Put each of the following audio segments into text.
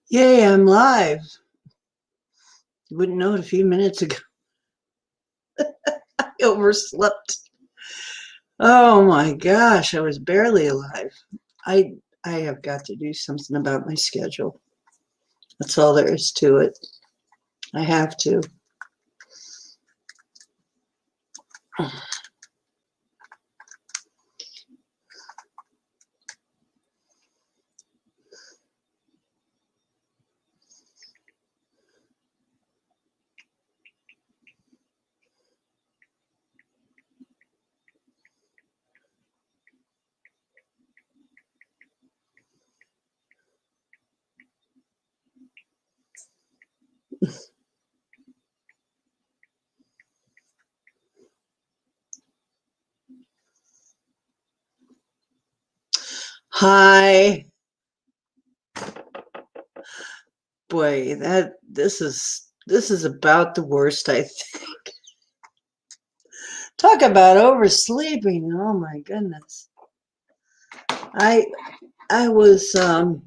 Yay, I'm live. You wouldn't know it a few minutes ago. I overslept. Oh my gosh, I was barely alive. I I have got to do something about my schedule. That's all there is to it. I have to. Hi. Boy, that this is about the worst, I think. Talk about oversleeping. Oh my goodness. I I was and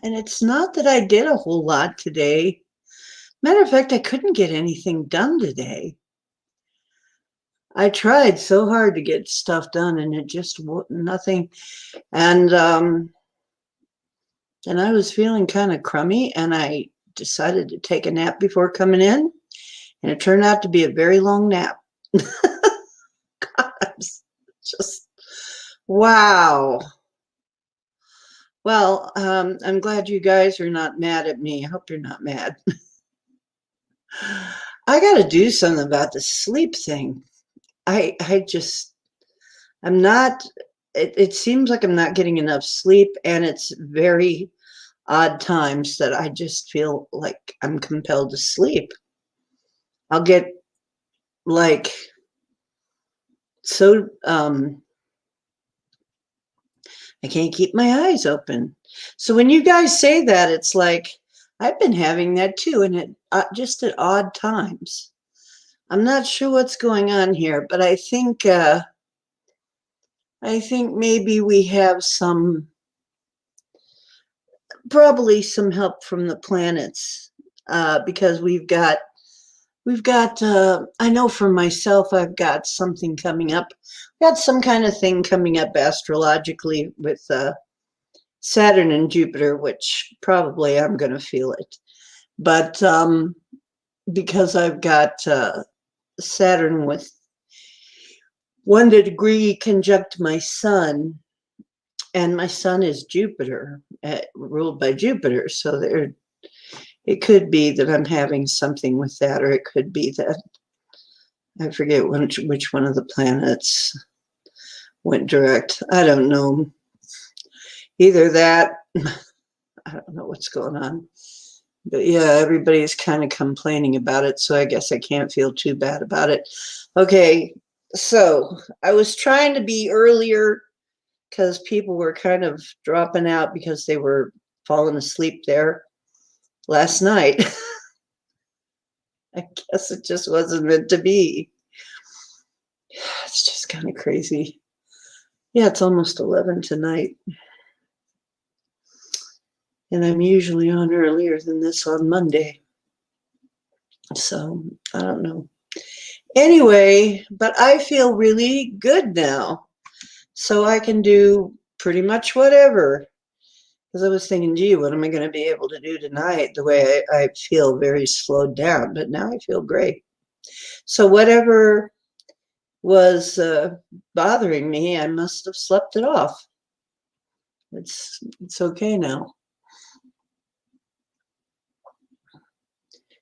it's not that I did a whole lot today. Matter of fact, I couldn't get anything done today. I tried so hard to get stuff done, and it just nothing. And and I was feeling kind of crummy, and I decided to take a nap before coming in, and it turned out to be a very long nap. Just wow. Well, I'm glad you guys are not mad at me. I hope you're not mad. I got to do something about the sleep thing. I just I'm not. It seems like I'm not getting enough sleep, and it's very odd times that I just feel like I'm compelled to sleep. I'll get like so I can't keep my eyes open. So when you guys say that, it's like I've been having that too, and it just at odd times. I'm not sure what's going on here, but I think maybe we have some probably some help from the planets because we've got I know for myself I've got something coming up, got some kind of thing coming up astrologically with Saturn and Jupiter, which probably I'm going to feel it, but because I've got Saturn with 1 degree conjunct my sun, and my sun is Jupiter, ruled by Jupiter, so there it could be that I'm having something with that, or it could be that I forget which one of the planets went direct. I don't know. Either that, I don't know what's going on. But yeah, everybody's kind of complaining about it, so I guess I can't feel too bad about it. Okay, so I was trying to be earlier because people were kind of dropping out because they were falling asleep there last night. I guess it just wasn't meant to be. It's just kind of crazy. Yeah, it's almost 11 tonight. And I'm usually on earlier than this on Monday. So I don't know. Anyway, but I feel really good now. So I can do pretty much whatever. Because I was thinking, gee, what am I going to be able to do tonight? The way I feel very slowed down, but now I feel great. So whatever was bothering me, I must have slept it off. It's okay now.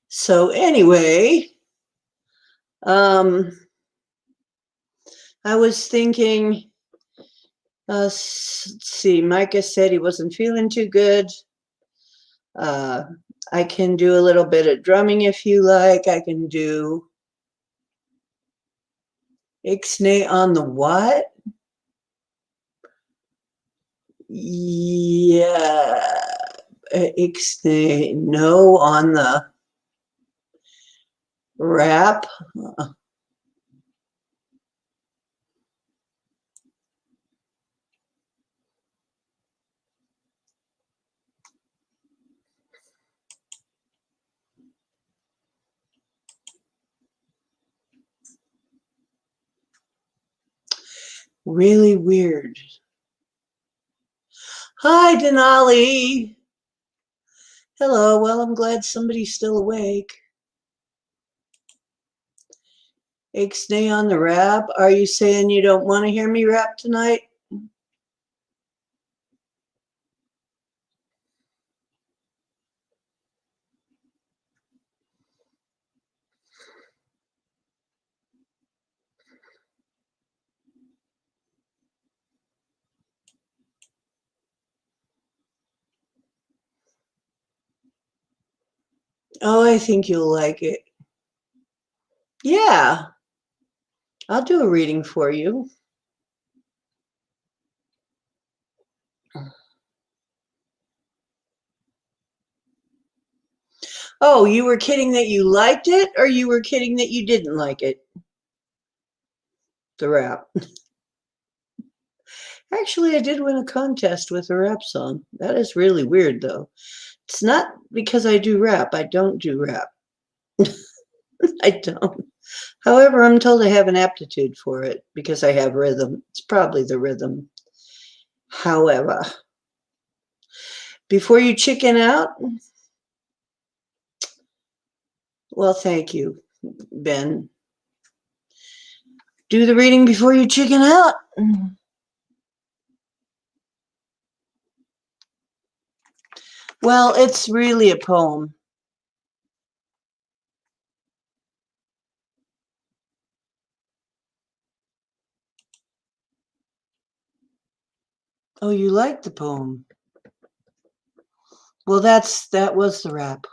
So anyway, um, I was thinking, let's see, Micah said he wasn't feeling too good. Uh, I can do a little bit of drumming if you like. I can do Ixnay on the what? Yeah, Ixnay, no on the rap. Really weird. Hi, Denali. Hello. Well, I'm glad somebody's still awake. Ixnay on the rap. Are you saying you don't want to hear me rap tonight? Oh, I think you'll like it. Yeah, I'll do a reading for you. Oh, you were kidding that you liked it, or you were kidding that you didn't like it? The rap. Actually, I did win a contest with a rap song. That is really weird, though. It's not because I do rap. I don't do rap. I don't. However, I'm told I have an aptitude for it because I have rhythm. It's probably the rhythm. However, before you chicken out, well, thank you, Ben. Do the reading before you chicken out. Well, it's really a poem. Oh, you like the poem? Well, that was the rap.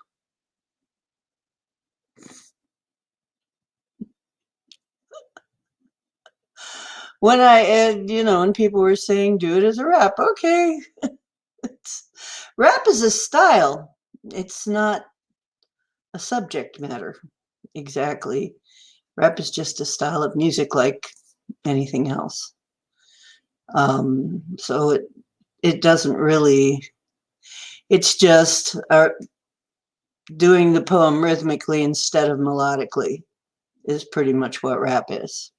When and people were saying, do it as a rap. Okay. Rap is a style. It's not a subject matter. Exactly. Rap is just a style of music like anything else. So it doesn't really, it's just doing the poem rhythmically instead of melodically is pretty much what rap is.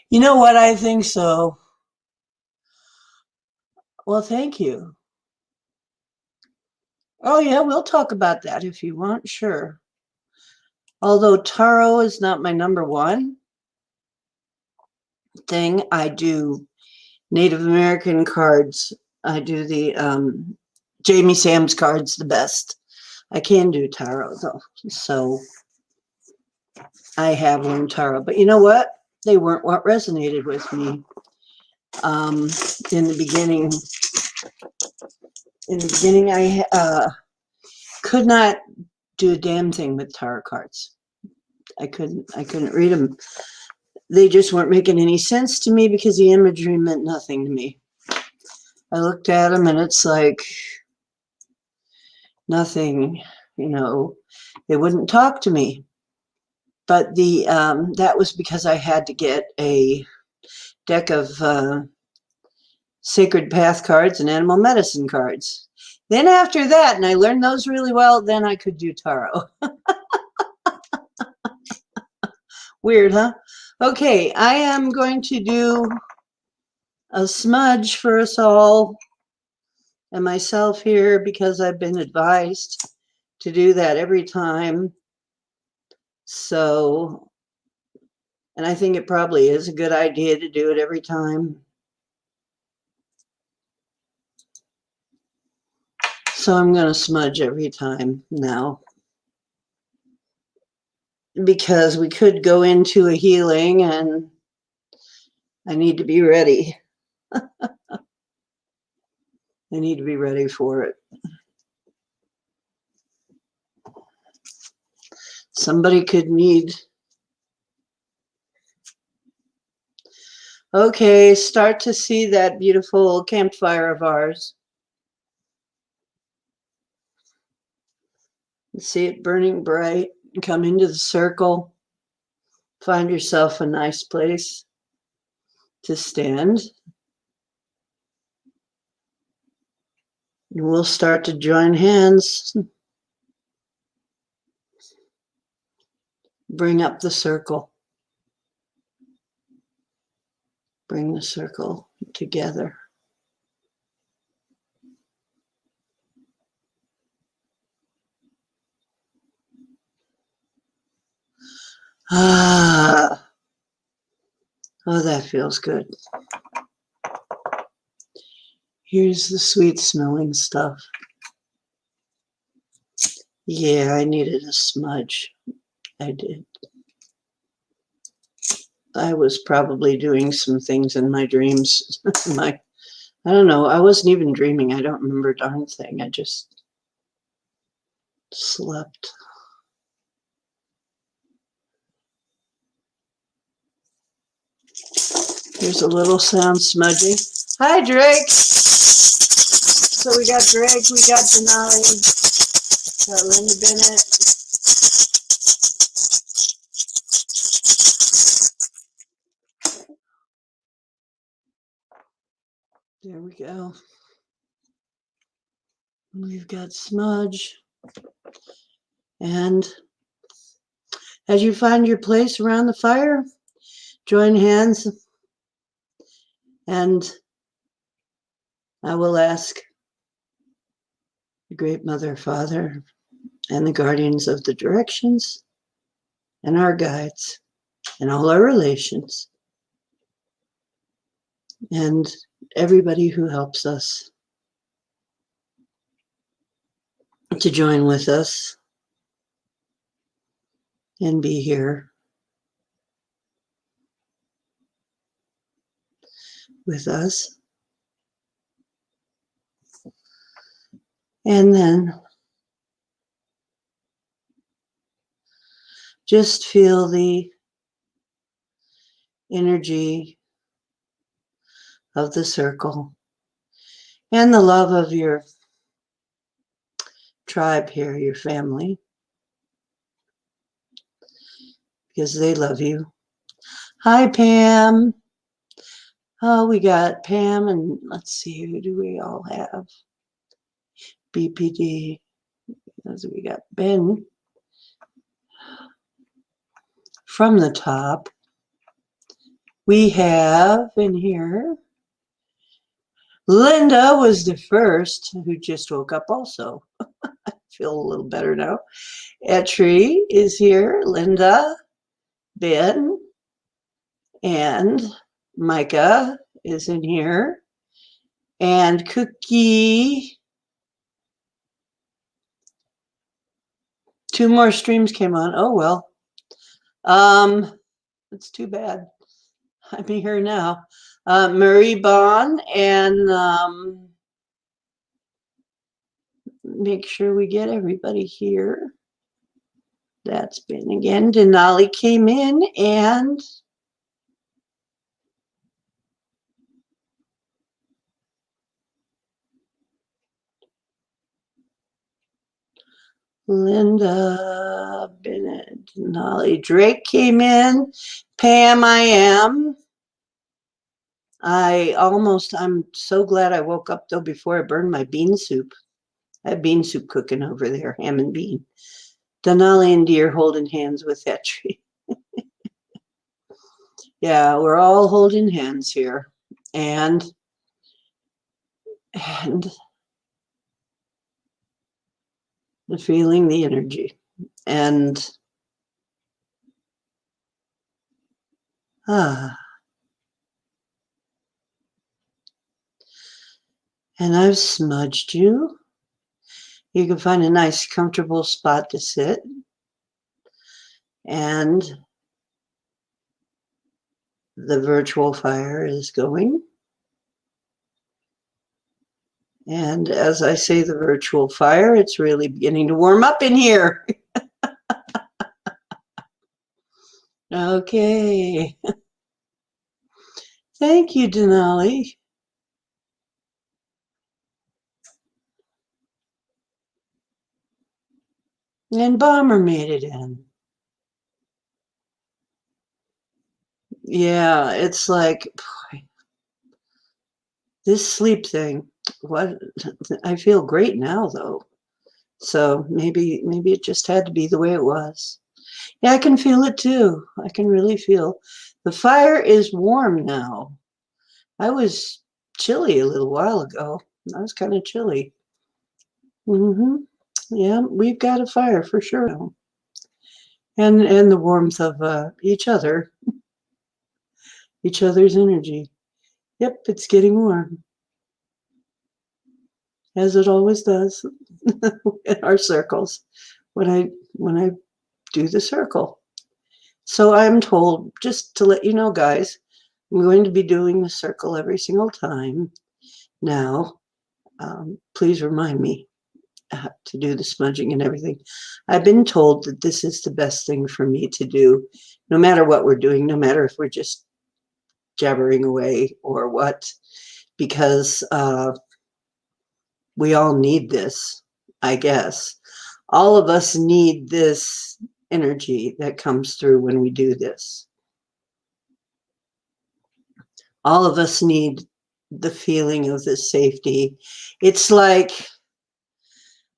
You know what? I think so. Well, thank you. Oh, yeah, we'll talk about that if you want, sure. Although tarot is not my number one thing, I do Native American cards. I do the Jamie Sam's cards the best. I can do tarot, though. So I have learned tarot. But you know what? They weren't what resonated with me. Um, in the beginning, I could not do a damn thing with tarot cards. I couldn't read them. They just weren't making any sense to me because the imagery meant nothing to me. I looked at them and it's like nothing, they wouldn't talk to me. But that was because I had to get a deck of Sacred Path cards and Animal Medicine cards. Then after that, and I learned those really well, then I could do tarot. Weird, huh? Okay, I am going to do a smudge for us all and myself here because I've been advised to do that every time. So, and I think it probably is a good idea to do it every time. So I'm going to smudge every time now because we could go into a healing and I need to be ready. I need to be ready for it. Somebody could need. Okay, start to see that beautiful campfire of ours. See it burning bright. Come into the circle. Find yourself a nice place to stand. And we'll start to join hands Bring up the circle. Bring the circle together. Ah, oh, that feels good. Here's the sweet smelling stuff. Yeah, I needed a smudge. I did. I was probably doing some things in my dreams. I don't know. I wasn't even dreaming. I don't remember a darn thing. I just slept. Here's a little sound smudging. Hi, Drake. So we got Drake, we got Denali, got Linda Bennett. There we go. We've got Smudge. And as you find your place around the fire, join hands, and I will ask the Great Mother, Father, and the guardians of the directions, and our guides, and all our relations, and everybody who helps us to join with us and be here with us. And then just feel the energy of the circle and the love of your tribe here, your family, because they love you. Hi, Pam. Oh, we got Pam, and let's see, who do we all have? BPD. We got Ben from the top. We have in here, Linda was the first, who just woke up also. I feel a little better now. Etri is here, Linda, Ben, and Micah is in here, and Cookie. 2 more streams came on. Oh, well. It's too bad. I'm here now. Marie Bond, and make sure we get everybody here. That's been again. Denali came in, and Linda Bennett, Denali. Drake came in. Pam, I am. I'm so glad I woke up though before I burned my bean soup. I have bean soup cooking over there, ham and bean. Denali and Deer holding hands with that tree. Yeah, we're all holding hands here. And feeling the energy. And and I've smudged you. You can find a nice, comfortable spot to sit. And the virtual fire is going. And as I say the virtual fire, it's really beginning to warm up in here. Okay. Thank you, Denali. And Bomber made it in. Yeah, it's like, boy, this sleep thing. What? I feel great now, though. So maybe it just had to be the way it was. Yeah, I can feel it too. I can really feel. The fire is warm now. I was chilly a little while ago. I was kind of chilly. Yeah, we've got a fire for sure now. And the warmth of each other's energy. Yep, it's getting warm, as it always does in our circles when I do the circle. So I'm told, just to let you know, guys, I'm going to be doing the circle every single time. Now, please remind me to do the smudging and everything. I've been told that this is the best thing for me to do, no matter what we're doing, no matter if we're just jabbering away or what, because we all need this, I guess. All of us need this energy that comes through when we do this. All of us need the feeling of the safety. It's like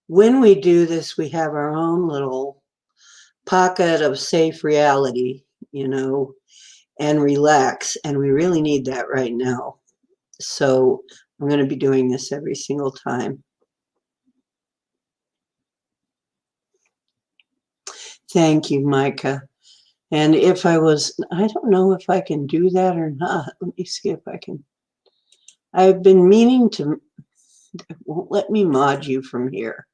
when we do this, we have our own little pocket of safe reality, and relax. And we really need that right now. So I'm going to be doing this every single time. Thank you, Micah. And I don't know if I can do that or not. Let me see if I can. I've been meaning to, it won't let me mod you from here.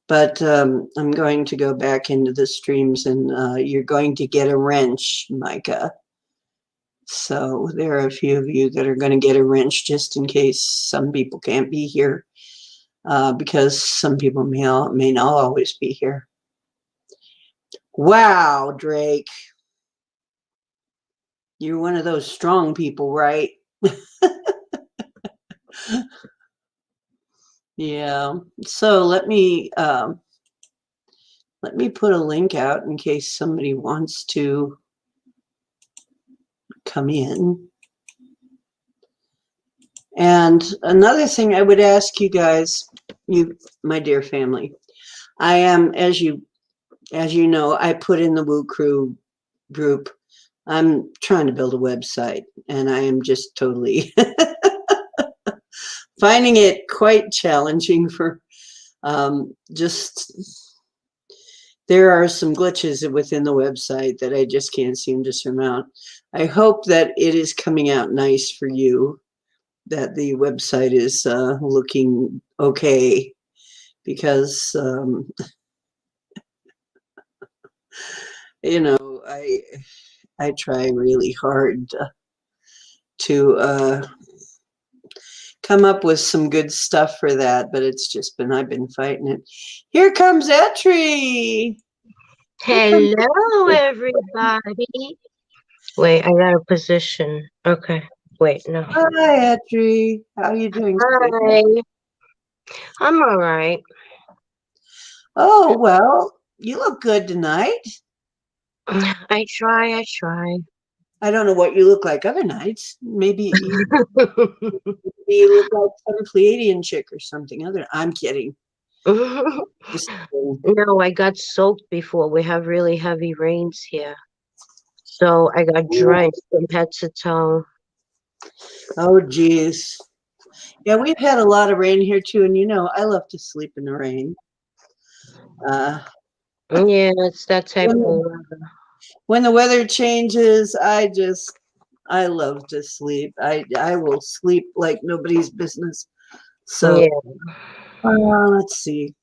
But I'm going to go back into the streams and you're going to get a wrench, Micah. So there are a few of you that are going to get a wrench just in case some people can't be here because some people may not always be here. Wow, Drake. You're one of those strong people, right? Yeah. So let me put a link out in case somebody wants to come in. And another thing I would ask you guys, my dear family, I am, as you know, I put in the Woo Crew group. I'm trying to build a website, and I am just totally finding it quite challenging for there are some glitches within the website that I just can't seem to surmount. I hope that it is coming out nice for you, that the website is looking okay, because I try really hard to come up with some good stuff for that, but I've been fighting it. Here comes Etri. Hello, everybody. Wait, I got a position. Okay. Wait, no. Hi, Etri. How are you doing today? Hi. I'm all right. Oh, well, you look good tonight. I try. I don't know what you look like other nights. Maybe you look like some Pleiadian chick or something other. I'm kidding. No, I got soaked before. We have really heavy rains here. So I got drenched from head to toe. Oh, geez. Yeah, we've had a lot of rain here too, and I love to sleep in the rain. Yeah, it's that type of weather. When the weather changes, I love to sleep. I will sleep like nobody's business. So let's see.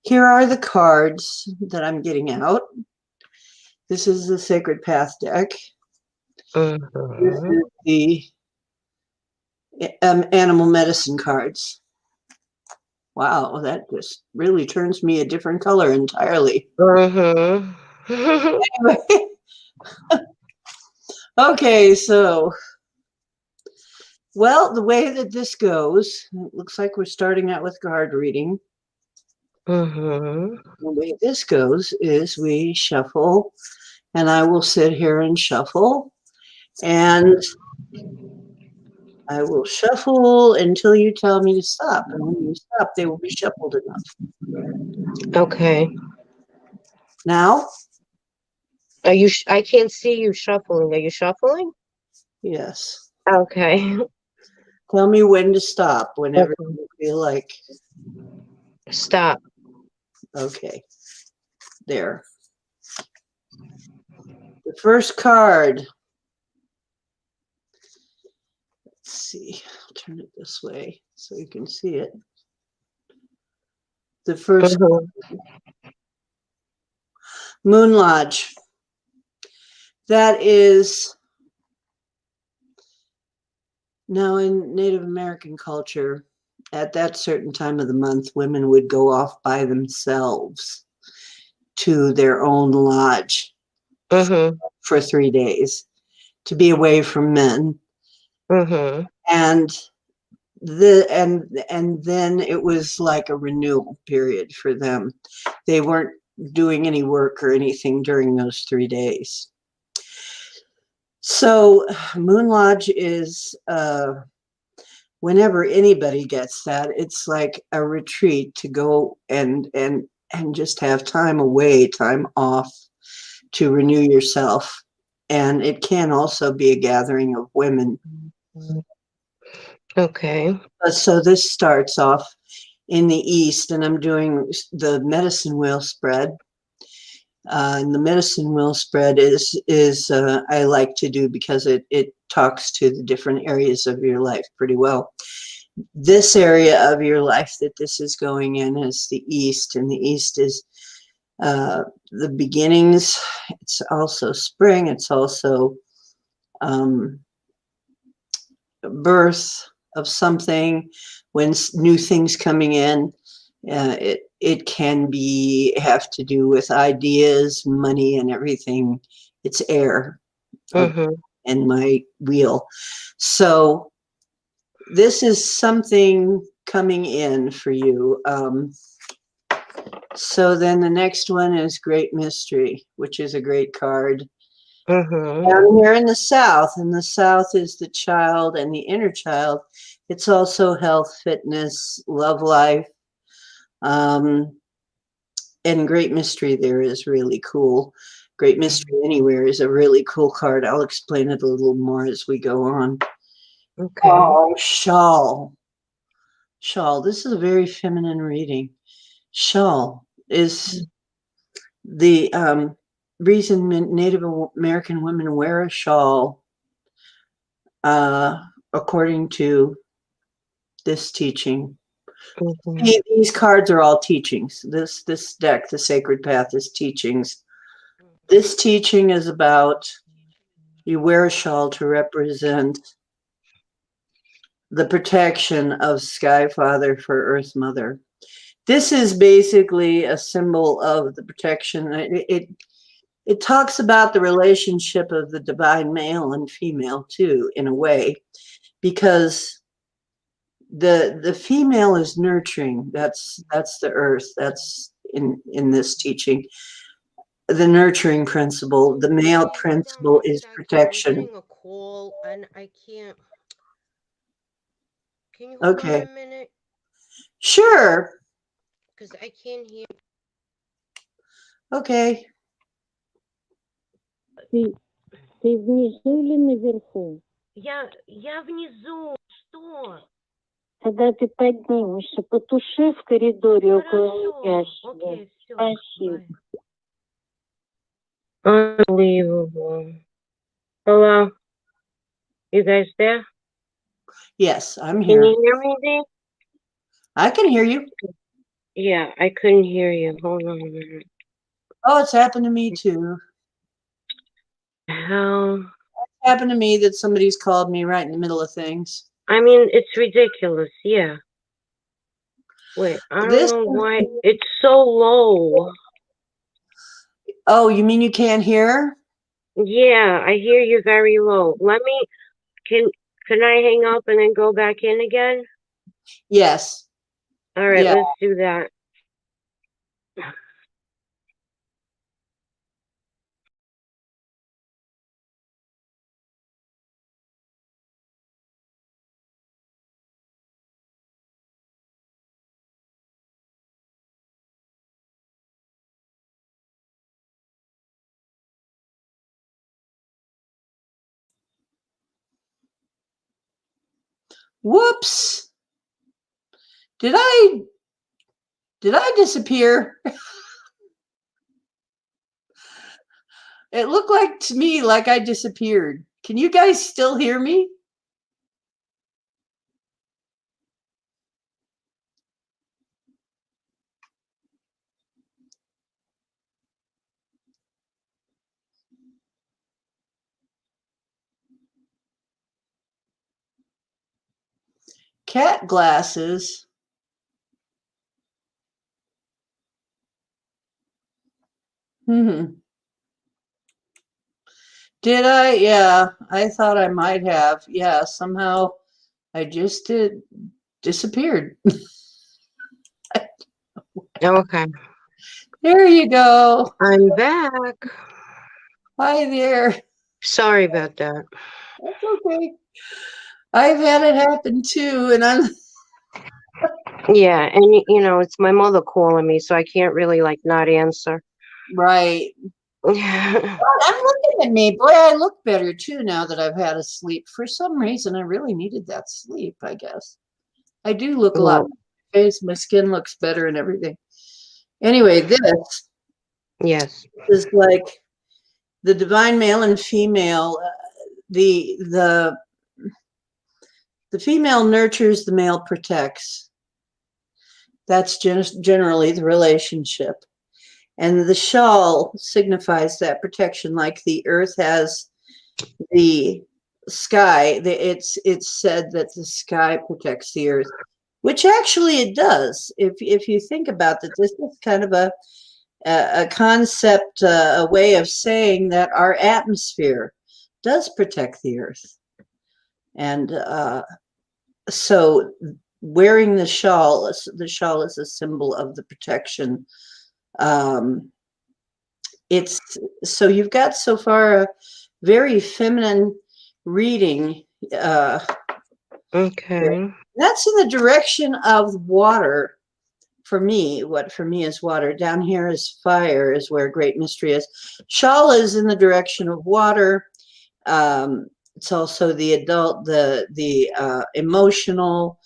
Here are the cards that I'm getting out. This is the Sacred Path deck. This is the animal medicine cards. Wow, that just really turns me a different color entirely. Anyway, okay, so, well, the way that this goes, it looks like we're starting out with card reading. The way this goes is we shuffle, and I will sit here and shuffle, and I will shuffle until you tell me to stop. And when you stop, they will be shuffled enough. Okay. Now, Are you, I can't see you shuffling. Are you shuffling? Yes. Okay. Tell me when to stop whenever Okay. you feel like, Stop. okay, there. The first card. Let's see. I'll turn it this way so you can see it. The first Mhm. Moon Lodge. That is now in Native American culture, at that certain time of the month, women would go off by themselves to their own lodge Mhm. for 3 days to be away from men. Mhm. And and then it was like a renewal period for them. They weren't doing any work or anything during those 3 days. So Moon Lodge is whenever anybody gets that, it's like a retreat to go and just have time away, time off to renew yourself. And it can also be a gathering of women. Okay. So this starts off in the east, and I'm doing the medicine wheel spread. And the medicine wheel spread is I like to do because it talks to the different areas of your life pretty well. This area of your life that this is going in is the east, and the east is the beginnings. It's also spring. It's also um, birth of something, when new things coming in. It can be have to do with ideas, money, and everything. It's air Mhm. in my wheel. So this is something coming in for you. So then the next one is Great Mystery, which is a great card. Mhm. Down here in the South, and the South is the child and the inner child. It's also health, fitness, love life. Um, and Great Mystery there is really cool. Great Mystery Anywhere is a really cool card. I'll explain it a little more as we go on. Okay. Oh, Shawl. Shawl. This is a very feminine reading. Shawl is the reason Native American women wear a shawl, uh, according to this teaching. Mhm. These cards are all teachings. This deck, the Sacred Path, is teachings. This teaching is about you wear a shawl to represent the protection of Sky Father for Earth Mother. This is basically a symbol of the protection. It talks about the relationship of the divine male and female too, in a way, because the female is nurturing. That's the earth. That's in this teaching. The nurturing principle. The male Hey, hold on principle one is second. I'm protection. getting a call and I can't. Can you hold on Okay. a minute? Sure. Because I can't hear. Okay. Ты, ты внизу или наверху? Я внизу. Что? Тогда ты поднимешься, потуши в коридоре около Хорошо. ящика. Okay, все. Спасибо. Unbelievable. Hello? You guys there? Yes, I'm Can here. you hear me, Dee? I can hear you. Yeah, I couldn't hear you. Hold on a minute. Oh, it's happened to me too. Hell. It's happened to me that somebody's called me right in the middle of things. I mean, it's ridiculous. Yeah. Wait, I don't This know why it's so low. Oh, you mean you can't hear? Yeah, I hear you very low. Can can I hang up and then go back in again? Yes. All right, Yeah. let's do that. Whoops. Did I disappear? It looked like to me like I disappeared. Can you guys still hear me? Cat glasses. Hmm. Did I? Yeah, I thought I might have. Yeah, somehow I just disappeared. Okay, There you go. I'm back. Hi there. Sorry about that. That's okay. I've had it happen too, and I'm Yeah, and it's my mother calling me, so I can't really like not answer. right. I'm looking at me. Boy, I look better too now that I've had a sleep. For some reason, I really needed that sleep, I guess. I do look a lot Well, better. My skin looks better and everything. Anyway, this yes. is like the divine male and female. The the the female nurtures, the male protects. That's generally the relationship. And the shawl signifies that protection, like the earth has the sky. It's said that the sky protects the earth, which actually it does. If you think about that, this is kind of a concept, a way of saying that our atmosphere does protect the earth. And so wearing the shawl is a symbol of the protection. Um, it's so you've got so far a very feminine reading. Okay. That's in the direction of water. For me, what for me is water. Down here is fire, is where great mystery is. Shala is in the direction of water. It's also the adult, the emotional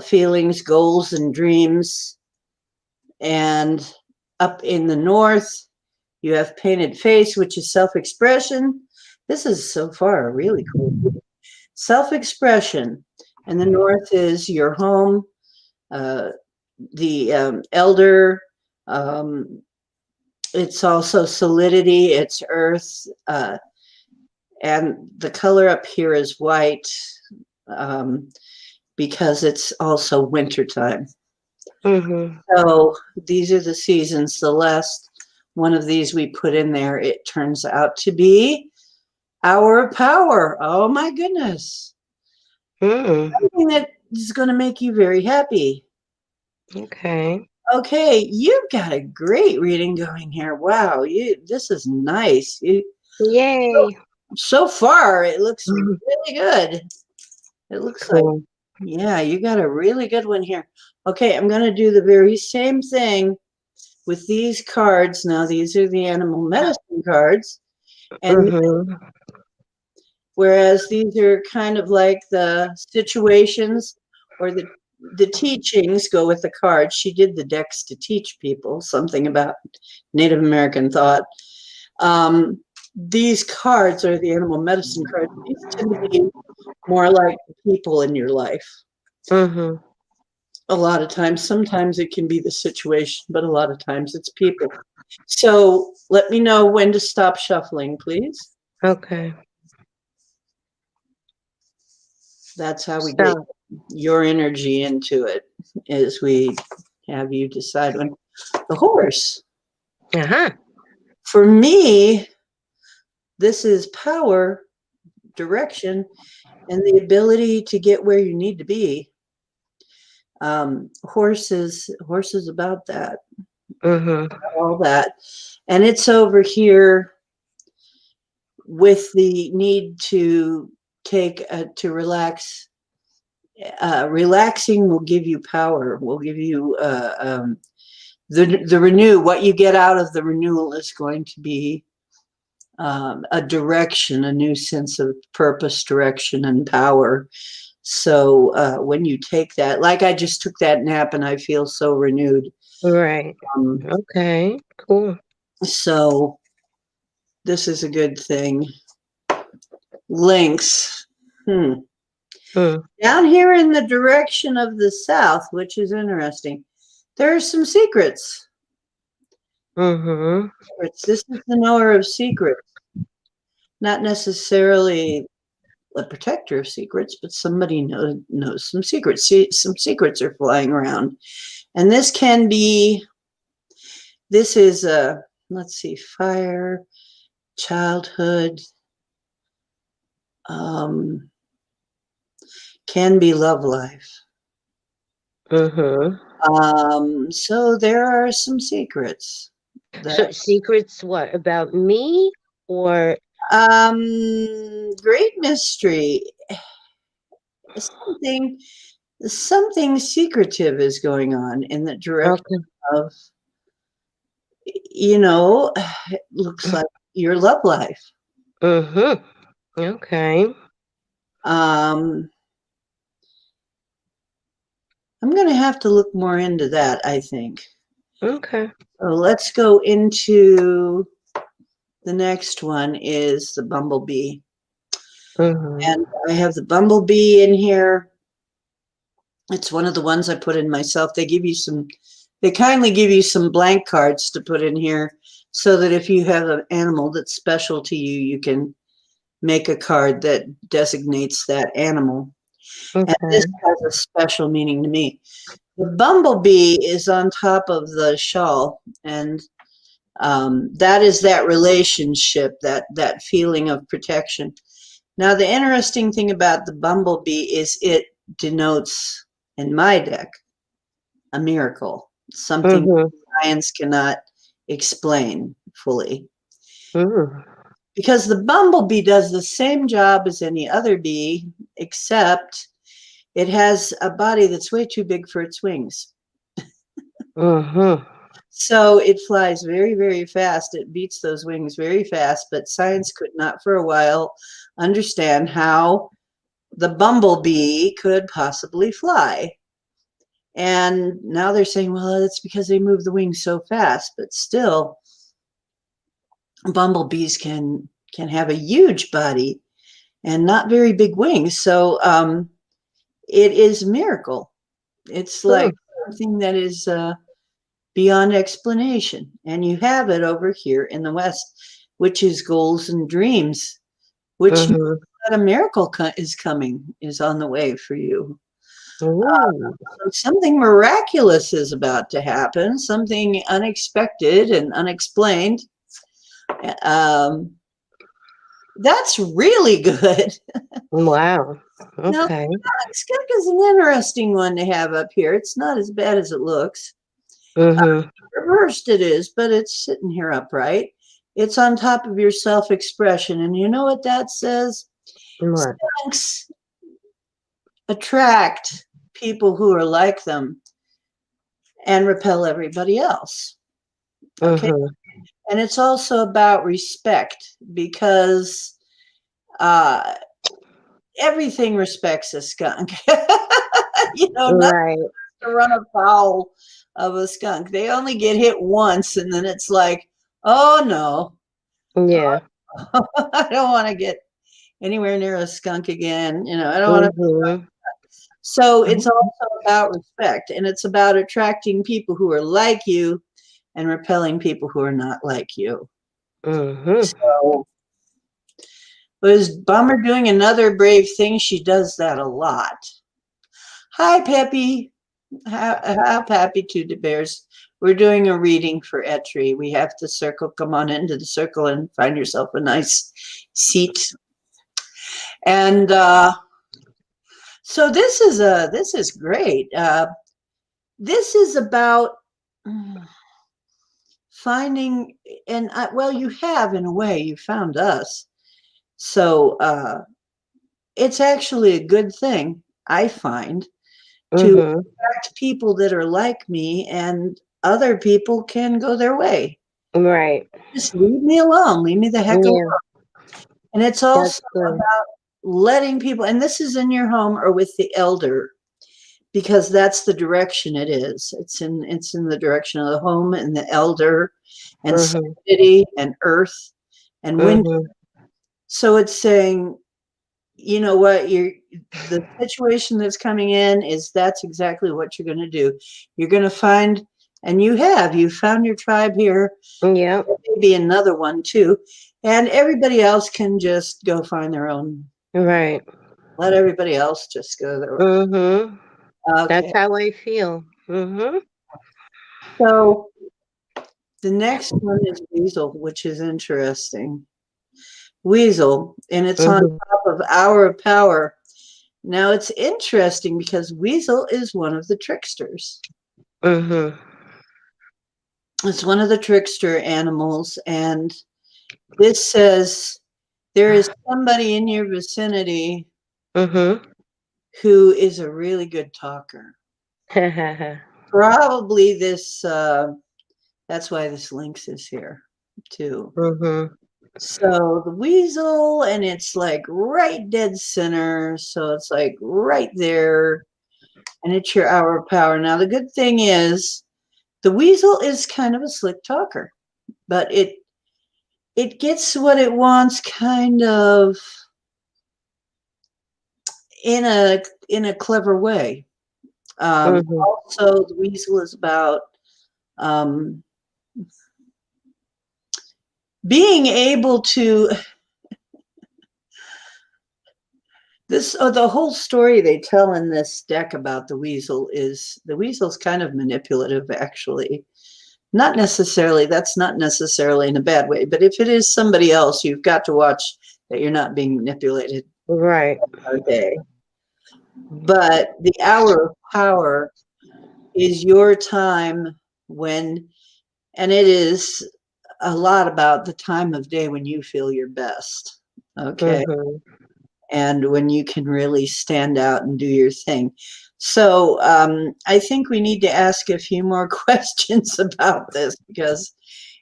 feelings, goals, and dreams. And up in the north, you have painted face, which is self-expression. This is so far really cool. Self-expression. And the north is your home, the elder. Um, it's also solidity, it's earth. And the color up here is white um, because it's also wintertime. Mm-hmm. So these are the seasons. The last one of these we put in there, it turns out to be Hour of Power. Oh my goodness. Mm. Something that is going to make you very happy. Okay. Okay, you've got a great reading going here. Wow, this is nice. Yay. So far, it looks really good. It looks like, Cool. yeah, you got a really good one here. Okay, I'm going to do the very same thing with these cards. Now, these are the animal medicine cards. And Mm-hmm. whereas these are kind of like the situations or the teachings go with the cards. She did the decks to teach people something about Native American thought. These cards are the animal medicine cards. These tend to be more like the people in your life. Mm-hmm. A lot of times, sometimes it can be the situation, but a lot of times it's people. So let me know when to stop shuffling, please. Okay. That's how we get So, your energy into it, as we have you decide when. The horse. uh-huh. For me, this is power, direction, and the ability to get where you need to be. Horses about that, Mm-hmm. all that. And it's over here with the need to take, to relax. Relaxing will give you power, will give you the renew. What you get out of the renewal is going to be a direction, a new sense of purpose, direction, and power. So when you take that, like I just took that nap and I feel so renewed. Right. Um, Okay. Cool. so this is a good thing. Links. Mm. Down here in the direction of the south, which is interesting, there are some secrets. Mm-hmm. This is the knower of secrets. Not necessarily a protector of secrets, but somebody knows some secrets. See, some secrets are flying around. And this is let's see, fire, childhood, can be love life. Mm-hmm. So there are some secrets. So secrets what about me or Great mystery. Something secretive is going on in the direction okay. of, it looks like your love life. Mm-hmm. Okay. I'm going to have to look more into that, I think. Okay. So let's go into the next one is the bumblebee. Mm-hmm. And I have the bumblebee in here. It's one of the ones I put in myself. They kindly give you some blank cards to put in here so that if you have an animal that's special to you, you can make a card that designates that animal. Okay. And this has a special meaning to me. The bumblebee is on top of the shawl, and that is that relationship, that feeling of protection. Now, the interesting thing about the bumblebee is it denotes, in my deck, a miracle, something Mm-hmm. science cannot explain fully. Mm-hmm. Because the bumblebee does the same job as any other bee, except it has a body that's way too big for its wings. Mm-hmm. So it flies very, very fast. It beats those wings very fast, but science could not for a while understand how the bumblebee could possibly fly. And now they're saying, well, it's because they move the wings so fast, but still, bumblebees can have a huge body and not very big wings. So it is a miracle. It's like something that is beyond explanation. And you have it over here in the West, which is goals and dreams, which means that a miracle is on the way for you. Something miraculous is about to happen, something unexpected and unexplained. That's really good. Wow. Now, Okay. skunk is an interesting one to have up here. It's not as bad as it looks. Mm-hmm. Reversed it is, but it's sitting here upright. It's on top of your self-expression. And you know what that says? What? Skunks attract people who are like them and repel everybody else. Okay. Mm-hmm. And it's also about respect because everything respects a skunk. Nothing Right. to run afoul of a skunk. They only get hit once, and then it's like, oh no, Yeah. I don't want to get anywhere near a skunk again. I don't want to. Mm-hmm. So it's also about respect, and it's about attracting people who are like you and repelling people who are not like you. Mm-hmm. So was Bummer doing another brave thing? She does that a lot. Hi, Peppy. How Pappy to the Bears. We're doing a reading for Etri. We have to circle. Come on into the circle and find yourself a nice seat. And so this is great. This is about finding, and well, you have in a way. You found us. So it's actually a good thing, I find, to attract people that are like me, and other people can go their way. Right. Just leave me alone. Leave me the heck alone. And it's also about letting people, and this is in your home or with the elder, because that's the direction it is. It's in the direction of the home and the elder and Mhm. city and earth and wind. Mhm. So it's saying, you know what, the situation that's coming in is that's exactly what you're going to do. You're going to find, and you found your tribe here, Yep. maybe another one too, and everybody else can just go find their own. Right. Let everybody else just go their way. Mhm. That's Okay. how I feel. Mhm. So the next one is Weasel, which is interesting. Weasel, and it's on Mhm. top of Hour of Power. Now it's interesting because Weasel is one of the tricksters. Mhm. It's one of the trickster animals, and this says there is somebody in your vicinity Mhm. who is a really good talker. Probably this, that's why this Lynx is here too. Mhm. So the weasel, and it's like right dead center. So it's like right there, and it's your Hour of Power. Now, the good thing is the weasel is kind of a slick talker, but it gets what it wants kind of in a clever way. Mhm. Also, the weasel is about um, being able to the whole story they tell in this deck about the weasel is the weasel's kind of manipulative, actually. That's not necessarily in a bad way, but if it is somebody else, you've got to watch that you're not being manipulated. Right. Okay. But the Hour of Power is your time when, and it is a lot about the time of day when you feel your best. Okay. Mhm. And when you can really stand out and do your thing. So I think we need to ask a few more questions about this because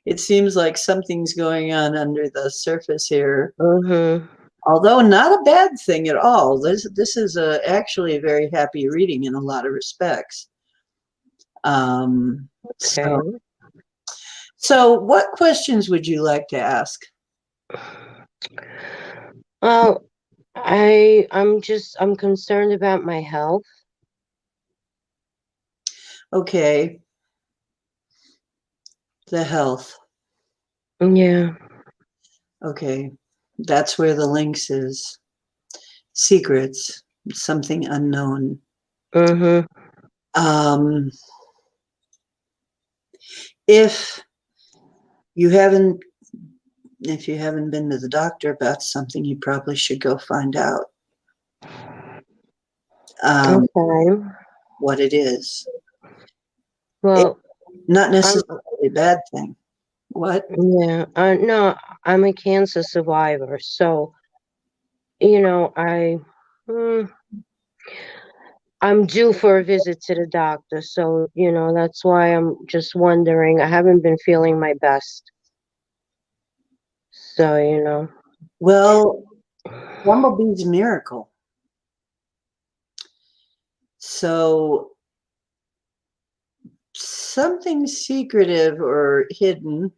it seems like something's going on under the surface here. Mhm. Although not a bad thing at all. This is actually a very happy reading in a lot of respects. Um, Okay. so what questions would you like to ask? Well, I'm concerned about my health. Okay, the health. Yeah. Okay, that's where the Lynx is. Secrets, something unknown. Mhm. Um, if you haven't, if you haven't been to the doctor about something, you probably should go find out Okay. what it is. It's Well, not I'm necessarily a bad thing. What? yeah. No, I'm a cancer survivor, so I. Mm, I'm due for a visit to the doctor, so that's why I'm just wondering. I haven't been feeling my best, so. Well, Bumblebee's a miracle. So something secretive or hidden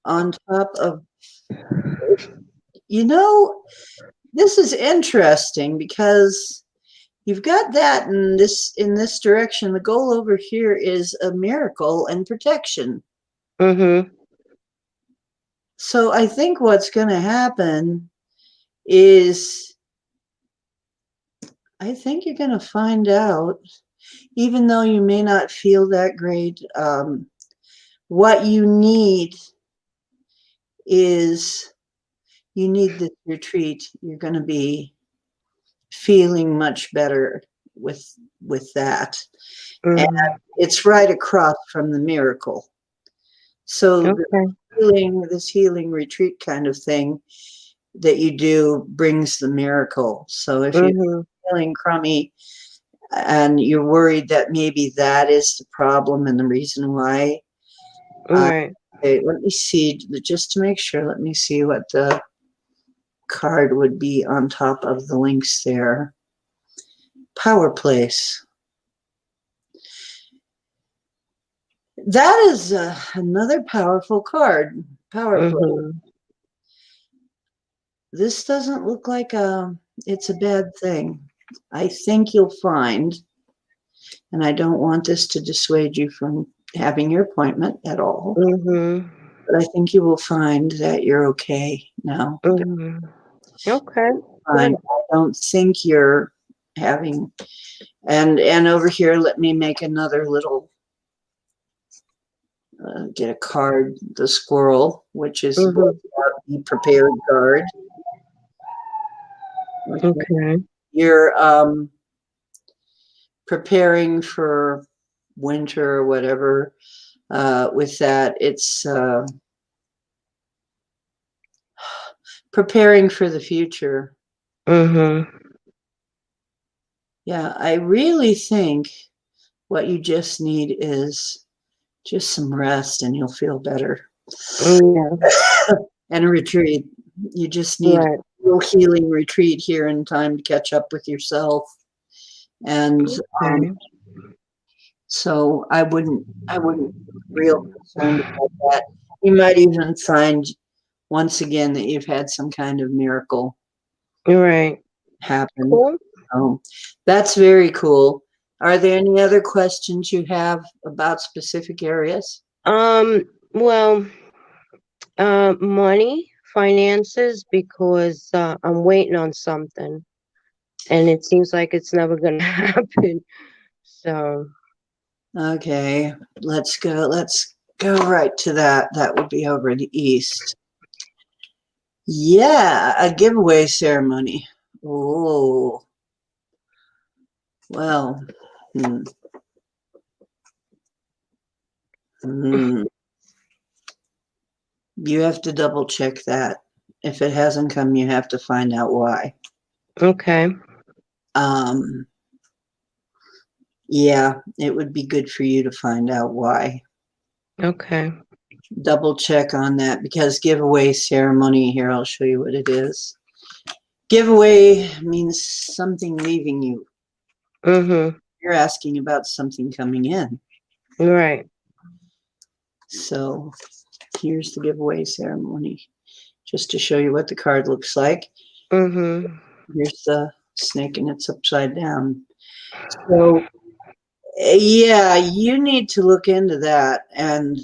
on top of, you know, this is interesting because you've got that in this direction. The goal over here is a miracle and protection. Mhm. So I think what's going to happen is I think you're going to find out, even though you may not feel that great, what you need is you need this retreat. You're going to be feeling much better with that. And Mhm. it's right across from the miracle. So Okay. this healing retreat kind of thing that you do brings the miracle. So if you're Mhm. feeling crummy and you're worried that maybe that is the problem and the reason why, Right. okay, let me see, just to make sure, let me see what the card would be on top of the links there. Power Place. That is another powerful card. Power Place. Mm-hmm. This doesn't look like it's a bad thing. I think you'll find, and I don't want this to dissuade you from having your appointment at all, Mm-hmm. but I think you will find that you're okay now. Mm-hmm. Okay. I don't think you're having, and over here, let me make another little, get a card, the squirrel, which is Mhm. the prepared card. Okay. You're preparing for winter or whatever. With that, it's preparing for the future. Mm-hmm. Yeah, I really think what you just need is just some rest and you'll feel better. Yeah. And a retreat. You just need Right. a little healing retreat here in time to catch up with yourself. And Okay. so I wouldn't real concerned about that. You might even find once again that you've had some kind of miracle Right. happen. Cool. That's very cool. Are there any other questions you have about specific areas? Well, money, finances, because I'm waiting on something, and it seems like it's never gonna happen. So, Okay, let's go right to that. That would be over the east. Yeah, a giveaway ceremony. Oh, well. Hmm. Hmm. You have to double check that. If it hasn't come, you have to find out why. okay. Yeah, it would be good for you to find out why. Okay. Double check on that, because giveaway ceremony, here, I'll show you what it is. Giveaway means something leaving you. Mm-hmm. You're asking about something coming in. Right. So here's the giveaway ceremony, just to show you what the card looks like. Mm-hmm. Here's the snake and it's upside down. So yeah, you need to look into that and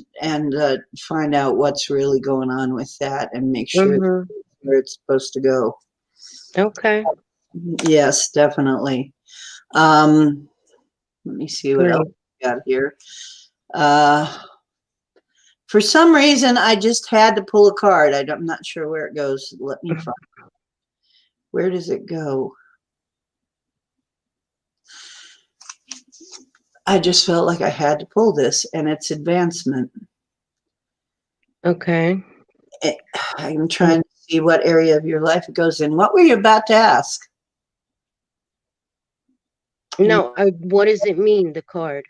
find out what's really going on with that and make sure Mm-hmm. where it's supposed to go. Okay. Yes, definitely. Let me see what else we got here. For some reason, I just had to pull a card. I'm not sure where it goes. Let me find. Where does it go? I just felt like I had to pull this, and it's advancement. Okay. I'm trying to see what area of your life it goes in. What were you about to ask? No, what does it mean, the card?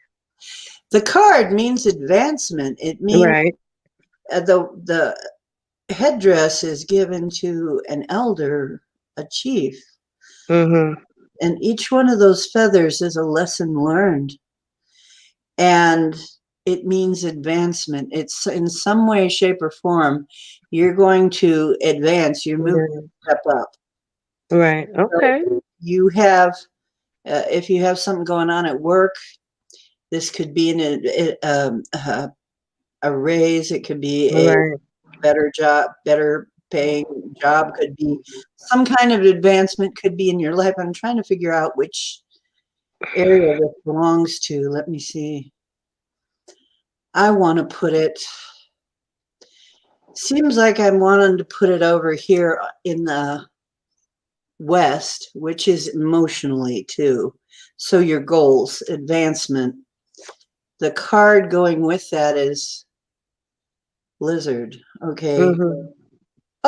The card means advancement. It means Right. The headdress is given to an elder, a chief. Mm-hmm. And each one of those feathers is a lesson learned. And it means advancement. It's in some way, shape, or form, you're going to advance. You're moving a step up. Right. Okay. So you have, if you have something going on at work, this could be a raise. It could be a better job, better paying job. Could be some kind of advancement. Could be in your life. I'm trying to figure out which area this belongs to. Let me see. I want to put it. Seems like I'm wanting to put it over here in the west, which is emotionally too. So your goals, advancement. The card going with that is lizard. Okay. Mm-hmm.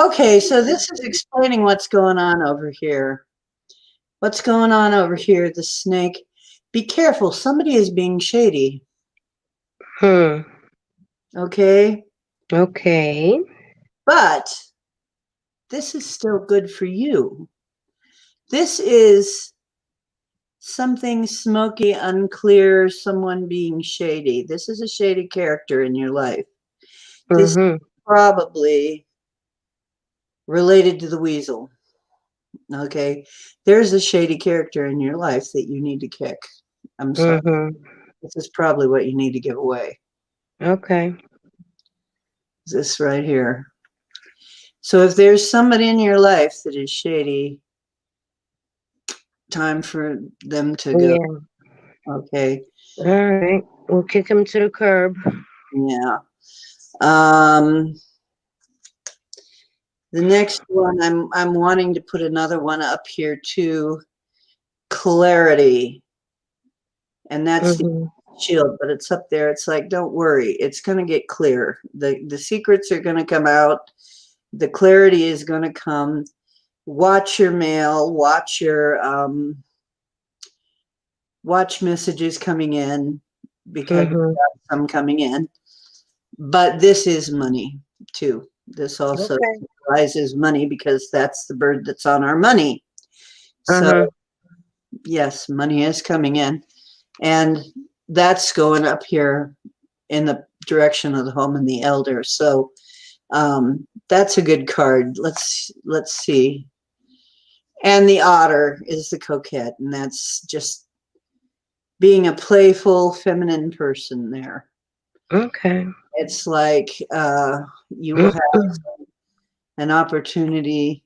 Okay, so this is explaining what's going on over here. What's going on over here, the snake? Be careful, somebody is being shady. Okay? Okay. But this is still good for you. This is something smoky, unclear, someone being shady. This is a shady character in your life. This is Mm-hmm. probably related to the weasel. Okay. There's a shady character in your life that you need to kick. I'm sorry. Mm-hmm. This is probably what you need to give away. Okay. This right here. So if there's somebody in your life that is shady, time for them to go. Yeah. Okay. All right. We'll kick him to the curb. Yeah. The next one, I'm wanting to put another one up here too. Clarity. And that's the Mm-hmm. shield, but it's up there. It's like, don't worry, it's going to get clear. The secrets are going to come out. The clarity is going to come. Watch your mail, watch your watch messages coming in, because Mm-hmm. some coming in. But this is money too. This also Okay. symbolizes money because that's the bird that's on our money. So Uh-huh. yes, money is coming in, and that's going up here in the direction of the home and the elder. So that's a good card. Let's see. And the otter is the coquette, and that's just being a playful, feminine person there. Okay. It's like you will have an opportunity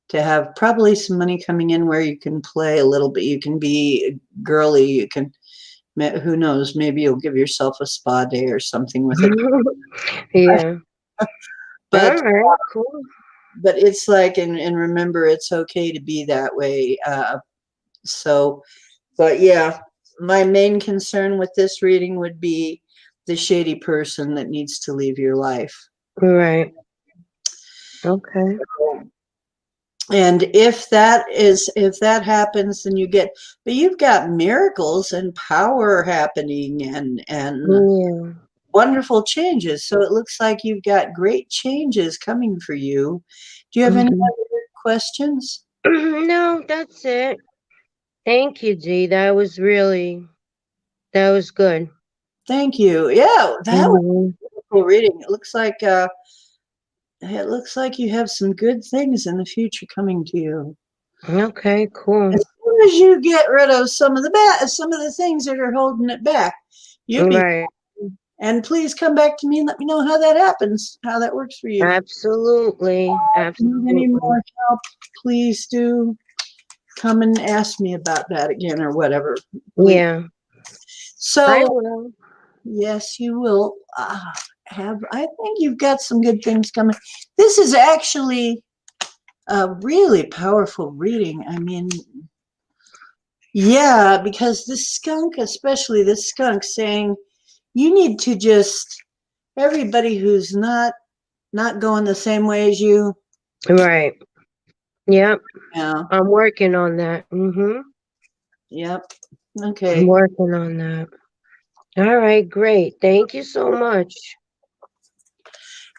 to have probably some money coming in where you can play a little bit. You can be girly. You can, who knows, maybe you'll give yourself a spa day or something with it. Yeah. But All right. Cool. it's like, and remember, it's okay to be that way. So, but yeah, my main concern with this reading would be the shady person that needs to leave your life. Right. Okay. And if that happens, then you get, but you've got miracles and power happening and Yeah. wonderful changes. So it looks like you've got great changes coming for you. Do you have any Mm-hmm. other questions? No, that's it. Thank you, Dee. That was good. Thank you. Yeah, that was Mm-hmm. a beautiful reading. It looks like you have some good things in the future coming to you. Okay, cool. As soon as you get rid of some of the things that are holding it back, you'll be. Right. And please come back to me and let me know how that happens, how that works for you. Absolutely. If you need any Absolutely. more help, please do come and ask me about that again or whatever. Please. Yeah. I So will. yes, you will I think you've got some good things coming. This is actually a really powerful reading. I mean, yeah, because this skunk, especially this skunk, saying you need to just, everybody who's not going the same way as you. Right. Yep. Yeah. I'm working on that. Yep. I'm Okay. working on that. All right, great. Thank you so much.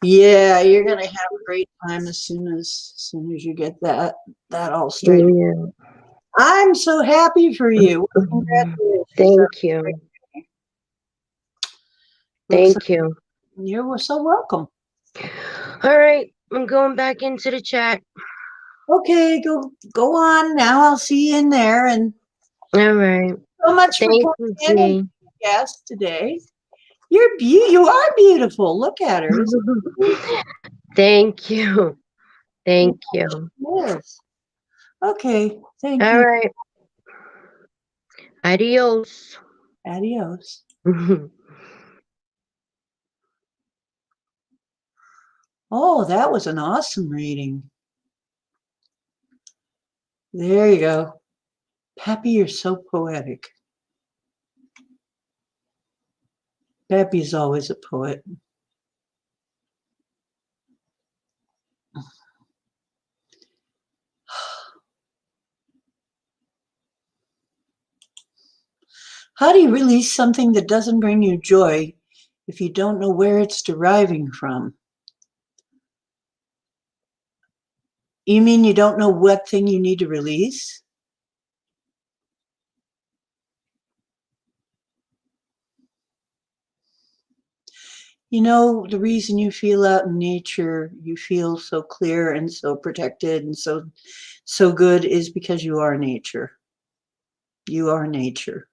Yeah, you're gonna have a great time as soon as you get that all straight. Yeah. I'm so happy for you. Congratulations. Thank you. Looks Thank you. like you're so welcome. All right, I'm going back into the chat. Okay, go on now. I'll see you in there. And All right. so much for Thank coming you, in and Dee. guest today. You are beautiful. Look at her. Thank you. Thank you. Yes. Okay. Thank All you. right. Adios. Adios. Oh, that was an awesome reading. There you go. Pappy, you're so poetic. Pappy's always a poet. How do you release something that doesn't bring you joy if you don't know where it's deriving from? You mean you don't know what thing you need to release? You know, the reason you feel out in nature, you feel so clear and so protected and so good is because you are nature. You are nature.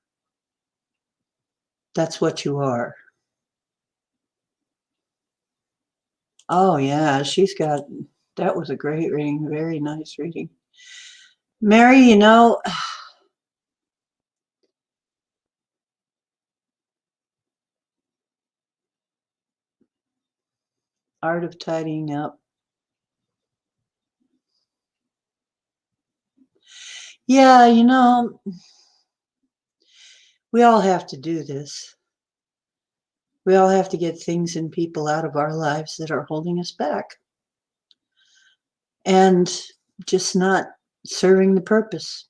That's what you are. Oh yeah, that was a great reading, very nice reading. Mary, you know, art of tidying up. Yeah, you know, we all have to do this. We all have to get things and people out of our lives that are holding us back and just not serving the purpose.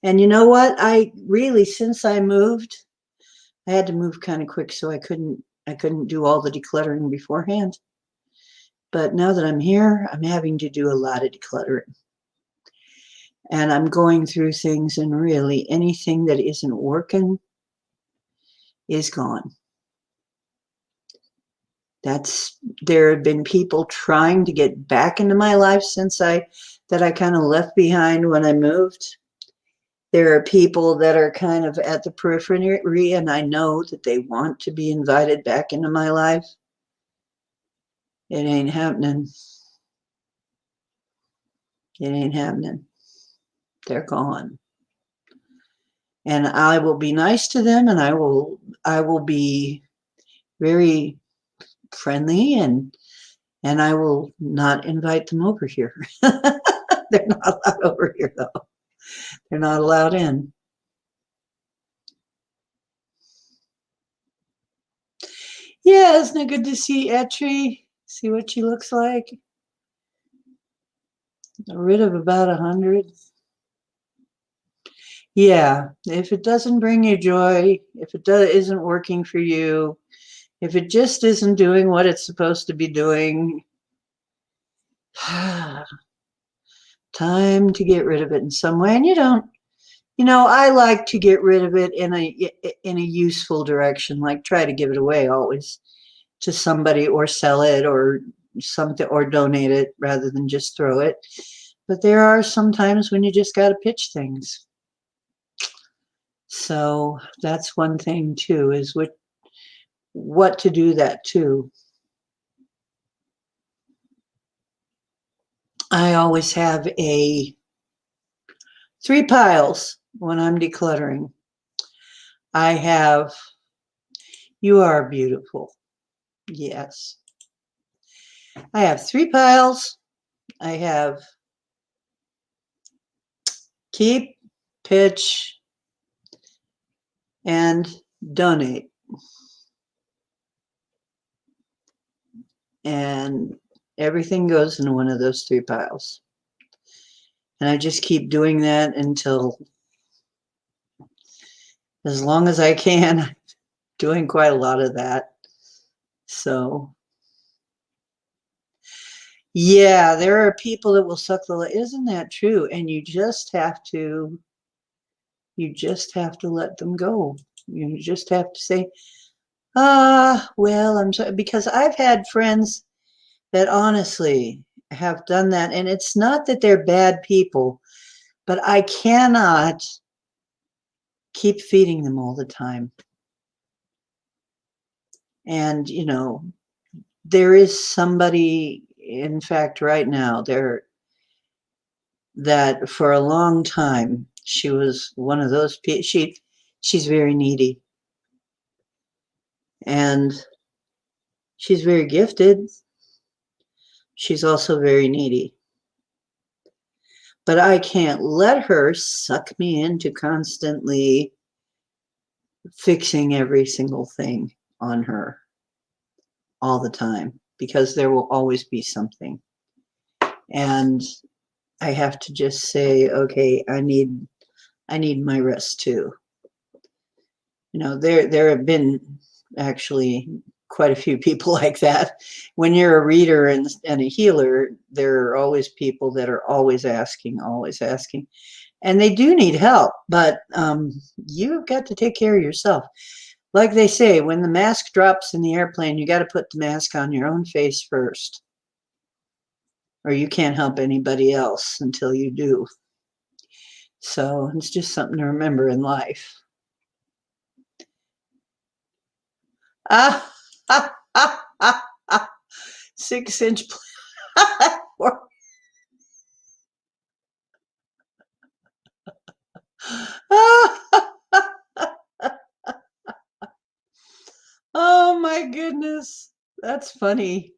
And you know what? I really, since I moved, I had to move kind of quick, so I couldn't do all the decluttering beforehand. But now that I'm here, I'm having to do a lot of decluttering. And I'm going through things, and really anything that isn't working is gone. There have been people trying to get back into my life that I kind of left behind when I moved. There are people that are kind of at the periphery, and I know that they want to be invited back into my life. It ain't happening. It ain't happening. They're gone. And I will be nice to them, and I will be very friendly, and I will not invite them over here. They're not allowed over here, though. They're not allowed in. Yeah, isn't it good to see Etri? See what she looks like? Rid of about 100. Yeah, if it doesn't bring you joy, if it isn't working for you, if it just isn't doing what it's supposed to be doing, time to get rid of it in some way. And you don't, I like to get rid of it in a useful direction, like try to give it away always to somebody, or sell it, or something, or donate it rather than just throw it. But there are some times when you just got to pitch things. So that's one thing too, is what to do that too. I always have 3 piles when I'm decluttering. I have, you are beautiful. Yes. I have 3 piles. I have keep, pitch, and donate. And everything goes in one of those 3 piles. And I just keep doing that until, as long as I can, doing quite a lot of that. So, yeah, there are people that will suck the life. Isn't that true? And you just have to let them go. You just have to say, well, I'm sorry, because I've had friends that honestly have done that. And it's not that they're bad people, but I cannot keep feeding them all the time. And, there is somebody, in fact, right now, that for a long time, she was one of those people. She's very needy. And she's very gifted. She's also very needy. But I can't let her suck me into constantly fixing every single thing on her all the time, because there will always be something. And I have to just say, okay, I need my rest too. There have been actually quite a few people like that. When you're a reader and a healer, there are always people that are always asking, and they do need help, but you've got to take care of yourself. Like they say, when the mask drops in the airplane, you got to put the mask on your own face first, or you can't help anybody else until you do. So it's just something to remember in life. Ah, ah, ah, ah, ah. 6-inch platform. Oh my goodness. That's funny.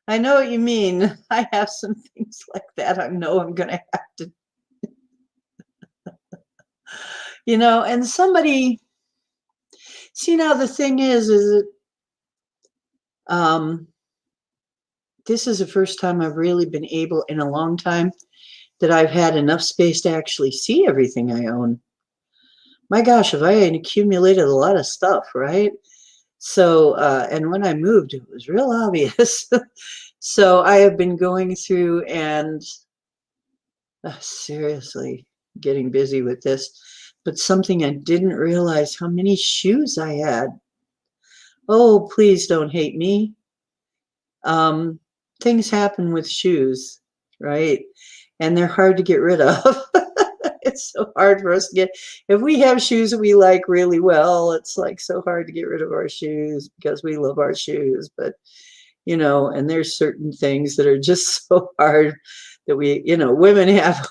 I know what you mean. I have some things like that. I know I'm going to have to, and somebody, see, now the thing is that this is the first time I've really been able in a long time that I've had enough space to actually see everything I own. My gosh, have I accumulated a lot of stuff, right? So, and when I moved, it was real obvious. So I have been going through and seriously getting busy with this. But something I didn't realize how many shoes I had. Oh, please don't hate me. Things happen with shoes, right? And they're hard to get rid of. It's so hard for us to get. If we have shoes that we like really well, it's like so hard to get rid of our shoes because we love our shoes. But, and there's certain things that are just so hard that women have.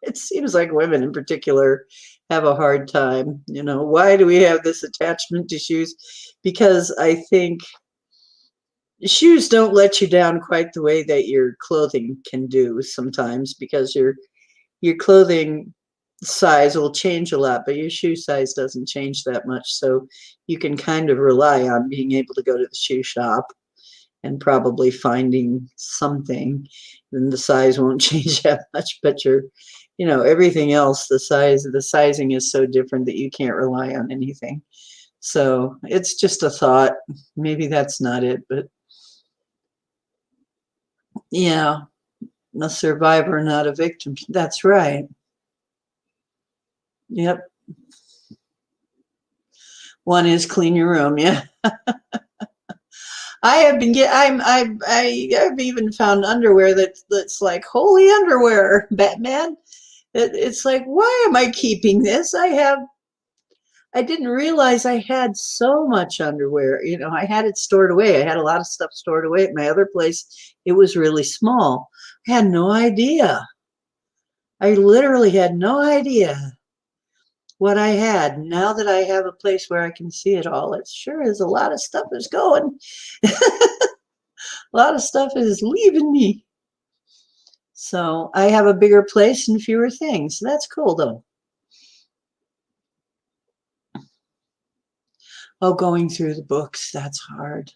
It seems like women in particular have a hard time. Why do we have this attachment to shoes? Because I think shoes don't let you down quite the way that your clothing can do sometimes, because your clothing size will change a lot, but your shoe size doesn't change that much. So you can kind of rely on being able to go to the shoe shop and probably finding something. Then the size won't change that much, but everything else, the sizing is so different that you can't rely on anything. So it's just a thought. Maybe that's not it, but yeah, a survivor, not a victim. That's right. Yep. One is clean your room. Yeah. I have been I've even found underwear that's like holy underwear, Batman. It's like, why am I keeping this? I didn't realize I had so much underwear. I had it stored away. I had a lot of stuff stored away at my other place. It was really small. I had no idea. I literally had no idea what I had. Now that I have a place where I can see it all, it sure is a lot of stuff is going. A lot of stuff is leaving me. So I have a bigger place and fewer things. That's cool, though. Oh, going through the books, that's hard.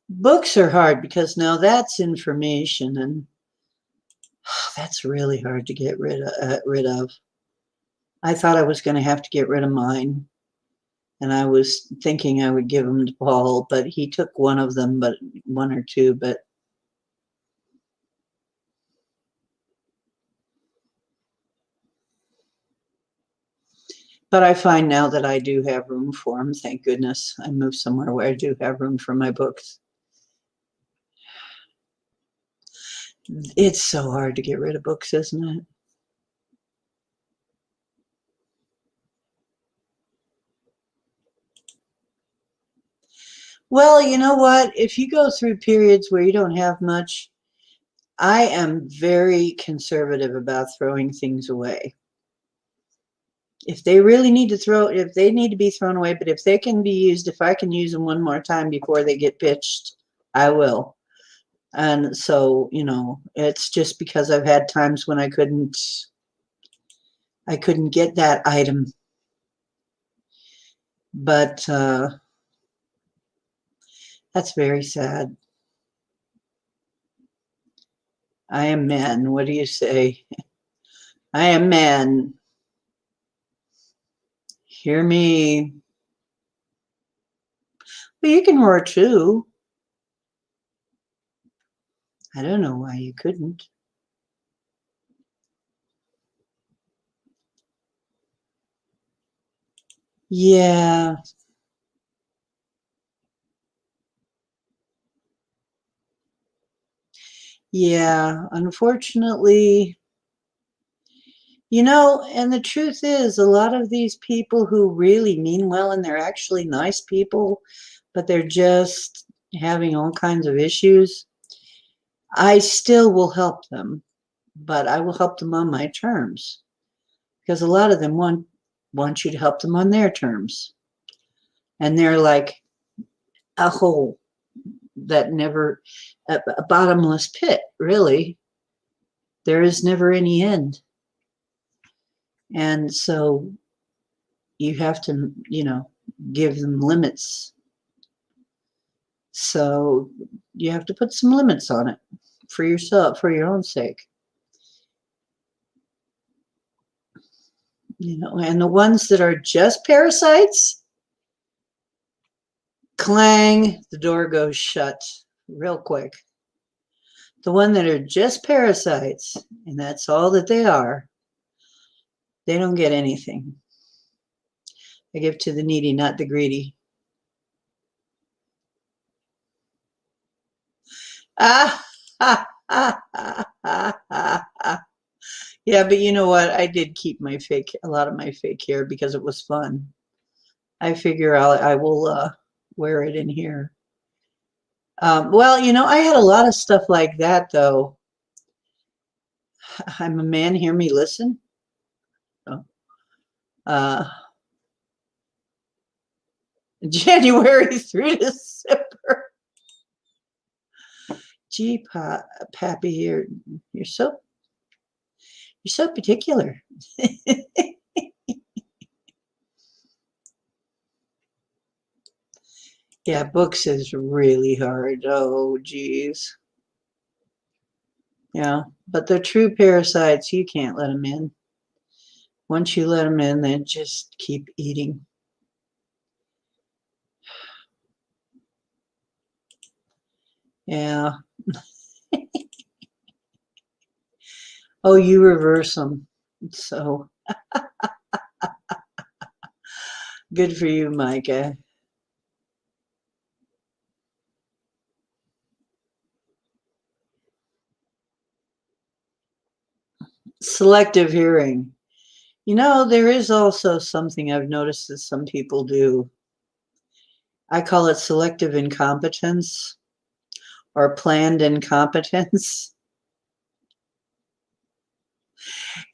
Books are hard because now that's information, and that's really hard to get rid of. I thought I was going to have to get rid of mine, and I was thinking I would give them to Paul, but he took one of them, but one or two, but I find now that I do have room for them. Thank goodness I moved somewhere where I do have room for my books. It's so hard to get rid of books, isn't it? Well, you know what? If you go through periods where you don't have much, I am very conservative about throwing things away. If they really need if they need to be thrown away, but if they can be used, if I can use them one more time before they get pitched, I will. And so, it's just because I've had times when I couldn't get that item. But that's very sad. I am man. What do you say? I am man. Hear me. Well, you can roar too. I don't know why you couldn't. Yeah. Yeah. Unfortunately, and the truth is, a lot of these people who really mean well and they're actually nice people, but they're just having all kinds of issues, I still will help them, but I will help them on my terms because a lot of them want you to help them on their terms. And they're like a hole that never, a bottomless pit, really. There is never any end. And so you have to, give them limits. So you have to put some limits on it for yourself, for your own sake. And the ones that are just parasites, clang, the door goes shut real quick. The one that are just parasites, and that's all that they don't get anything. I give to the needy, not the greedy. Ah, ah, ah, ah, ah, ah, ah. Yeah, but you know what? I did keep a lot of my fake hair because it was fun. I figure I will wear it in here. Well, I had a lot of stuff like that, though. I'm a man, hear me listen. Oh. January through December. Gee, Pappy, you're so particular. Yeah, books is really hard. Oh, geez. Yeah, but the true parasites, you can't let them in. Once you let them in, they just keep eating. Yeah. Oh, you reverse them. So good for you, Micah. Selective hearing. There is also something I've noticed that some people do. I call it selective incompetence or planned incompetence.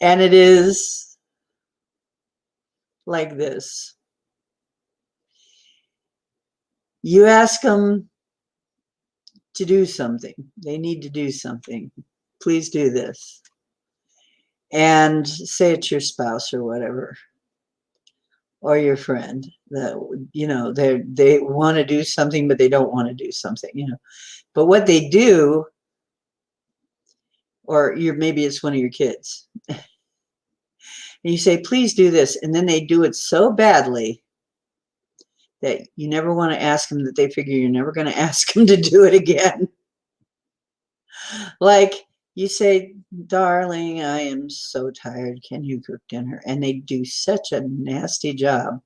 And it is like this. You ask them to do something. They need to do something. Please do this. And say it's your spouse or whatever, or your friend that, they want to do something, but they don't want to do something, But what they do, or maybe it's one of your kids, and you say, please do this. And then they do it so badly that you never want to ask them, that they figure you're never going to ask them to do it again. Like you say, darling, I am so tired. Can you cook dinner? And they do such a nasty job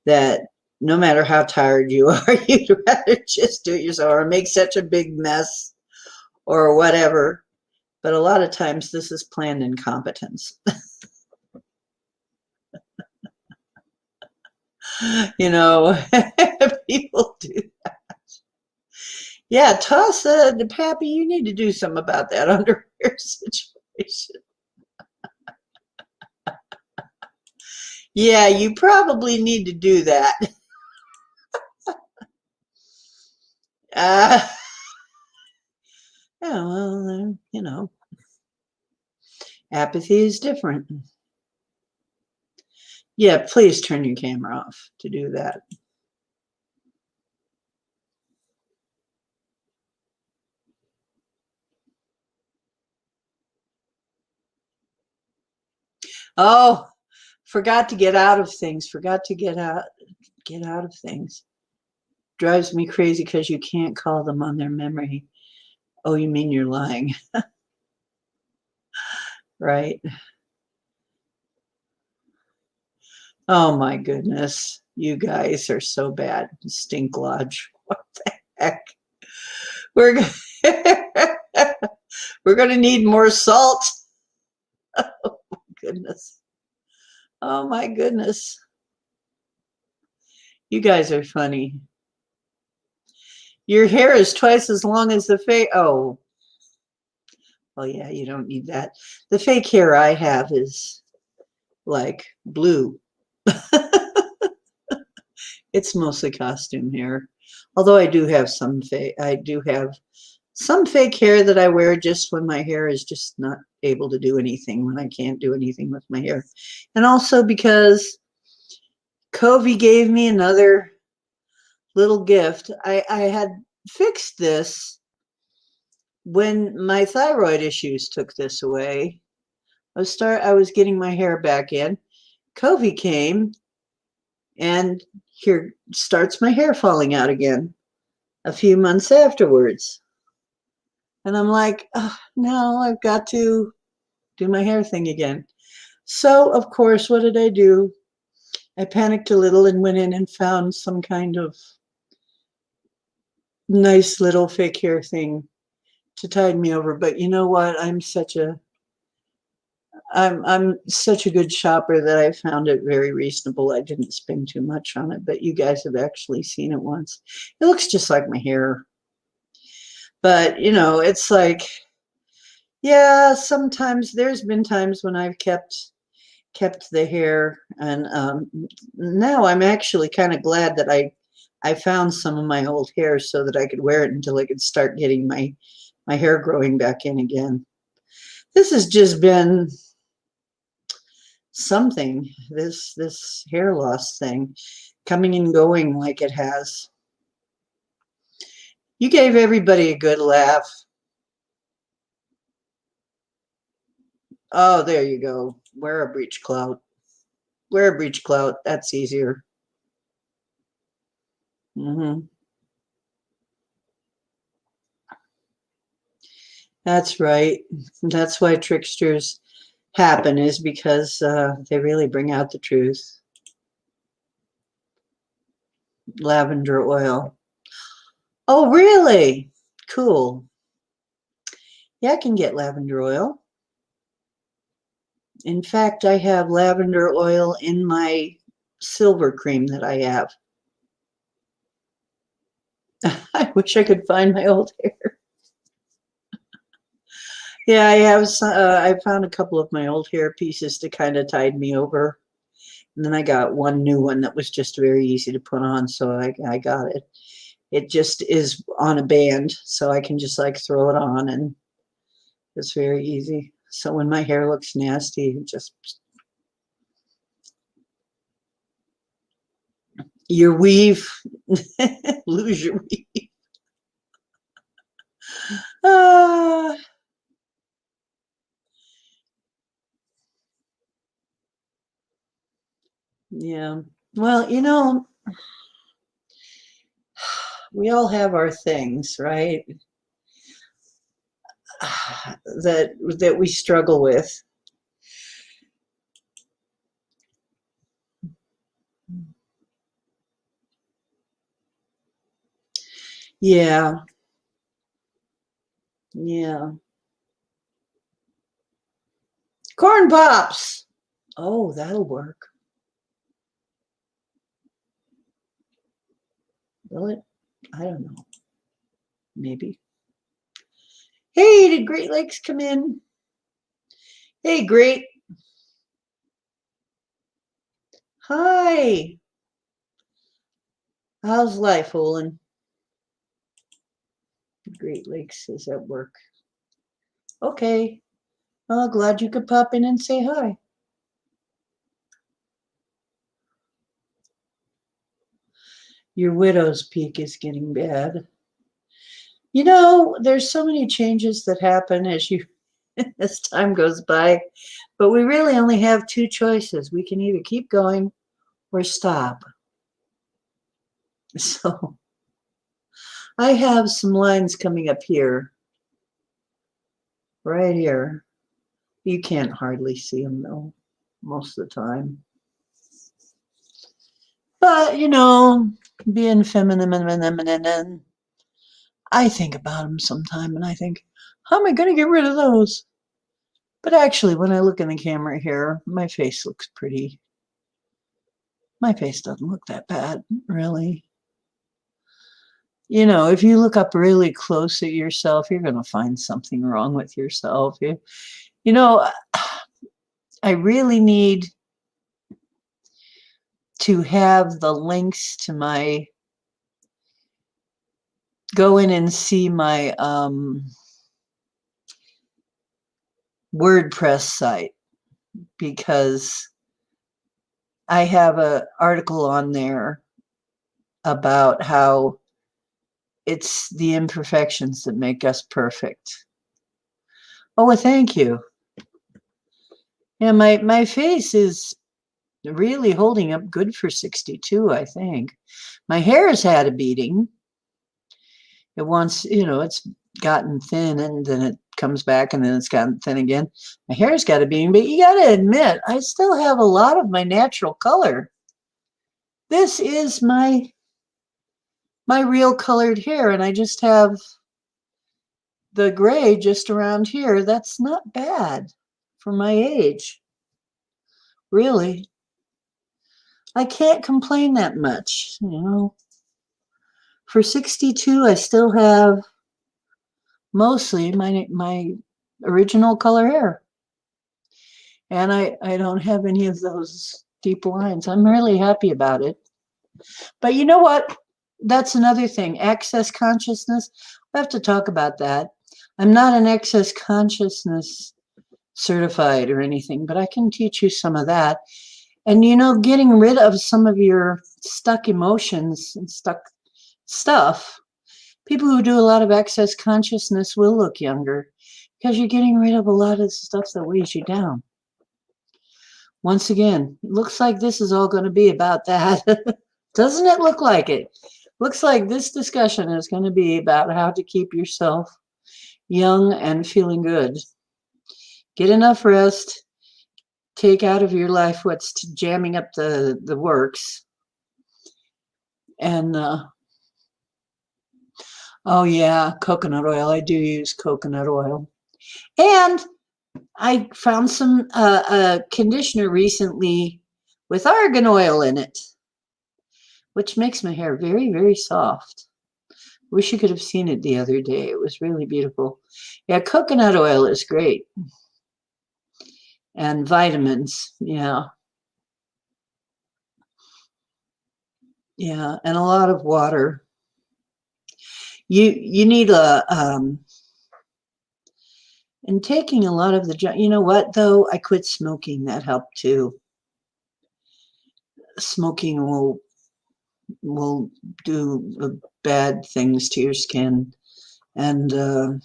that no matter how tired you are, you'd rather just do it yourself or make such a big mess or whatever. But a lot of times this is planned incompetence. People do that. Yeah, toss the Pappy, you need to do something about that underwear situation. Yeah, you probably need to do that. Yeah, well, apathy is different. Yeah, please turn your camera off to do that. Oh, Forgot to get out of things. Forgot to get out of things. Drives me crazy because you can't call them on their memory. Oh, you mean you're lying, right? Oh my goodness. You guys are so bad. Stink Lodge. What the heck? We're we're going to need more salt. Oh my goodness. Oh my goodness. You guys are funny. Your hair is twice as long as the fake. Oh, yeah, you don't need that. The fake hair I have is like blue. It's mostly costume hair. Although I do have some fake hair that I wear just when my hair is just not able to do anything, when I can't do anything with my hair. And also because Covey gave me another little gift. I had fixed this when my thyroid issues took this away. I was getting my hair back in. Covey came, and here starts my hair falling out again a few months afterwards. And I'm like, oh, no, I've got to do my hair thing again. So, of course, what did I do? I panicked a little and went in and found some kind of nice little fake hair thing to tide me over. But you know what? I'm such a good shopper that I found it very reasonable. I didn't spend too much on it, but you guys have actually seen it once. It looks just like my hair. But, it's like, yeah, sometimes there's been times when I've kept the hair, and now I'm actually kind of glad that I found some of my old hair so that I could wear it until I could start getting my hair growing back in again. This has just been something, this hair loss thing, coming and going like it has. You gave everybody a good laugh. Oh, there you go. Wear a breech clout. Wear a breech clout. That's easier. That's right. That's why tricksters happen, is because they really bring out the truth. Lavender oil. Oh, really? Cool. Yeah, I can get lavender oil. In fact, I have lavender oil in my silver cream that I have. I wish I could find my old hair. Yeah, I have. I found a couple of my old hair pieces to kind of tide me over. And then I got one new one that was just very easy to put on, so I got it. It just is on a band, so I can just like throw it on, and it's very easy. So when my hair looks nasty, just your weave, lose your weave. Ah. Yeah. Well, we all have our things, right? That we struggle with. Yeah. Yeah. Corn pops. Oh, that'll work. Will it? I don't know. Maybe. Hey, did Great Lakes come in? Hey, Great. Hi. How's life, Olin? Great Lakes is at work. Okay. Well, glad you could pop in and say hi. Your widow's peak is getting bad. There's so many changes that happen as you as time goes by. But we really only have two choices. We can either keep going or stop. So I have some lines coming up here, right here. You can't hardly see them though, most of the time. But, you know, being feminine, I think about them sometime and I think, how am I going to get rid of those? But actually, when I look in the camera here, my face looks pretty. My face doesn't look that bad, really. You know, if you look up really close at yourself, you're going to find something wrong with yourself. You know, I really need to have the links to my, go in and see my WordPress site, because I have an article on there about how it's the imperfections that make us perfect. Oh, well, thank you. Yeah, my face is really holding up good for 62, I think. My hair has had a beating. It wants, you know, it's gotten thin and then it comes back and then it's gotten thin again. My hair's got a beating, but you got to admit, I still have a lot of my natural color. This is my real colored hair, and I just have the gray just around here. That's not bad for my age, really. I can't complain that much, you know. For 62, I still have mostly my original color hair. And I don't have any of those deep lines. I'm really happy about it. But you know what? That's another thing. Access consciousness. We have to talk about that. I'm not an access consciousness certified or anything, but I can teach you some of that. And, you know, getting rid of some of your stuck emotions and stuck stuff. People who do a lot of access consciousness will look younger because you're getting rid of a lot of stuff that weighs you down. Once again, it looks like this is all going to be about that. Doesn't it look like it? Looks like this discussion is going to be about how to keep yourself young and feeling good. Get enough rest. Take out of your life what's jamming up the works. And, oh yeah, coconut oil. I do use coconut oil. And I found some conditioner recently with argan oil in it, which makes my hair very, very soft. Wish you could have seen it the other day. It was really beautiful. Yeah, coconut oil is great. And vitamins, yeah. Yeah, and a lot of water. You need a and taking a lot of the, you know what though, I quit smoking. That helped too. Smoking will do bad things to your skin. And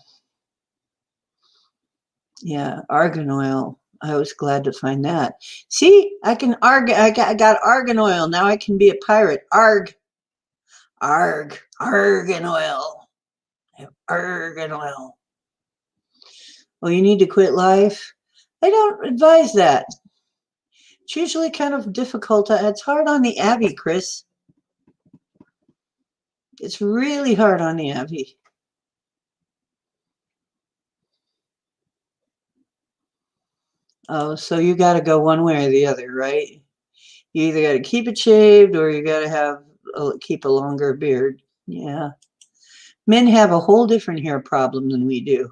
yeah, argan oil. I was glad to find that. See, I got argan oil. Now I can be a pirate. Argan oil. Argan oil. Well, you need to quit life. I don't advise that. It's usually kind of difficult. It's hard on the Abby, Chris. It's really hard on the Abby. Oh, so you got to go one way or the other, right? You either got to keep it shaved or you got to have keep a longer beard. Yeah. Men have a whole different hair problem than we do.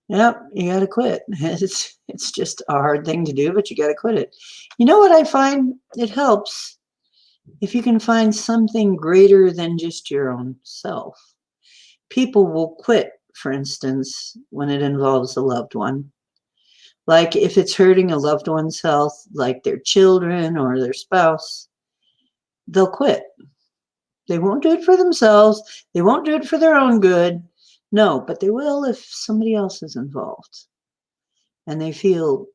Yep, you got to quit. It's just a hard thing to do, but you got to quit it. You know what I find? It helps if you can find something greater than just your own self. People will quit, for instance, when it involves a loved one. Like if it's hurting a loved one's health, like their children or their spouse, they'll quit. They won't do it for themselves. They won't do it for their own good. No, but they will if somebody else is involved and they feel,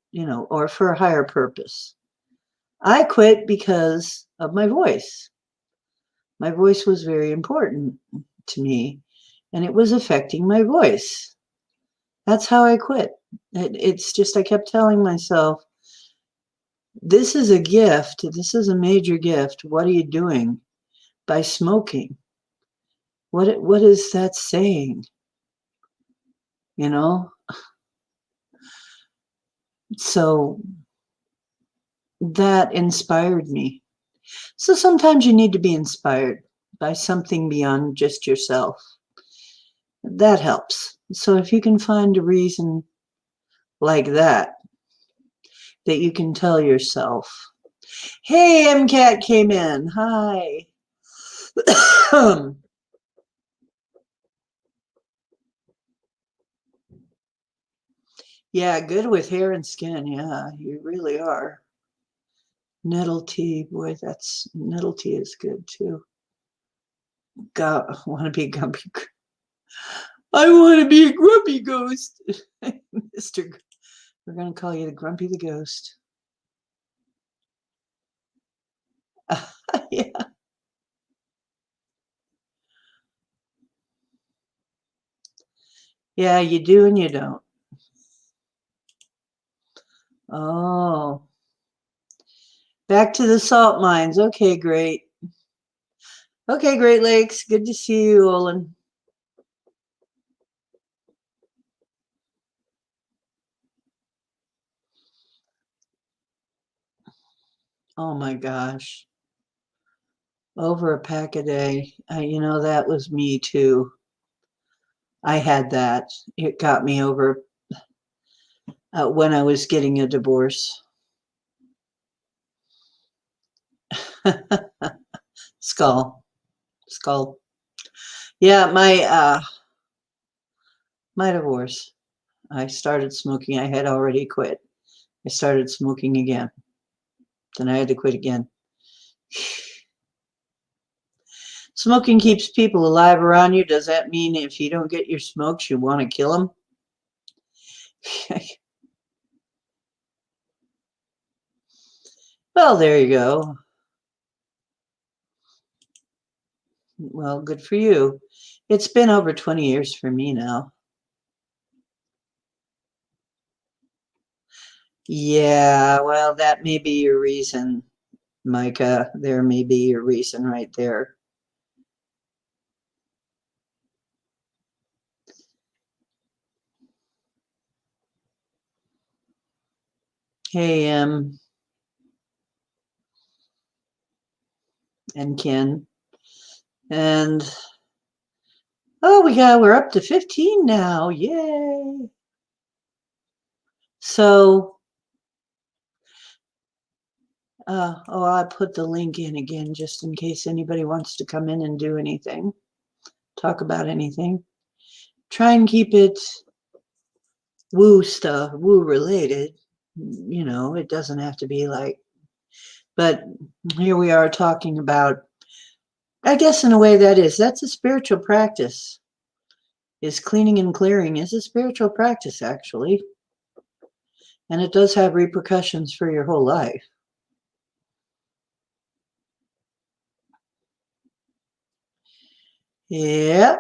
or for a higher purpose. I quit because of my voice. My voice was very important to me, and it was affecting my voice. That's how I quit. It's just, I kept telling myself, this is a gift. This is a major gift. What are you doing by smoking? What is that saying? So that inspired me. So sometimes you need to be inspired by something beyond just yourself. That helps. So if you can find a reason like that you can tell yourself, hey, MCAT came in. Hi. Yeah, good with hair and skin. Yeah, you really are. Nettle tea, boy, nettle tea is good too. Want to be grumpy? I want to be a grumpy ghost, Mister. We're gonna call you the Grumpy the Ghost. Yeah. Yeah, you do and you don't. Oh. Back to the salt mines. Okay, great. Okay, Great Lakes. Good to see you, Olin. Oh my gosh. Over a pack a day. That was me too. I had that. It got me over when I was getting a divorce. Skull. Yeah, my divorce. I started smoking. I had already quit. I started smoking again. Then I had to quit again. Smoking keeps people alive around you. Does that mean if you don't get your smokes, you want to kill them? Well, there you go. Well, good for you. It's been over 20 years for me now. Yeah, well, that may be your reason, Micah. There may be your reason right there. Hey, and Ken. And we're up to 15 now. Yay. So, I put the link in again just in case anybody wants to come in and do anything, talk about anything. Try and keep it woo related. It doesn't have to be like, but here we are talking about, I guess in a way that's a spiritual practice. Is cleaning and clearing is a spiritual practice, actually. And it does have repercussions for your whole life. Yeah.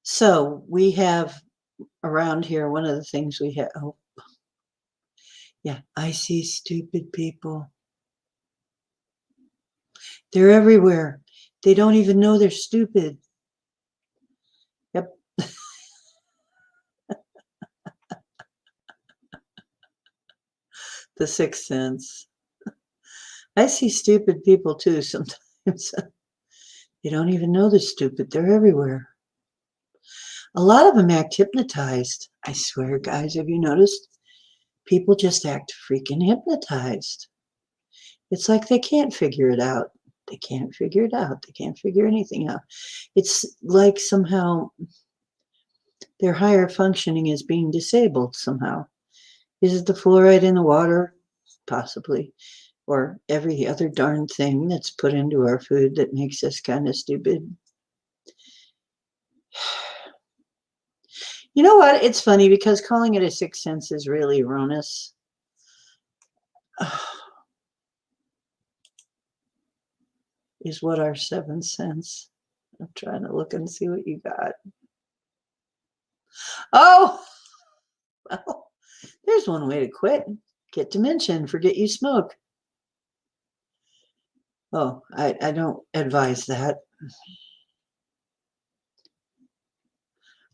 So we have around here, one of the things we have, yeah, I see stupid people. They're everywhere. They don't even know they're stupid. Yep. The sixth sense. I see stupid people too sometimes. They don't even know they're stupid. They're everywhere. A lot of them act hypnotized. I swear, guys, have you noticed? People just act freaking hypnotized. It's like they can't figure it out. They can't figure it out. They can't figure anything out. It's like somehow their higher functioning is being disabled somehow. Is it the fluoride in the water? Possibly. or every other darn thing that's put into our food that makes us kind of stupid. You know what? It's funny because calling it a sixth sense is really erroneous. Is what our seventh sense? I'm trying to look and see what you got. Oh, well, there's one way to quit. Get dementia and forget you smoke. Oh, I don't advise that.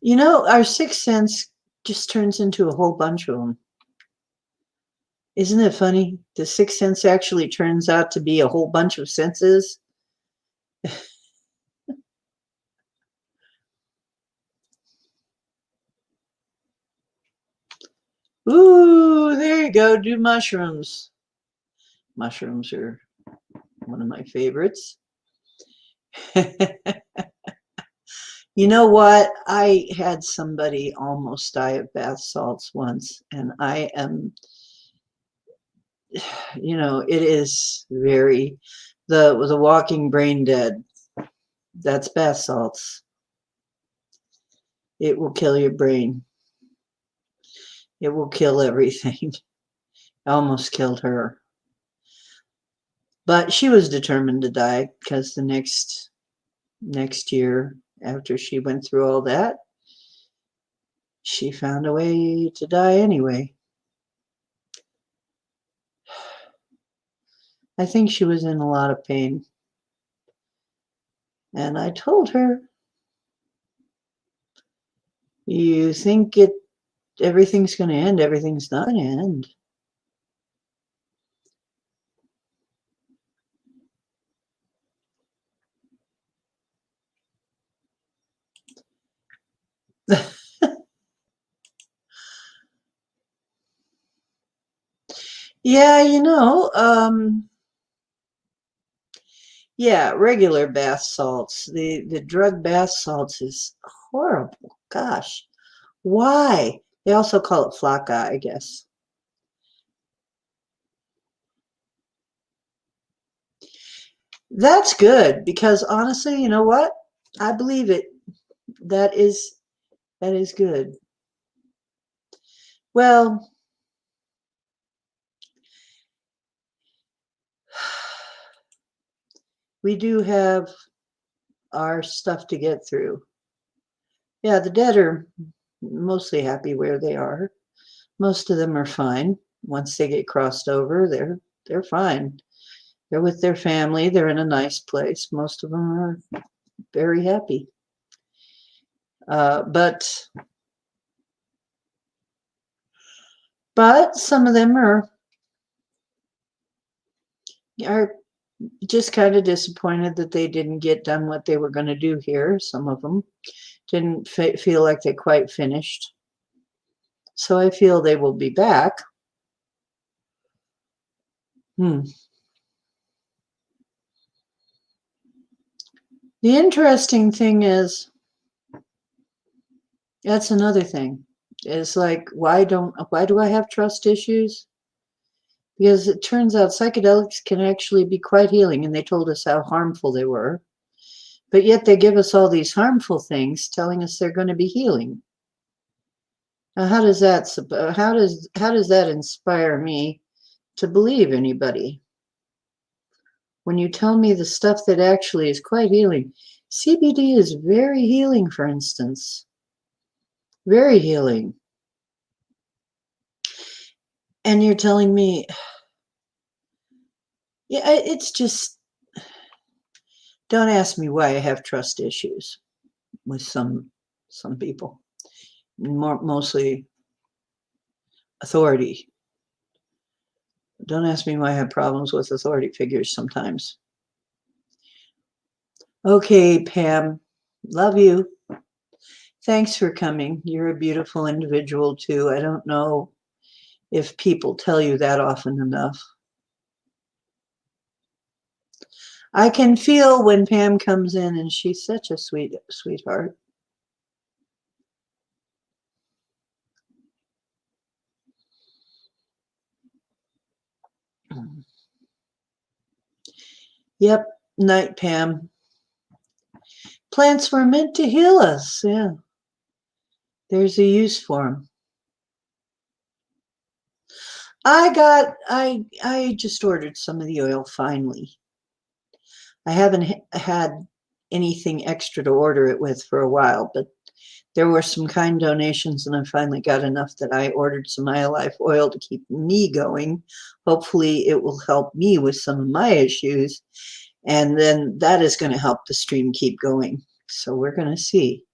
You know, our sixth sense just turns into a whole bunch of them. Isn't it funny? The sixth sense actually turns out to be a whole bunch of senses. Ooh, there you go. Do mushrooms. Mushrooms are one of my favorites. You know what? I had somebody almost die of bath salts once, and I am, you know, it is very the walking brain dead. That's bath salts. It will kill your brain. It will kill everything. Almost killed her. But she was determined to die because the next year after she went through all that, she found a way to die anyway. I think she was in a lot of pain. And I told her, you think everything's going to end, everything's not going to end. Yeah, you know, yeah, regular bath salts. The drug bath salts is horrible. Gosh, why? They also call it flaca, I guess. That's good because honestly, you know what? I believe it. That is good. Well, we do have our stuff to get through. Yeah, the dead are mostly happy where they are. Most of them are fine. Once they get crossed over, they're fine. They're with their family. They're in a nice place. Most of them are very happy. But some of them are just kind of disappointed that they didn't get done what they were going to do here. Some of them didn't feel like they quite finished. So I feel they will be back. The interesting thing is, that's another thing, is like, why do I have trust issues? Because it turns out psychedelics can actually be quite healing, and they told us how harmful they were. But yet they give us all these harmful things telling us they're going to be healing. Now, how does that inspire me to believe anybody? When you tell me the stuff that actually is quite healing. CBD is very healing, for instance. Very healing. And you're telling me, yeah, it's just, don't ask me why I have trust issues with some people. Mostly authority. Don't ask me why I have problems with authority figures sometimes. Okay, Pam, love you. Thanks for coming. You're a beautiful individual too. I don't know if people tell you that often enough. I can feel when Pam comes in, and she's such a sweetheart. Yep, night, Pam. Plants were meant to heal us. Yeah, there's a use for them. I just ordered some of the oil finally. I haven't had anything extra to order it with for a while, but there were some kind donations and I finally got enough that I ordered some iLife oil to keep me going. Hopefully it will help me with some of my issues. And then that is going to help the stream keep going. So we're going to see.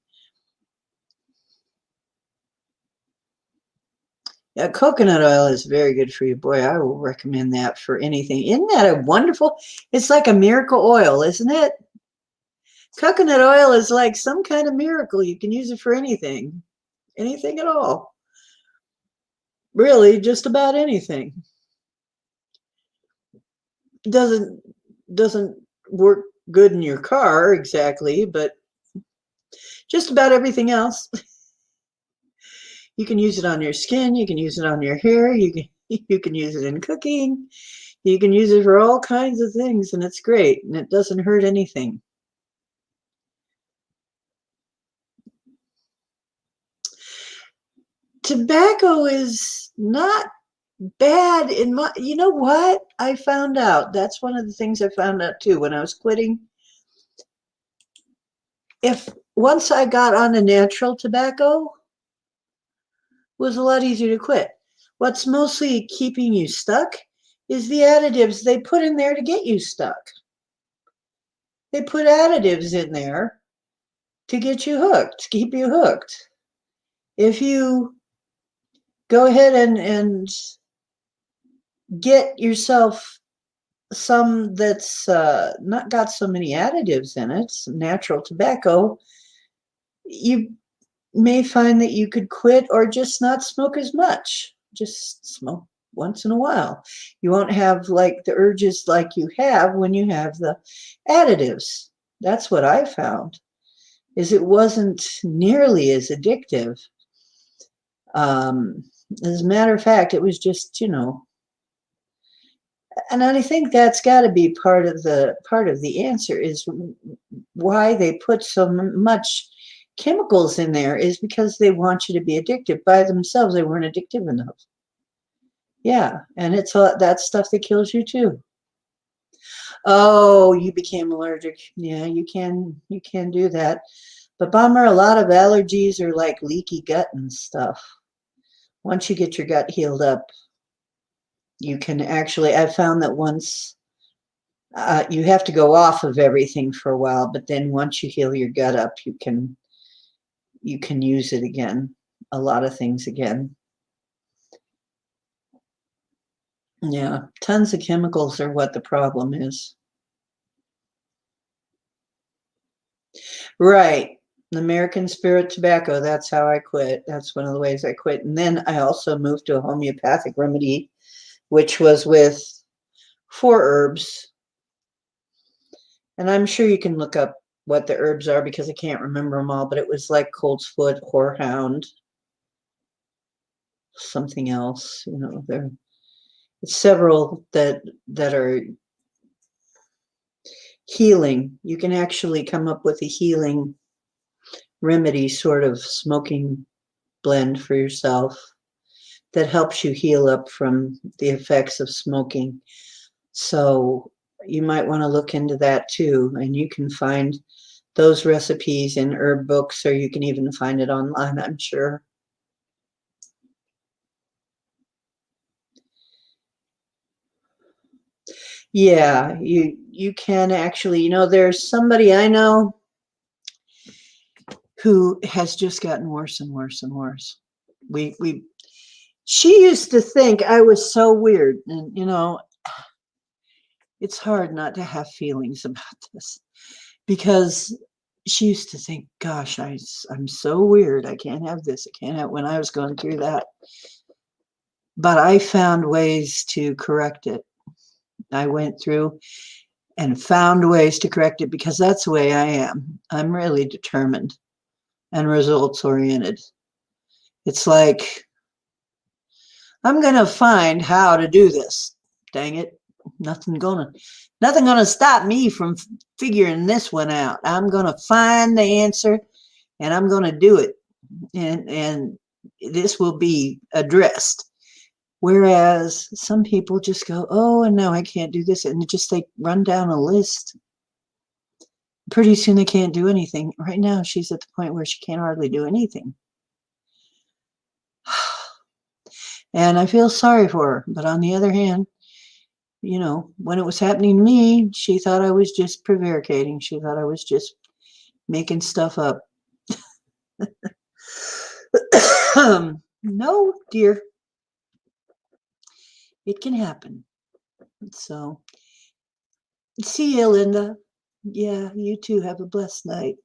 Yeah, coconut oil is very good for you. Boy, I will recommend that for anything. Isn't that a wonderful? It's like a miracle oil, isn't it? Coconut oil is like some kind of miracle. You can use it for anything at all. Really, just about anything. Doesn't work good in your car exactly, but just about everything else. You can use it on your skin, you can use it on your hair, you can use it in cooking, you can use it for all kinds of things, and it's great, and it doesn't hurt anything. Tobacco is not bad in my, you know what I found out? That's one of the things I found out too when I was quitting. If once I got on a natural tobacco, it was a lot easier to quit. What's mostly keeping you stuck is the additives they put in there to get you stuck. They put additives in there to get you hooked, to keep you hooked. If you go ahead and get yourself some that's not got so many additives in it, some natural tobacco, you may find that you could quit or just not smoke as much. Just smoke once in a while. You won't have like the urges like you have when you have the additives. That's what I found, is it wasn't nearly as addictive. As a matter of fact, it was just, and I think that's got to be part of the answer is why they put so much chemicals in there is because they want you to be addicted. By themselves, they weren't addictive enough. Yeah, and it's all that stuff that kills you too. Oh, you became allergic. Yeah, you can do that. But bummer, a lot of allergies are like leaky gut and stuff. Once you get your gut healed up, you can actually, I found that once you have to go off of everything for a while, but then once you heal your gut up, you can use it again, a lot of things again. Yeah, tons of chemicals are what the problem is. Right. American Spirit Tobacco, that's how I quit. That's one of the ways I quit. And then I also moved to a homeopathic remedy, which was with 4 herbs. And I'm sure you can look up what the herbs are because I can't remember them all, but it was like coltsfoot, horehound, something else, there are several that are healing. You can actually come up with a healing remedy sort of smoking blend for yourself that helps you heal up from the effects of smoking. So you might want to look into that too, and you can find those recipes in herb books, or you can even find it online, I'm sure. Yeah, you can actually, there's somebody I know who has just gotten worse and worse and worse. She used to think I was so weird, and it's hard not to have feelings about this because she used to think, gosh, I'm so weird. I can't have this. I can't have, when I was going through that. But I found ways to correct it. I went through and found ways to correct it because that's the way I am. I'm really determined and results oriented. It's like, I'm going to find how to do this. Dang it. Nothing gonna stop me from figuring this one out. I'm gonna find the answer and I'm gonna do it. And this will be addressed. Whereas some people just go, oh, and no, I can't do this. And they run down a list. Pretty soon they can't do anything. Right now, she's at the point where she can't hardly do anything. And I feel sorry for her. But on the other hand, you know, when it was happening to me, she thought I was just prevaricating. She thought I was just making stuff up. No, dear. It can happen. So, see you, Linda. Yeah, you too. Have a blessed night.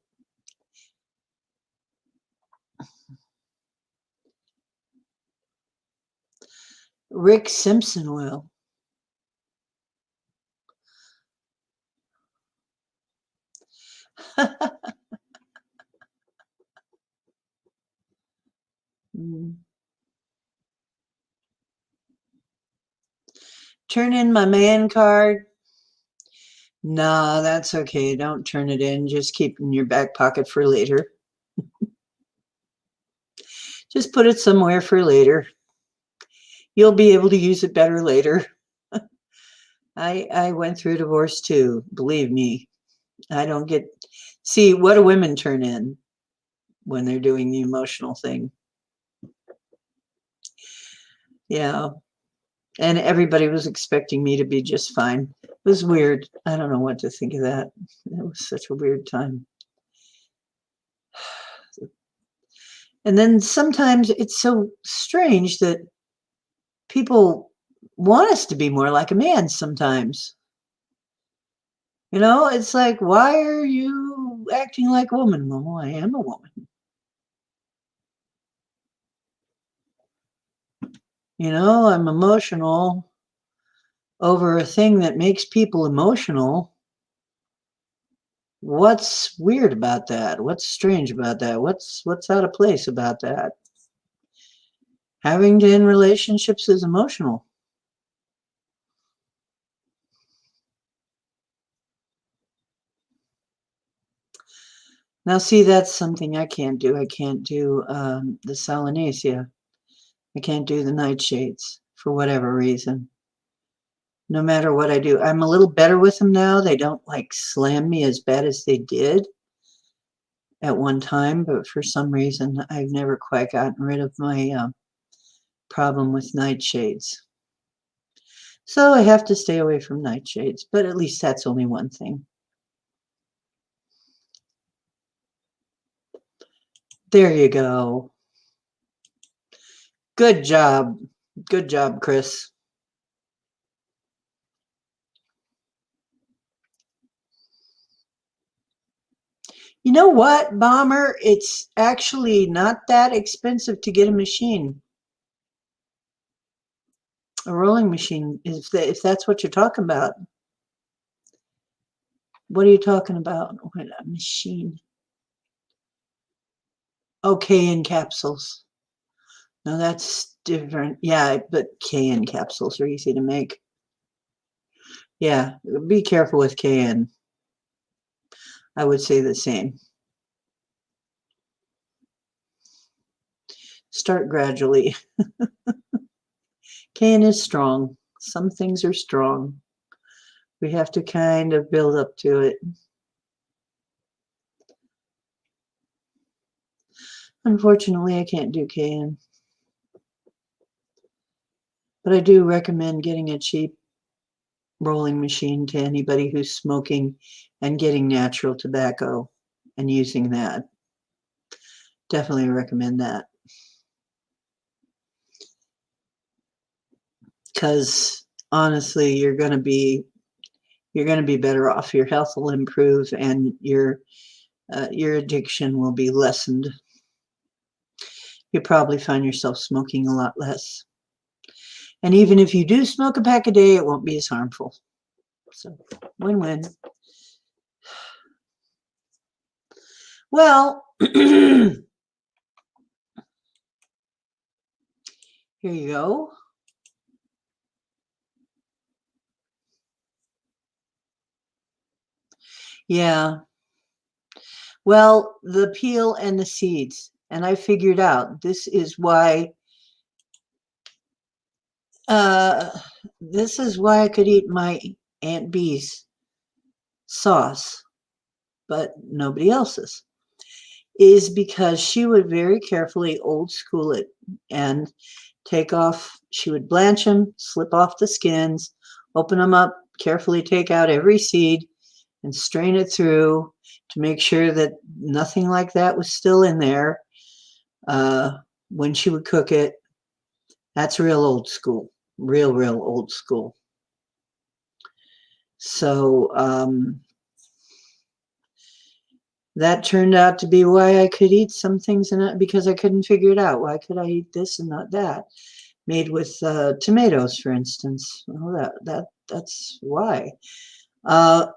Rick Simpson will. Turn in my man card. Nah, that's okay. Don't turn it in. Just keep it in your back pocket for later. Just put it somewhere for later. You'll be able to use it better later. I went through divorce too. Believe me. I don't get... See, what do women turn in when they're doing the emotional thing? Yeah. And everybody was expecting me to be just fine. It was weird. I don't know what to think of that. It was such a weird time. And then sometimes it's so strange that people want us to be more like a man sometimes. You know, it's like, why are you acting like a woman? Well, I am a woman. You know, I'm emotional over a thing that makes people emotional. What's weird about that? What's strange about that? What's out of place about that? Having to end relationships is emotional. Now, see, that's something I can't do. I can't do the Salanesia. I can't do the nightshades for whatever reason. No matter what I do. I'm a little better with them now. They don't like slam me as bad as they did at one time, but for some reason, I've never quite gotten rid of my problem with nightshades. So I have to stay away from nightshades, but at least that's only one thing. There you go. Good job. Good job, Chris. You know what, Bomber? It's actually not that expensive to get a machine. A rolling machine, if that's what you're talking about. What are you talking about? What, a machine? Okay, in capsules. No, that's different. Yeah, but KN capsules are easy to make. Yeah, be careful with KN. I would say the same. Start gradually. KN is strong. Some things are strong. We have to kind of build up to it. Unfortunately, I can't do KN. But I do recommend getting a cheap rolling machine to anybody who's smoking and getting natural tobacco and using that. Definitely recommend that. Because honestly, you're going to be better off. Your health will improve and your addiction will be lessened. You'll probably find yourself smoking a lot less. And even if you do smoke a pack a day, it won't be as harmful. So, win-win. Well, here you go. Yeah. Well, the peel and the seeds. And I figured out uh, this is why I could eat my Aunt Bee's sauce, but nobody else's, is because she would very carefully old school it and she would blanch them, slip off the skins, open them up, carefully take out every seed and strain it through to make sure that nothing like that was still in there uh, when she would cook it. That's real old school, real old school. So that turned out to be why I could eat some things because I couldn't figure it out. Why could I eat this and not that? Made with tomatoes, for instance. Well, that's why. Uh,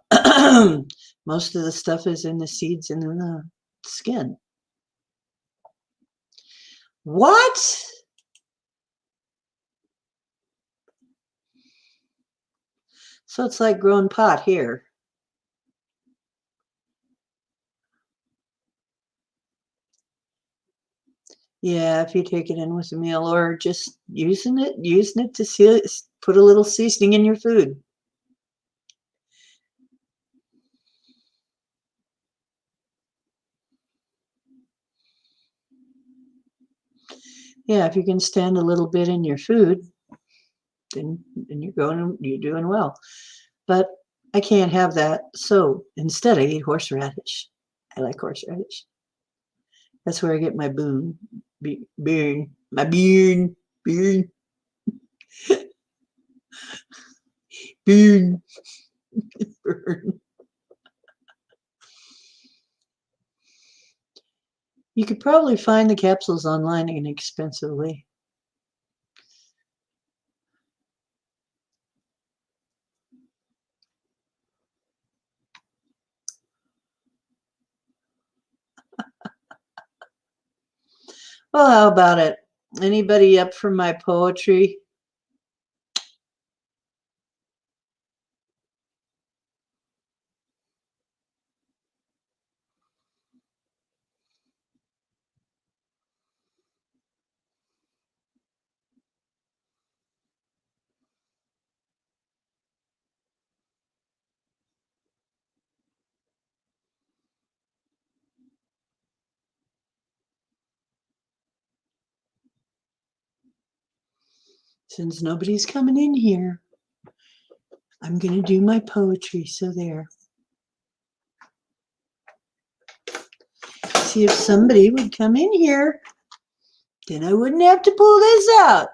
most of the stuff is in the seeds and in the skin. What? So it's like growing pot here. Yeah, if you take it in with a meal or just using it to put a little seasoning in your food. Yeah, if you can stand a little bit in your food, then you're doing well. But I can't have that. So instead I eat horseradish. I like horseradish. That's where I get my my bean, bean, burn. You could probably find the capsules online inexpensively. Well, how about it? Anybody up for my poetry? Since nobody's coming in here, I'm going to do my poetry. So there. See if somebody would come in here. Then I wouldn't have to pull this out.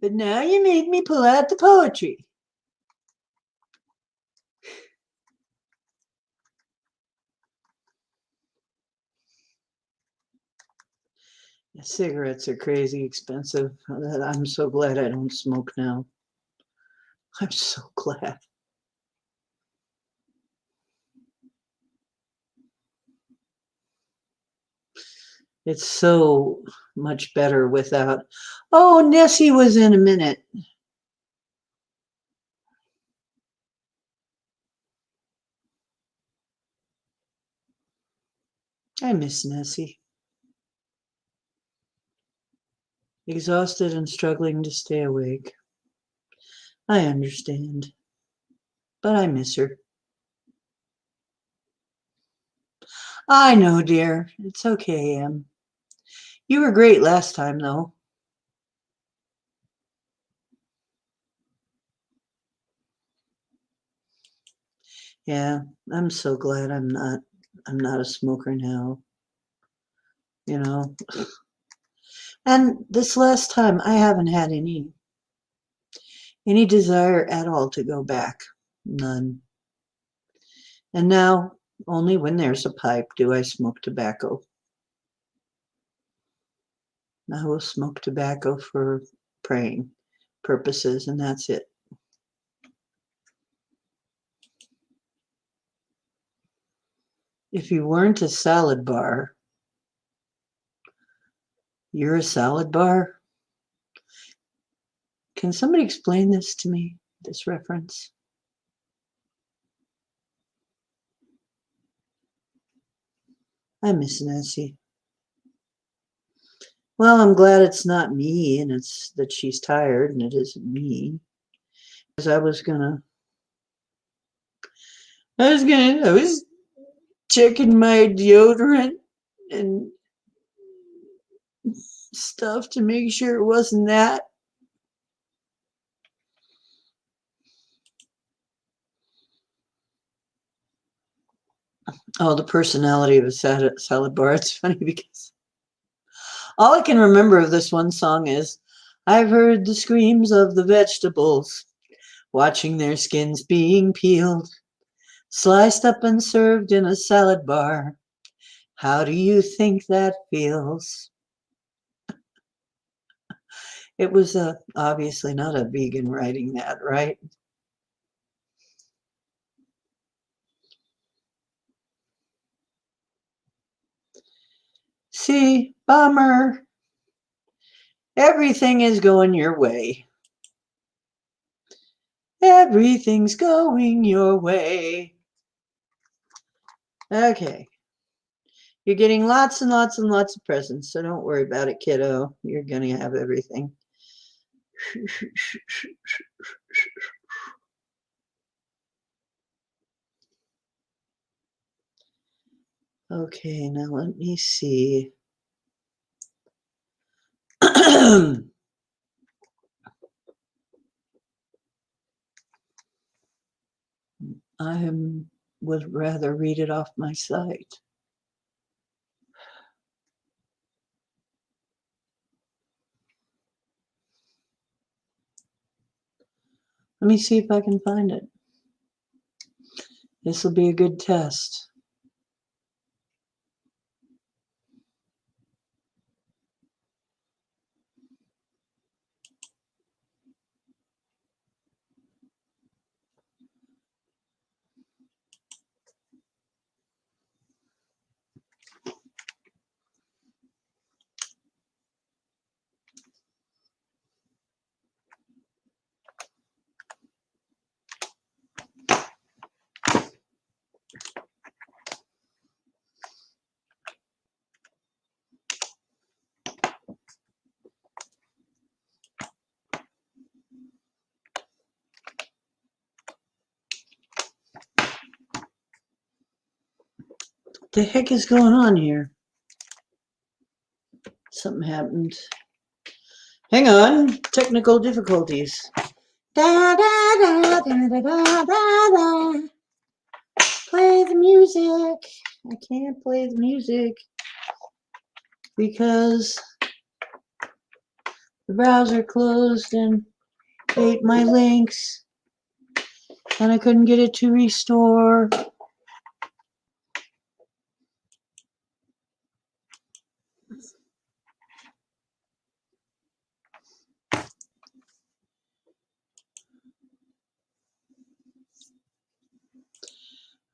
But now you made me pull out the poetry. Cigarettes are crazy expensive. I'm so glad I don't smoke now. I'm so glad. It's so much better without. Oh, Nessie was in a minute. I miss Nessie. Exhausted and struggling to stay awake. I understand. But I miss her. I know, dear. It's okay, Em. You were great last time, though. Yeah, I'm so glad I'm not a smoker now. You know. And this last time I haven't had any desire at all to go back. None. And now only when there's a pipe do I smoke tobacco. I will smoke tobacco for praying purposes, and that's it. If you weren't a salad bar, you're a salad bar? Can somebody explain this to me, this reference? I miss Nancy. Well, I'm glad it's not me and it's that she's tired and it isn't me. Because I was checking my deodorant and stuff to make sure it wasn't that. Oh, the personality of a salad bar. It's funny because all I can remember of this one song is I've heard the screams of the vegetables, watching their skins being peeled, sliced up and served in a salad bar. How do you think that feels? It was obviously not a vegan writing that, right? See, bummer. Everything is going your way. Everything's going your way. Okay. You're getting lots and lots and lots of presents, so don't worry about it, kiddo. You're going to have everything. Okay, now let me see. I would rather read it off my site. Let me see if I can find it. This will be a good test. What the heck is going on here? Something happened. Hang on, technical difficulties. Da, da, da, da, da, da, da. Play the music. I can't play the music because the browser closed and ate my links and I couldn't get it to restore.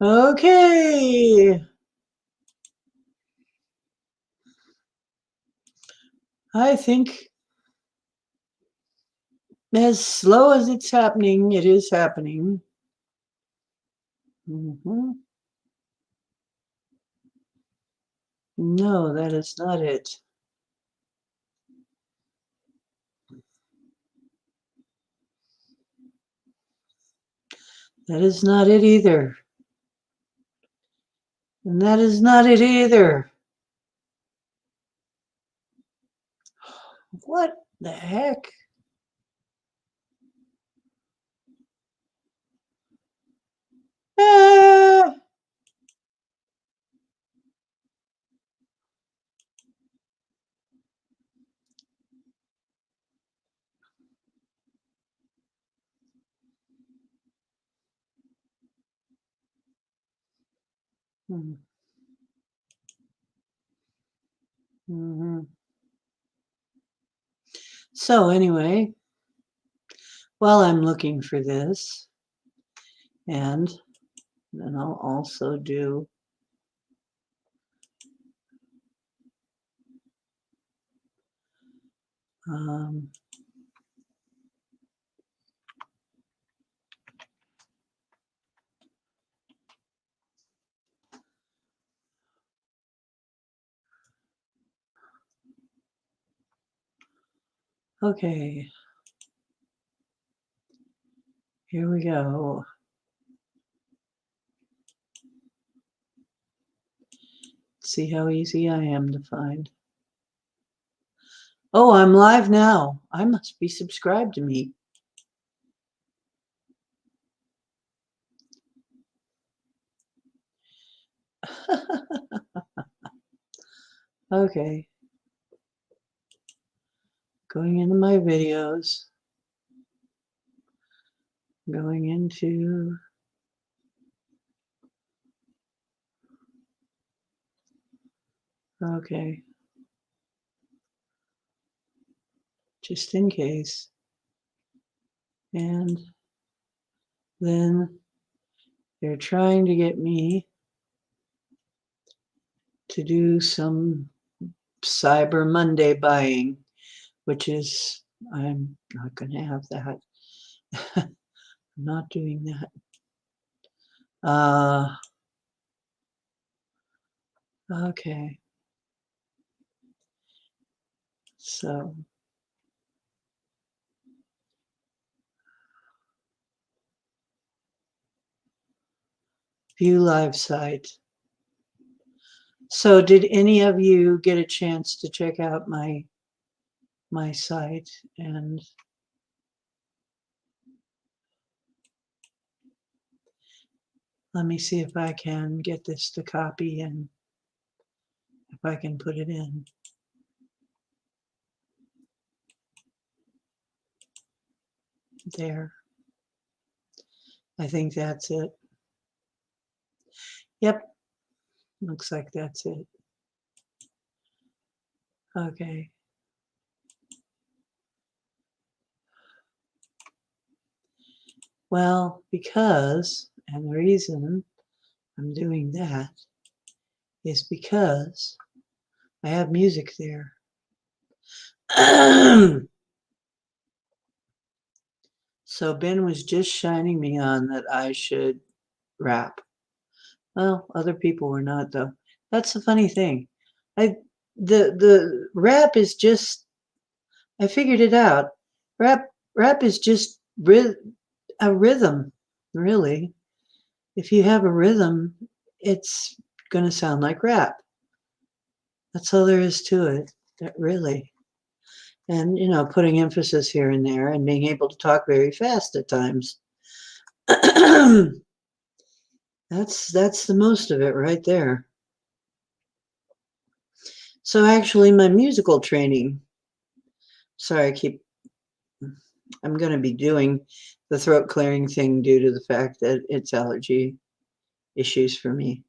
Okay. I think as slow as it's happening, it is happening. No, that is not it. That is not it either. And that is not it either. What the heck? Ah! So anyway, while I'm looking for this, and then I'll also do um, Okay. Here we go. See how easy I am to find. Oh, I'm live now. I must be subscribed to me. Okay. Going into my videos. Going into okay. Just in case. And then they're trying to get me to do some Cyber Monday buying, which is, I'm not going to have that. I'm not doing that. Okay. So view live site. So did any of you get a chance to check out my site? And let me see if I can get this to copy and if I can put it in. There. I think that's it. Yep. Looks like that's it. Okay. Well, because, and the reason I'm doing that is because I have music there. So Ben was just shining me on that I should rap. Well, other people were not though. That's the funny thing. The rap is just, I figured it out. Rap is just a rhythm, really. If you have a rhythm, it's going to sound like rap. That's all there is to it, really. And, you know, putting emphasis here and there and being able to talk very fast at times. That's the most of it right there. So actually my musical training, sorry, I'm going to be doing the throat clearing thing due to the fact that it's allergy issues for me,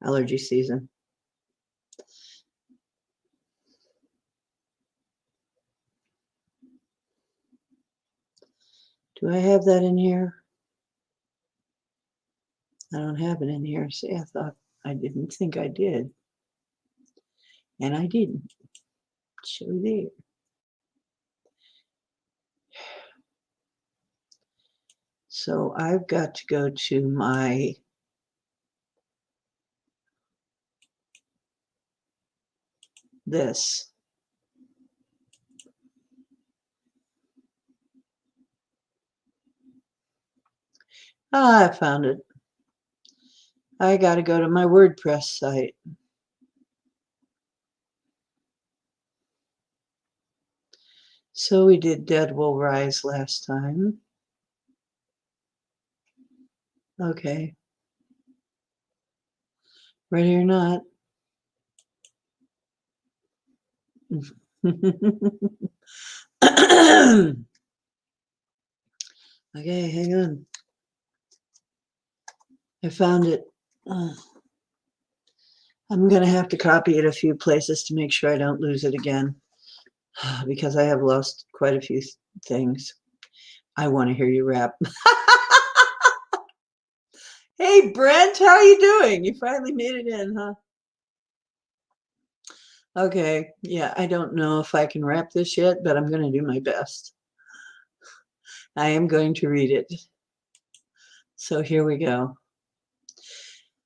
allergy season. Do I have that in here? I don't have it in here. See, I didn't think I did. And I didn't. Show there. So I've got to go to my this. Ah, I found it. I got to go to my WordPress site. So we did Dead Will Rise last time. Okay. Ready or not. Okay, hang on. I found it. I'm going to have to copy it a few places to make sure I don't lose it again because I have lost quite a few things. I want to hear you rap. Hey, Brent, how are you doing? You finally made it in, huh? Okay, yeah, I don't know if I can rap this yet, but I'm going to do my best. I am going to read it. So here we go.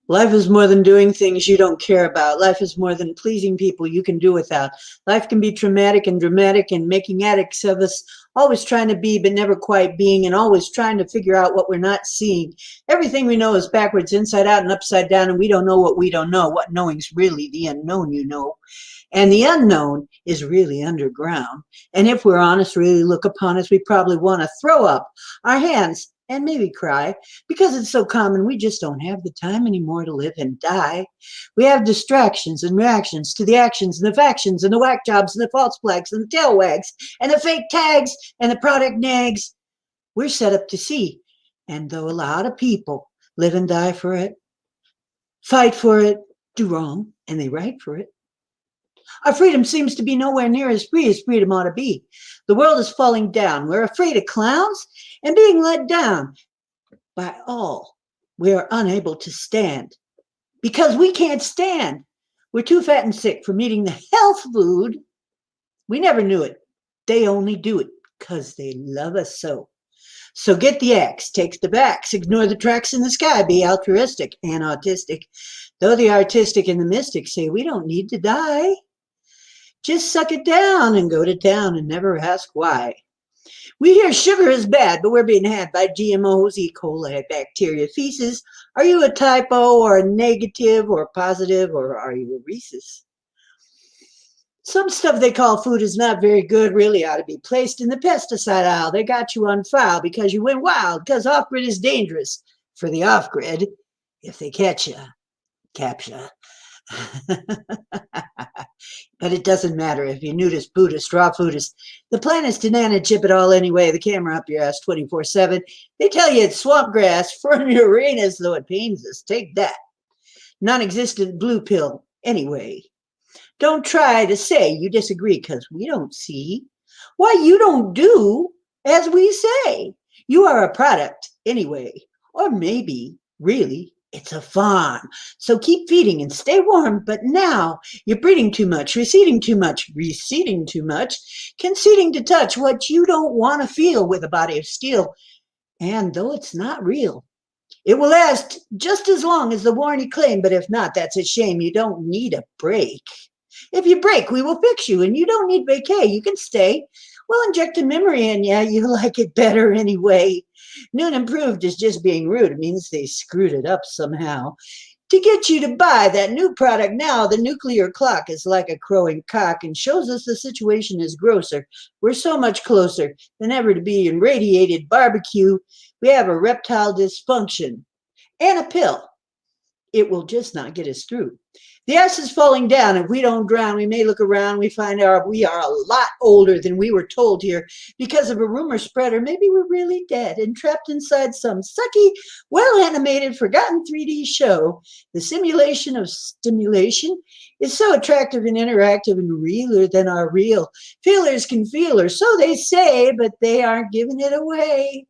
Life is more than doing things you don't care about. Life is more than pleasing people you can do without. Life can be traumatic and dramatic and making addicts of us, always trying to be but never quite being, and always trying to figure out what we're not seeing. Everything we know is backwards, inside out, and upside down, and we don't know what we don't know. What knowing's really the unknown, you know. And the unknown is really underground. And if we're honest, really look upon us, we probably want to throw up our hands and maybe cry because it's so common. We just don't have the time anymore to live and die. We have distractions and reactions to the actions and the factions and the whack jobs and the false flags and the tail wags and the fake tags and the product nags. We're set up to see. And though a lot of people live and die for it, fight for it, do wrong, and they write for it, our freedom seems to be nowhere near as free as freedom ought to be. The world is falling down. We're afraid of clowns and being let down by all. We are unable to stand because we can't stand. We're too fat and sick from eating the health food. We never knew it. They only do it because they love us so. So get the axe, take the backs, ignore the tracks in the sky, be altruistic and autistic. Though the artistic and the mystic say we don't need to die. Just suck it down and go to town and never ask why. We hear sugar is bad, but we're being had by GMOs, E. coli, bacteria, feces. Are you a typo or a negative or positive, or are you a rhesus? Some stuff they call food is not very good, really ought to be placed in the pesticide aisle. They got you on file because you went wild, because off-grid is dangerous for the off-grid. If they catch you, capture. But it doesn't matter if you're nudist, Buddhist, raw foodist. The plan is to nana chip it all anyway. The camera up your ass 24/7. They tell you it's swamp grass from Uranus, though it pains us. Take that. Non-existent blue pill anyway. Don't try to say you disagree because we don't see. Why, you don't do as we say. You are a product anyway. Or maybe, really, it's a farm. So keep feeding and stay warm. But now you're breeding too much, receding too much, receding too much, conceding to touch what you don't want to feel with a body of steel. And though it's not real, it will last just as long as the warranty claim. But if not, that's a shame. You don't need a break. If you break, we will fix you, and you don't need vacay. You can stay. We'll inject a memory in you. You like it better anyway. New and improved is just being rude. It means they screwed it up somehow. To get you to buy that new product now, the nuclear clock is like a crowing cock and shows us the situation is grosser. We're so much closer than ever to be in radiated barbecue. We have a reptile dysfunction and a pill. It will just not get us through. The ice is falling down. If we don't drown, we may look around. We find we are a lot older than we were told here because of a rumor spread, or maybe we're really dead and trapped inside some sucky, well-animated, forgotten 3D show. The simulation of stimulation is so attractive and interactive and realer than our real. Feelers can feel, or so they say, but they aren't giving it away.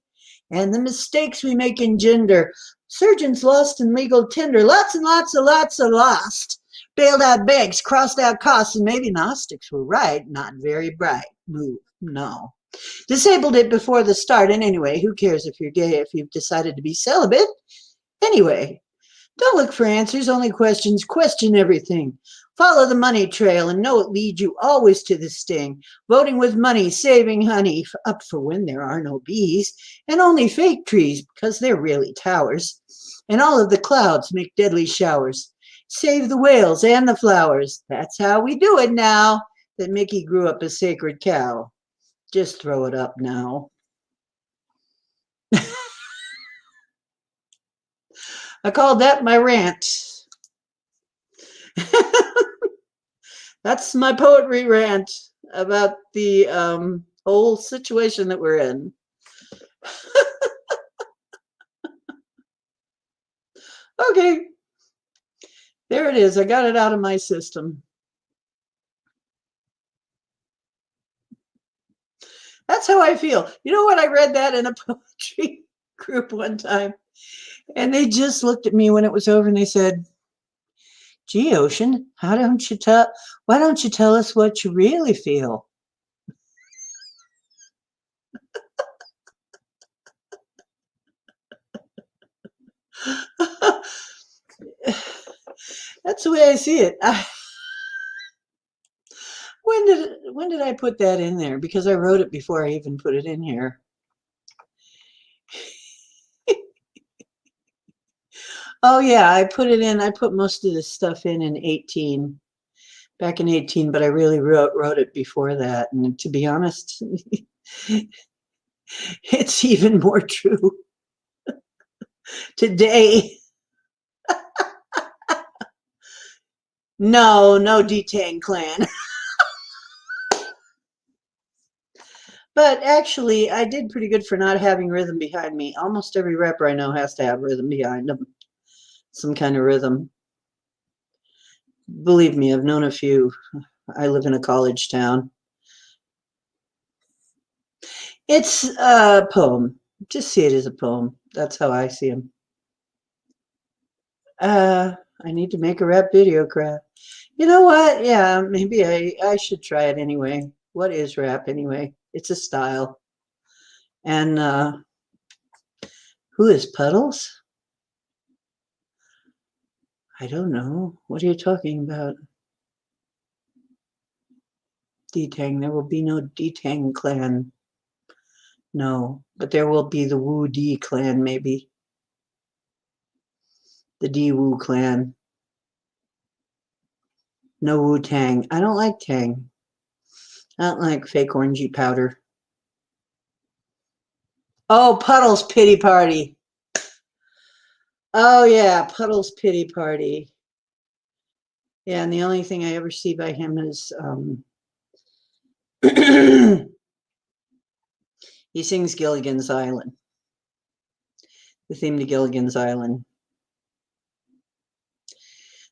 And the mistakes we make engender. Surgeons lost in legal tender. Lots and lots of lost. Bailed out banks, crossed out costs, and maybe Gnostics were right, not very bright. Move, no. Disabled it before the start, and anyway, who cares if you're gay if you've decided to be celibate? Anyway, don't look for answers, only questions. Question everything. Follow the money trail and know it leads you always to the sting. Voting with money, saving honey, up for when there are no bees, and only fake trees because they're really towers. And all of the clouds make deadly showers. Save the whales and the flowers. That's how we do it now that Mickey grew up a sacred cow. Just throw it up now. I called that my rant. That's my poetry rant about the whole situation that we're in. Okay. There it is. I got it out of my system. That's how I feel. You know what? I read that in a poetry group one time, and they just looked at me when it was over and they said, "Gee, Ocean, why don't you tell us what you really feel?" That's the way I see it. When did I put that in there? Because I wrote it before I even put it in here. Oh yeah, I put it in. I put most of this stuff in 18, back in 18, but I really wrote it before that. And to be honest, it's even more true today. No, no Detang clan. But actually, I did pretty good for not having rhythm behind me. Almost every rapper I know has to have rhythm behind them, some kind of rhythm. Believe me, I've known a few. I live in a college town. It's a poem. Just see it as a poem. That's how I see them. I need to make a rap video, crap. You know what? Yeah, maybe I should try it anyway. What is rap anyway? It's a style. And who is Puddles? I don't know. What are you talking about? Detang. There will be no Detang clan. No, but there will be the Wu D clan, maybe. The D Wu clan. No Wu Tang. I don't like Tang. I don't like fake orangey powder. Oh, Puddles Pity Party. Oh yeah, Puddles Pity Party. Yeah, and the only thing I ever see by him is he sings Gilligan's Island. The theme to Gilligan's Island.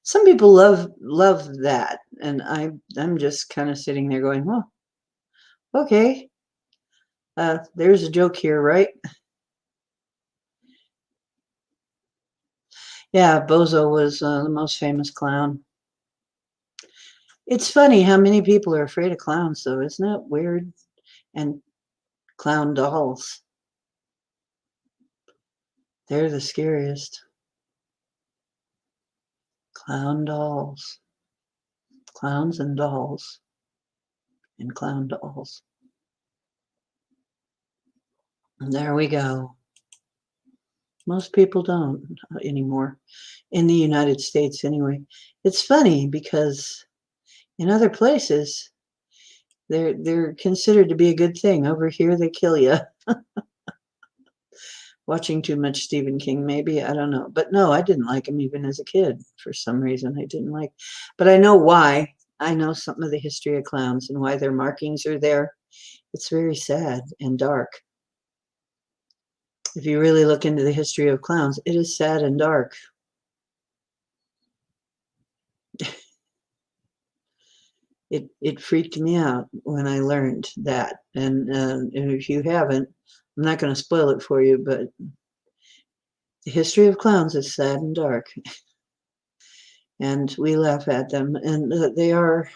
Some people love that, and I'm just kind of sitting there going, well, okay. There's a joke here, right? Yeah, Bozo was the most famous clown. It's funny how many people are afraid of clowns, though, isn't it? Weird. And clown dolls. They're the scariest. Clown dolls. Clowns and dolls. And clown dolls. And there we go. Most people don't anymore. In the United States, anyway. It's funny because in other places, they're considered to be a good thing. Over here, they kill you. Watching too much Stephen King, maybe. I don't know. But no, I didn't like him even as a kid. For some reason, I didn't like. But I know why. I know some of the history of clowns and why their markings are there. It's very sad and dark. If you really look into the history of clowns, it is sad and dark. It freaked me out when I learned that. And if you haven't, I'm not going to spoil it for you, but the history of clowns is sad and dark. And we laugh at them. And they are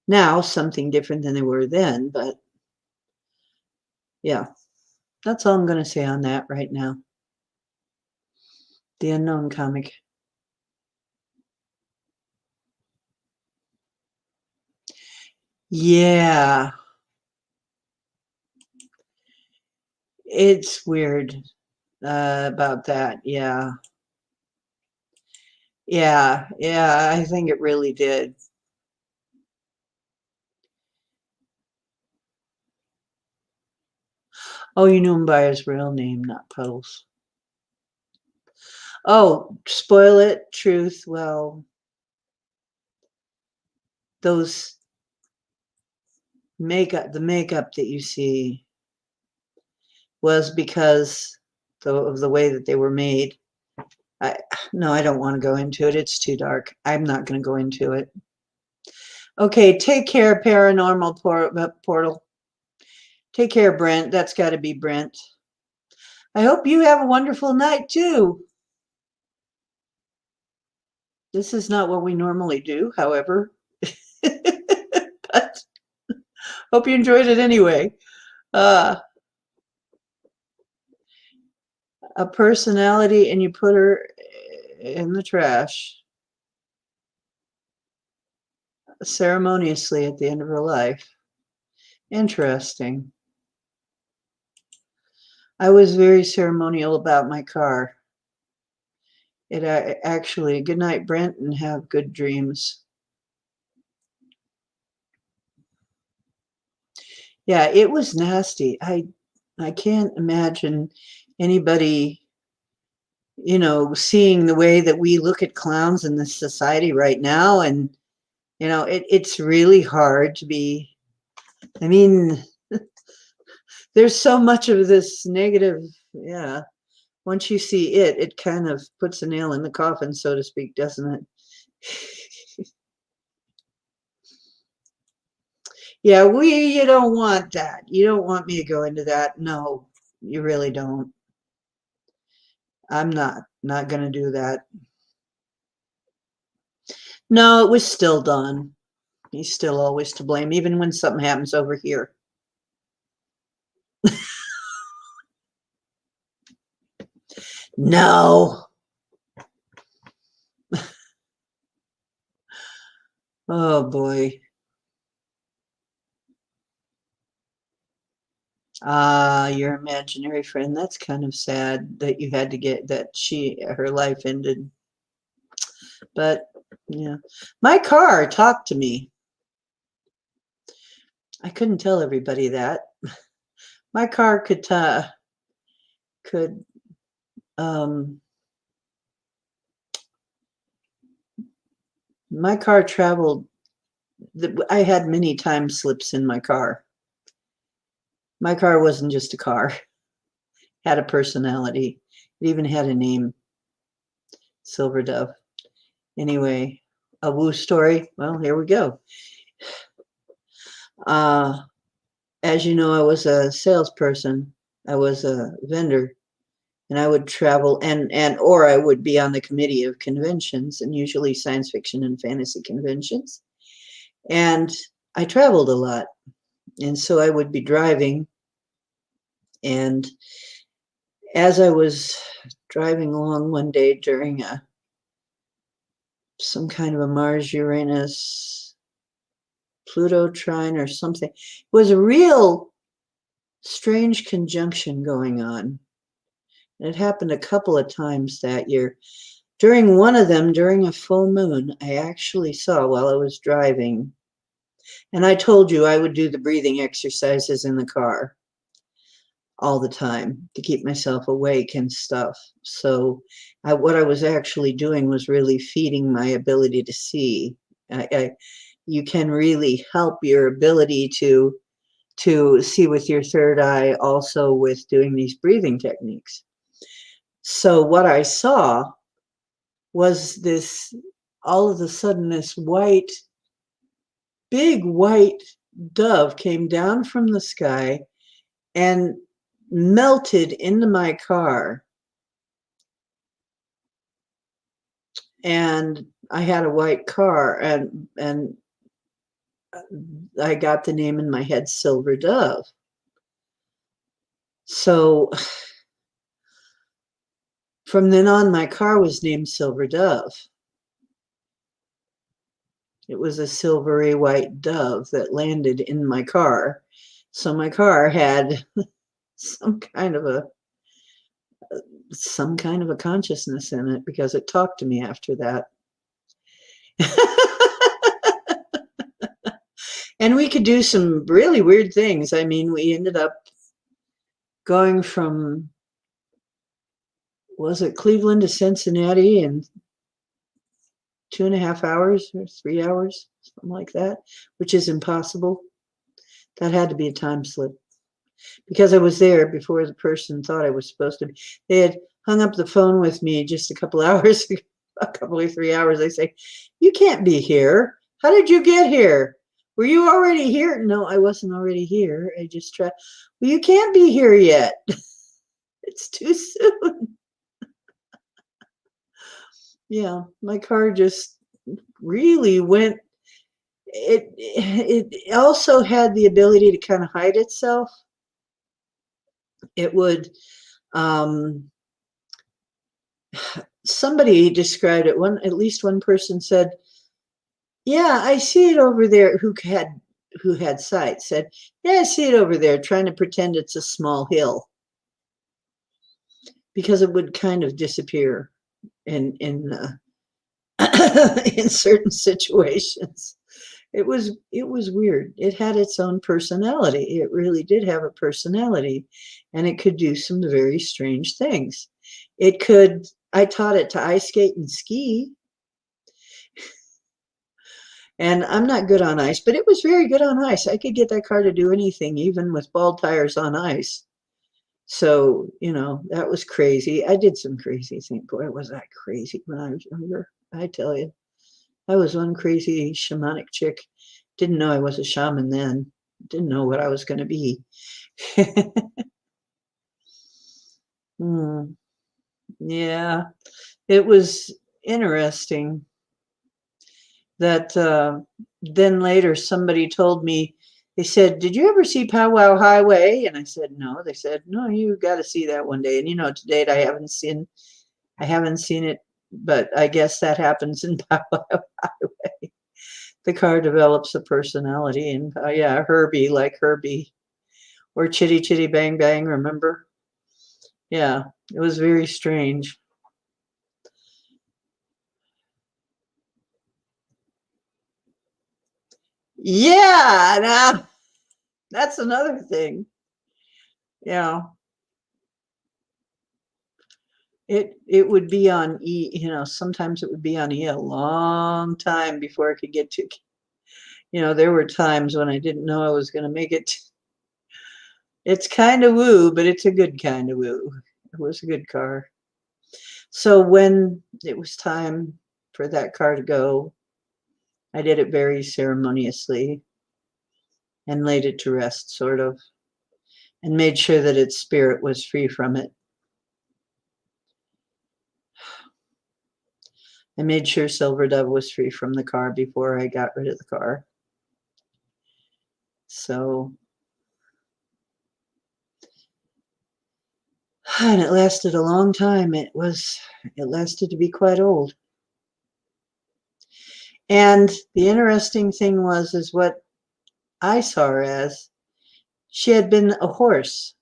now something different than they were then. But yeah, that's all I'm going to say on that right now. The Unknown comic. Yeah, it's weird about that. Yeah. Yeah, I think it really did. Oh, you knew him by his real name, not Puddles. Oh, spoil it, truth. Well, those the makeup that you see was because of the way that they were made. No, I don't want to go into it. It's too dark. I'm not going to go into it. Okay, take care, Paranormal Portal. Take care, Brent. That's got to be Brent. I hope you have a wonderful night, too. This is not what we normally do, however. But hope you enjoyed it anyway. a personality and you put her in the trash ceremoniously at the end of her life. Interesting. I was very ceremonial about my car. It actually, good night, Brent, and have good dreams. Yeah, it was nasty. I can't imagine anybody, seeing the way that we look at clowns in this society right now. And, it's really hard to be, I mean, there's so much of this negative. Yeah. Once you see it, it kind of puts a nail in the coffin, so to speak, doesn't it? Yeah, you don't want that. You don't want me to go into that. No, you really don't. I'm not going to do that. No, it was still Don. He's still always to blame, even when something happens over here. No. Oh boy. Your imaginary friend. That's kind of sad that you had to get that her life ended. But yeah, my car talked to me. I couldn't tell everybody that. My car could my car traveled. I had many time slips in my car. My car wasn't just a car. It had a personality. It even had a name. Silver Dove. Anyway, a woo story. Well, here we go. As you know, I was a salesperson. I was a vendor, and I would travel or I would be on the committee of conventions, and usually science fiction and fantasy conventions. And I traveled a lot. And so I would be driving, and as I was driving along one day during some kind of a Mars-Uranus Pluto trine or something, it was a real strange conjunction going on. And it happened a couple of times that year. During one of them, during a full moon, I actually saw while I was driving, and I told you I would do the breathing exercises in the car all the time to keep myself awake and stuff. So what I was actually doing was really feeding my ability to see. You can really help your ability to see with your third eye, also with doing these breathing techniques. So what I saw was this, all of a sudden, this big white dove came down from the sky and melted into my car. And I had a white car, and I got the name in my head, Silver Dove. So from then on, my car was named Silver Dove. It was a silvery white dove that landed in my car. So my car had some kind of a consciousness in it, because it talked to me after that. And we could do some really weird things. I mean, we ended up going from, was it Cleveland to Cincinnati in 2.5 hours or 3 hours, something like that, which is impossible. That had to be a time slip, because I was there before the person thought I was supposed to be. They had hung up the phone with me just a couple hours, a couple or 3 hours. They say, "You can't be here. How did you get here? Were you already here?" No, I wasn't already here. I just tried. "Well, you can't be here yet. It's too soon." Yeah, my car just really went. It also had the ability to kind of hide itself. It would somebody described it. At least one person said, "Yeah, I see it over there." Who had sight said, "Yeah, I see it over there," trying to pretend it's a small hill because it would kind of disappear in in certain situations. It was weird. It had its own personality. It really did have a personality, and it could do some very strange things. It could. I taught it to ice skate and ski, and I'm not good on ice, but it was very good on ice. I could get that car to do anything, even with bald tires on ice. So, that was crazy. I did some crazy things. Boy, was I crazy when I was younger. I tell you, I was one crazy shamanic chick. Didn't know I was a shaman then. Didn't know what I was going to be. Hmm. Yeah, it was interesting that then later somebody told me, they said, "Did you ever see Powwow Highway?" And I said, "No." They said, "No, you got to see that one day." And to date, I haven't seen it, but I guess that happens in Powwow Highway. The car develops a personality, and yeah, Herbie, like Herbie, or Chitty Chitty Bang Bang. Remember? Yeah, it was very strange. Yeah, now that's another thing. Yeah, it would be on E. Sometimes it would be on E a long time before I could get to. There were times when I didn't know I was going to make it. It's kind of woo, but it's a good kind of woo. It was a good car. So when it was time for that car to go, I did it very ceremoniously and laid it to rest, sort of, and made sure that its spirit was free from it. I made sure Silver Dove was free from the car before I got rid of the car. So, and it lasted a long time. It lasted to be quite old. And the interesting thing is what I saw her as. She had been a horse.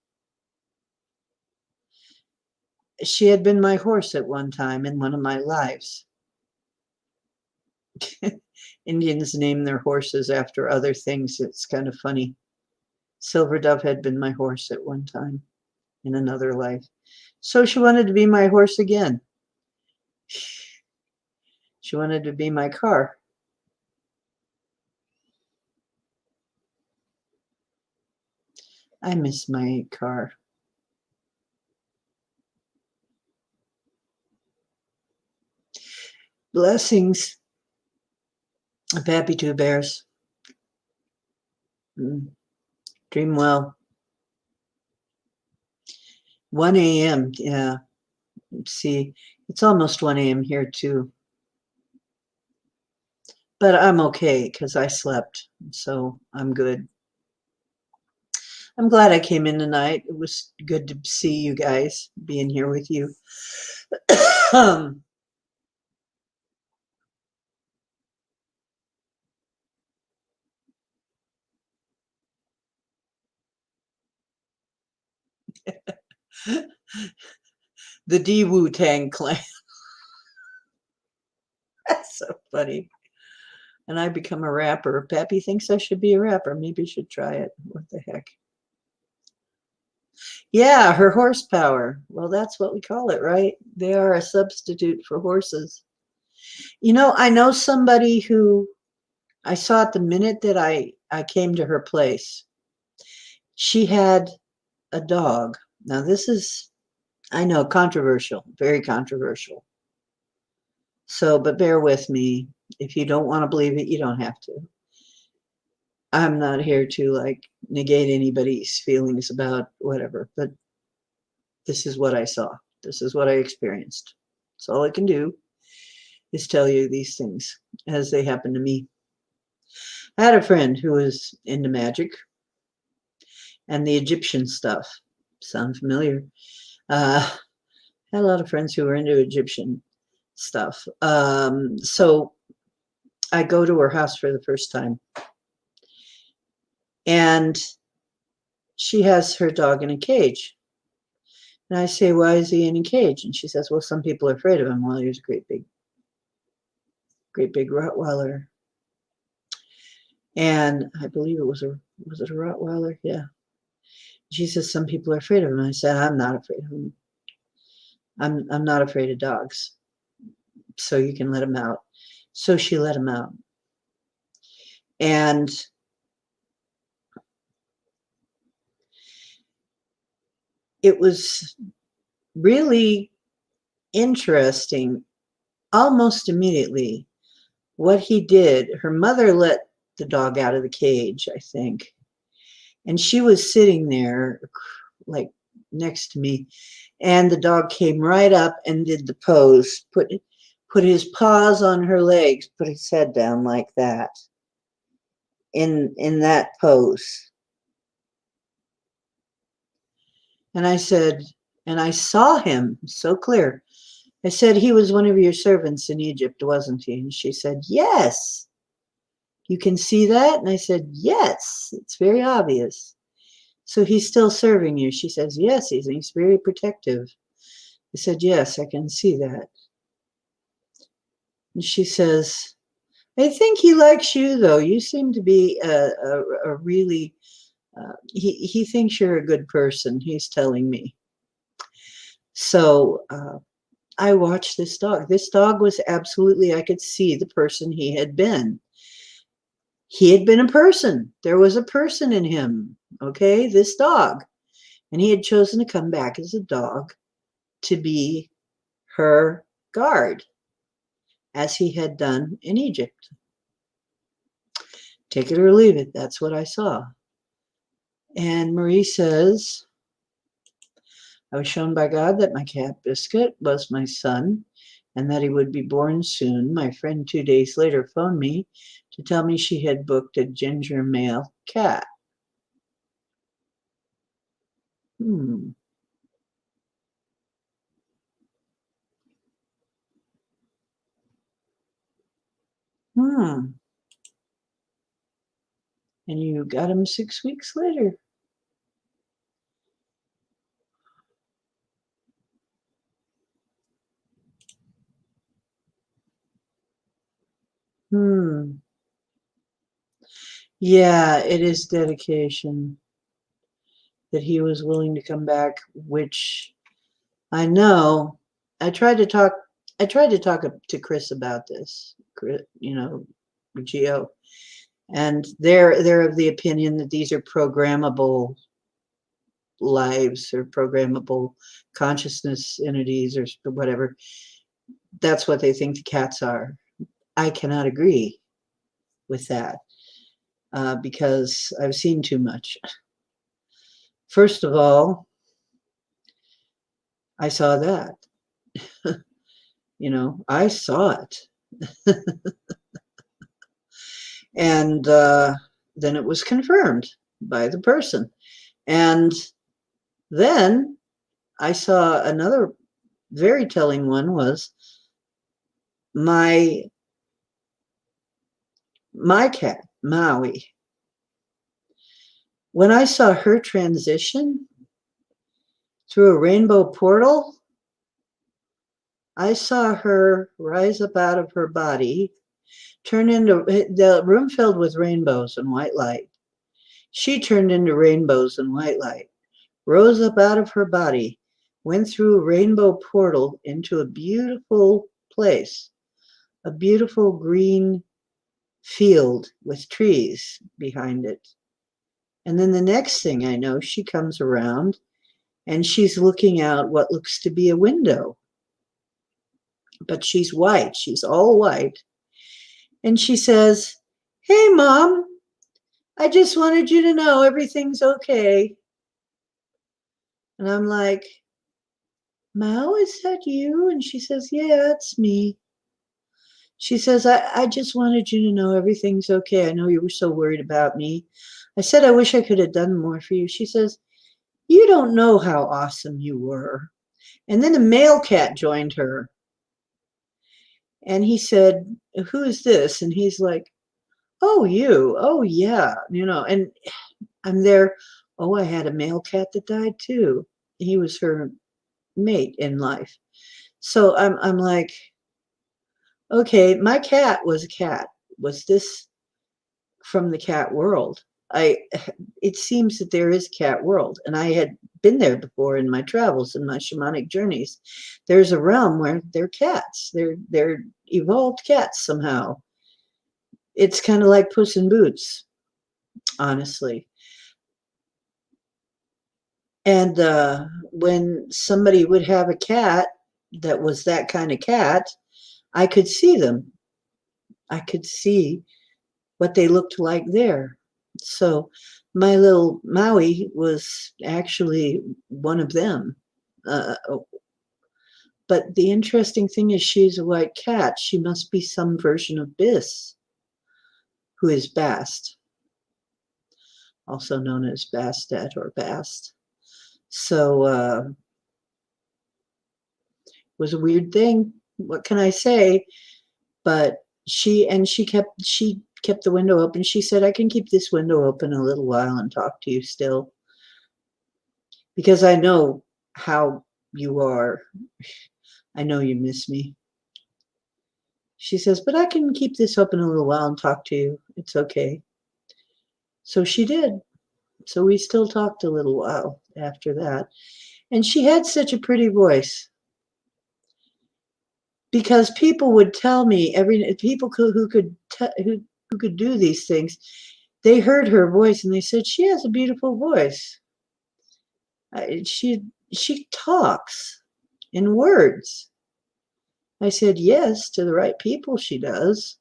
She had been my horse at one time in one of my lives. Indians name their horses after other things. It's kind of funny. Silver Dove had been my horse at one time in another life. So she wanted to be my horse again. She wanted to be my car. I miss my car. Blessings. I'm happy to, Bears. Dream well. 1 a.m. Yeah. See, it's almost 1 a.m. here too. But I'm okay because I slept. So I'm good. I'm glad I came in tonight. It was good to see you guys, being here with you. The D Wu Tang Clan. That's so funny. And I become a rapper. Pappy thinks I should be a rapper. Maybe I should try it. What the heck? Yeah, her horsepower. Well, that's what we call it, right? They are a substitute for horses. I know somebody who I saw it the minute that I came to her place. She had a dog. Now, this is, I know, controversial, very controversial. So, but bear with me. If you don't want to believe it, you don't have to. I'm not here to negate anybody's feelings about whatever, but this is what I saw. This is what I experienced. That's all I can do is tell you these things as they happen to me. I had a friend who was into magic and the Egyptian stuff. Sound familiar? Uh, had a lot of friends who were into Egyptian stuff. So I go to her house for the first time, and she has her dog in a cage. And I say, why is he in a cage? And she says, well, some people are afraid of him. Well, he was a great big Rottweiler. And I believe was it a Rottweiler? Yeah. She says, some people are afraid of him. I said, I'm not afraid of him. I'm not afraid of dogs. So you can let him out. So she let him out. And it was really interesting almost immediately what he did. Her mother let the dog out of the cage, I think. And she was sitting there like next to me. And the dog came right up and did the pose, put his paws on her legs, put his head down like that in that pose. And I said, and I saw him so clear. I said, he was one of your servants in Egypt, wasn't he? And she said, yes. You can see that? And I said, yes, it's very obvious. So he's still serving you? She says, yes, he's very protective. I said, yes, I can see that. And she says, I think he likes you, though. You seem to be a really, he thinks you're a good person, he's telling me. So I watched this dog. This dog was absolutely, I could see the person he had been. He had been a person. There was a person in him, okay, this dog. And he had chosen to come back as a dog to be her guard, as he had done in Egypt. Take it or leave it, that's what I saw. And Marie says, I was shown by God that my cat Biscuit was my son and that he would be born soon. My friend 2 days later phoned me to tell me she had booked a ginger male cat. Hmm. And you got him 6 weeks later. Yeah, it is dedication that he was willing to come back, which I know. I tried to talk to Chris about this, you know, Geo, and they're of the opinion that these are programmable lives or programmable consciousness entities or whatever. That's what they think the cats are. I cannot agree with that because I've seen too much. First of all, I saw that. You know, I saw it. And then it was confirmed by the person. And then I saw another very telling one was my cat, Maui. When I saw her transition through a rainbow portal, I saw her rise up out of her body, turn into the room filled with rainbows and white light. She turned into rainbows and white light, rose up out of her body, went through a rainbow portal into a beautiful place, a beautiful green field with trees behind it. And then the next thing I know, she comes around and she's looking out what looks to be a window. But she's white, she's all white. And she says, hey, Mom, I just wanted you to know everything's okay. And I'm like, Mao, is that you? And she says, yeah, it's me. She says, I just wanted you to know everything's okay. I know you were so worried about me. I said, I wish I could have done more for you. She says, you don't know how awesome you were. And then a male cat joined her. And he said, "Who is this?" And he's like, "Oh, you. Oh, yeah." And I'm there. Oh, I had a male cat that died too. He was her mate in life. So I'm like, okay, my cat was a cat. Was this from the cat world? It seems that there is a cat world, and I had been there before in my travels and my shamanic journeys. There's a realm where they're cats. They're evolved cats somehow. It's kind of like Puss in Boots, honestly. And when somebody would have a cat that was that kind of cat, I could see them. I could see what they looked like there. So my little Maui was actually one of them. Uh, but the interesting thing is she's a white cat. She must be some version of Biss, who is Bast, also known as Bastet or Bast. So it was a weird thing. What can I say? But she kept the window open. She said, "I can keep this window open a little while and talk to you still, because I know how you are. I know you miss me." She says, "But I can keep this open a little while and talk to you. It's okay." So she did. So we still talked a little while after that. And she had such a pretty voice, because people would tell me who could do these things. They heard her voice and they said, "She has a beautiful voice. She talks in words." I said, "Yes, to the right people she does."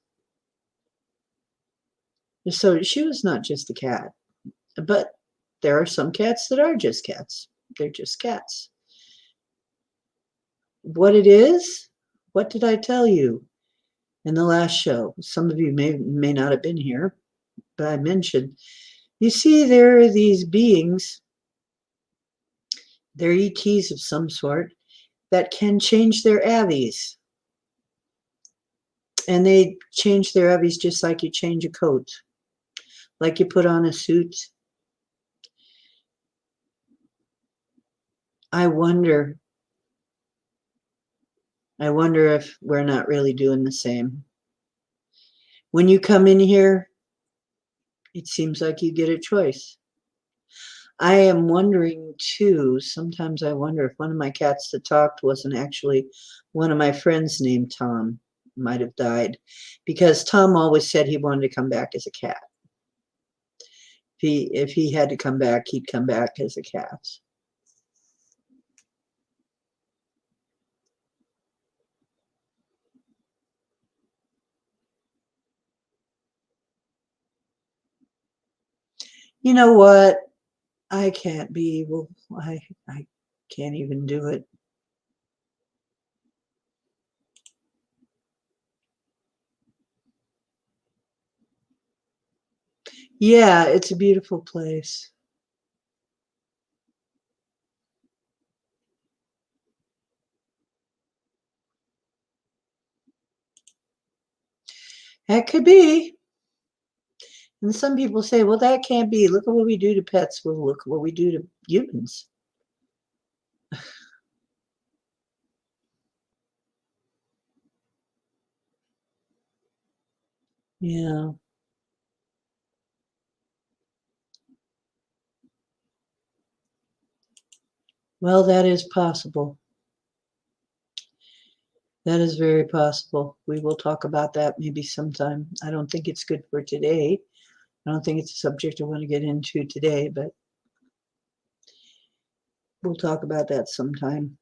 So she was not just a cat, but there are some cats that are just cats. They're just cats. What it is? What did I tell you in the last show? Some of you may not have been here, but I mentioned, you see, there are these beings, they're ETs of some sort, that can change their avies. And they change their avies just like you change a coat, like you put on a suit. I wonder if we're not really doing the same. When you come in here, it seems like you get a choice. I am wondering too, sometimes I wonder if one of my cats that talked wasn't actually one of my friends named Tom. Might have died, because Tom always said he wanted to come back as a cat. If he had to come back, he'd come back as a cat. You know what? I can't be evil. I can't even do it. Yeah, it's a beautiful place. That could be. And some people say, well, that can't be. Look at what we do to pets. Well, look at what we do to humans. Yeah. Well, that is possible. That is very possible. We will talk about that maybe sometime. I don't think it's good for today. I don't think it's a subject I want to get into today, but we'll talk about that sometime.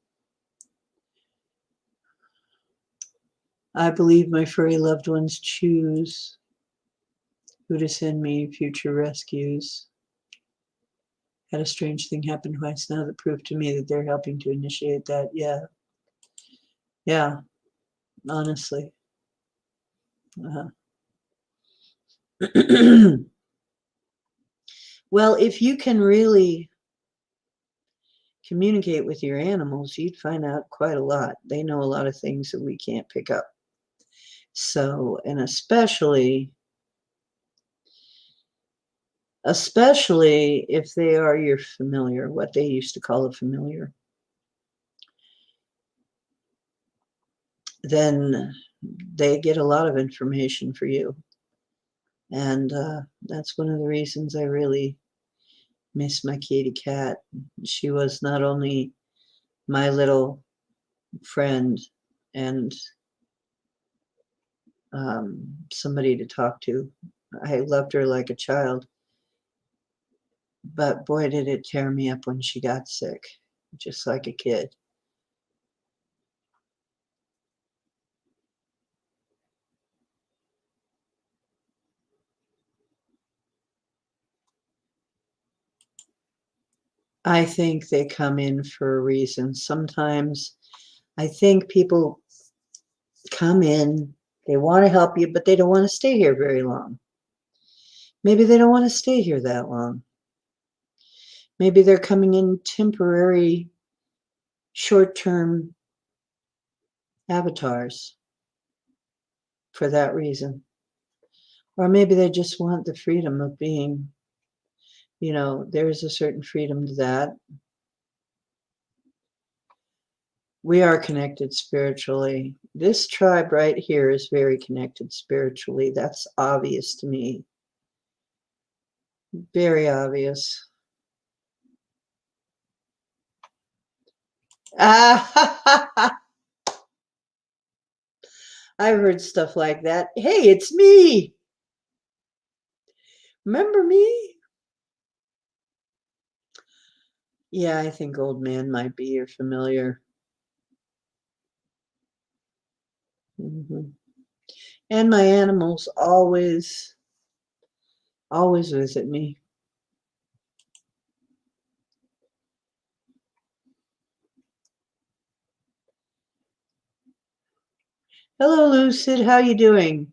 I believe my furry loved ones choose who to send me future rescues. Had a strange thing happen twice now that proved to me that they're helping to initiate that. Yeah. Yeah, honestly. Well, if you can really communicate with your animals, you'd find out quite a lot. They know a lot of things that we can't pick up. So, and especially if they are your familiar, what they used to call a familiar, then they get a lot of information for you. And that's one of the reasons I really miss my kitty cat. She was not only my little friend and somebody to talk to. I loved her like a child. But boy, did it tear me up when she got sick, just like a kid. I think they come in for a reason. Sometimes I think people come in, they want to help you, but they don't want to stay here very long. Maybe they don't want to stay here that long. Maybe they're coming in temporary, short-term avatars for that reason. Or maybe they just want the freedom of being, there's a certain freedom to that. We are connected spiritually. This tribe right here is very connected spiritually. That's obvious to me. Very obvious. Ah, I've heard stuff like that. Hey, it's me. Remember me? Yeah, I think old man might be your familiar. And my animals always visit me. Hello, Lucid. How you doing?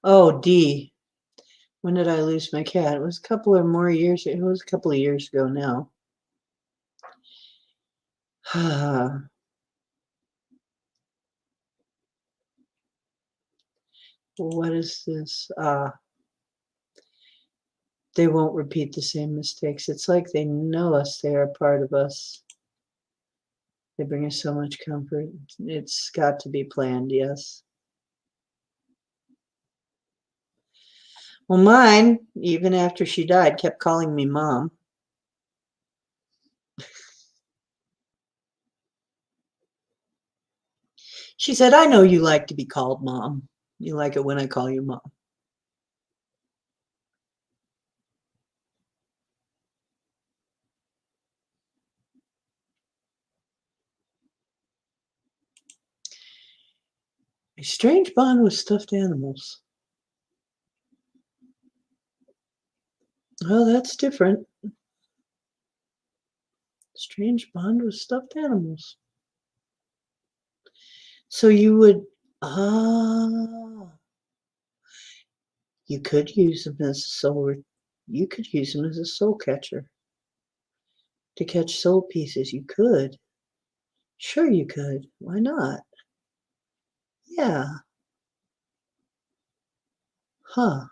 Oh, D. When did I lose my cat? It was a couple of more years. It was a couple of years ago now. What is this? They won't repeat the same mistakes. It's like they know us. They are part of us. They bring us so much comfort. It's got to be planned, yes. Well, mine, even after she died, kept calling me Mom. She said, I know you like to be called Mom. You like it when I call you Mom. A strange bond with stuffed animals. Oh, that's different. Strange bond with stuffed animals. So you would, you could use them as a soul. You could use them as a soul catcher. To catch soul pieces, you could. Sure, you could. Why not? Yeah. Huh.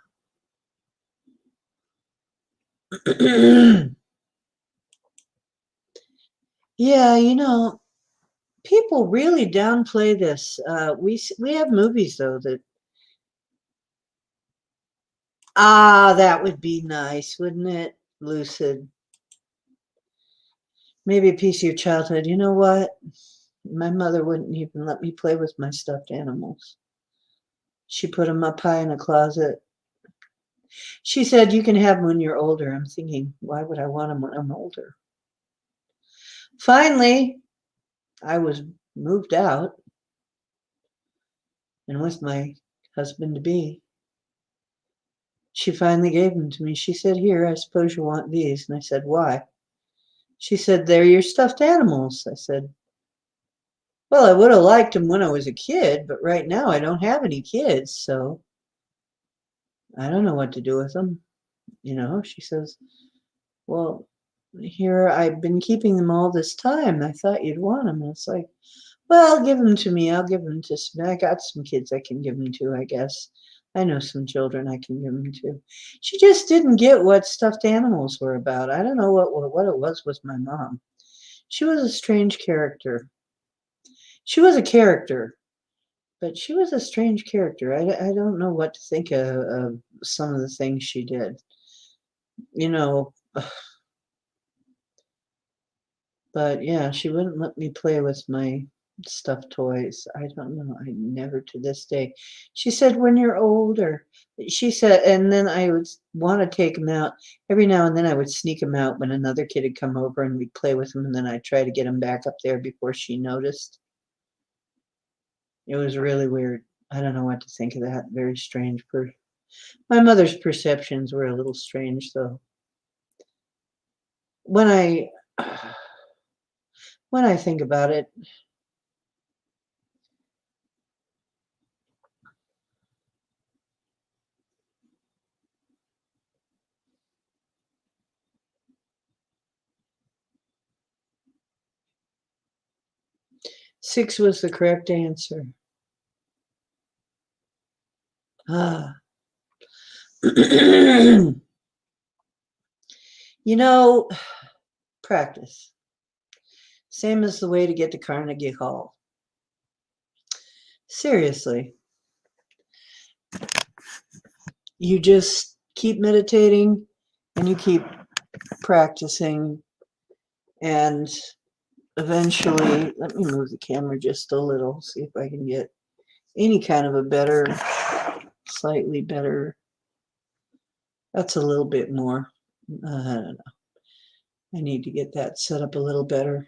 Yeah, people really downplay this. We have movies though that that would be nice, wouldn't it? Lucid. Maybe a piece of your childhood. You know what? My mother wouldn't even let me play with my stuffed animals. She put them up high in a closet. She said, you can have them when you're older. I'm thinking, why would I want them when I'm older? Finally, I was moved out and with my husband-to-be. She finally gave them to me. She said, here, I suppose you want these. And I said, why? She said, they're your stuffed animals. I said, Well, I would have liked them when I was a kid, but right now I don't have any kids, so I don't know what to do with them. She says, well, here I've been keeping them all this time. I thought you'd want them. And it's like, well, give them to me. I'll give them to some. I got some kids I can give them to, I guess. I know some children I can give them to. She just didn't get what stuffed animals were about. I don't know what it was with my mom. She was a strange character. She was a character, but she was a strange character. I don't know what to think of some of the things she did. You know, but yeah, she wouldn't let me play with my stuffed toys. I don't know. I never to this day. She said, when you're older, she said, and then I would want to take them out. Every now and then I would sneak them out when another kid had come over and we'd play with them. And then I'd try to get them back up there before she noticed. It was really weird. I don't know what to think of that. Very strange. My mother's perceptions were a little strange, though. When I when I think about it, 6 was the correct answer. Ah. You know, practice. Same as the way to get to Carnegie Hall. Seriously. You just keep meditating and you keep practicing, and eventually, let me move the camera just a little, see if I can get any kind of a better, slightly better. That's a little bit more. I don't know. I need to get that set up a little better.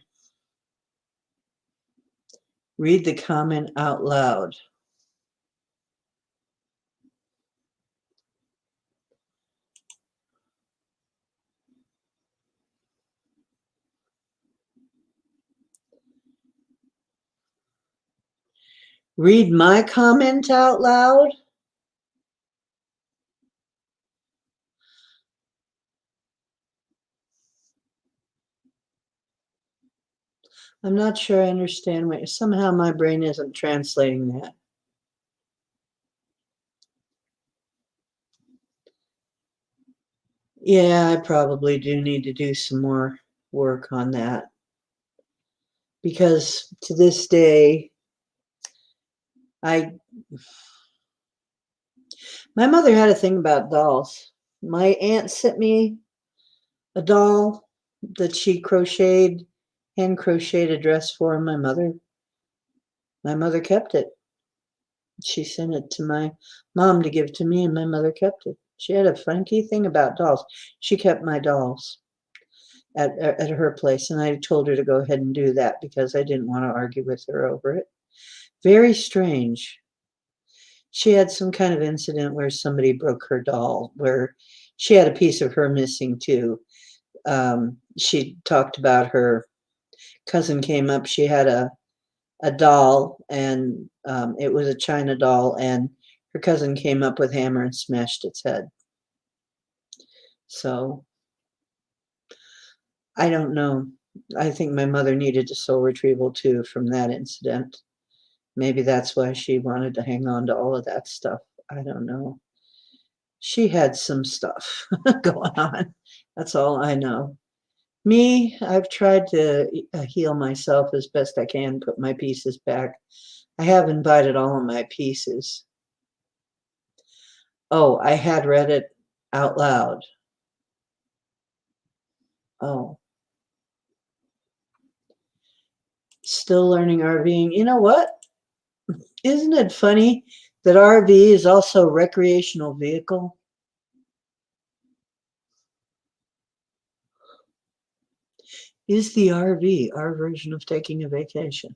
Read the comment out loud. Read my comment out loud. I'm not sure I understand what, somehow my brain isn't translating that. Yeah, I probably do need to do some more work on that, because to this day, my mother had a thing about dolls. My aunt sent me a doll that she hand crocheted a dress for my mother. My mother kept it. She sent it to my mom to give to me, and my mother kept it. She had a funky thing about dolls. She kept my dolls at her place, and I told her to go ahead and do that because I didn't want to argue with her over it. Very strange. She had some kind of incident where somebody broke her doll, where she had a piece of her missing too. She talked about her cousin came up. She had a doll, and it was a China doll, and her cousin came up with a hammer and smashed its head. So I don't know. I think my mother needed a soul retrieval too from that incident. Maybe that's why she wanted to hang on to all of that stuff. I don't know. She had some stuff going on. That's all I know. Me, I've tried to heal myself as best I can, put my pieces back. I have invited all of my pieces. Oh, I had read it out loud. Oh, still learning RVing. You know what? Isn't it funny that RV is also a recreational vehicle? Is the RV our version of taking a vacation?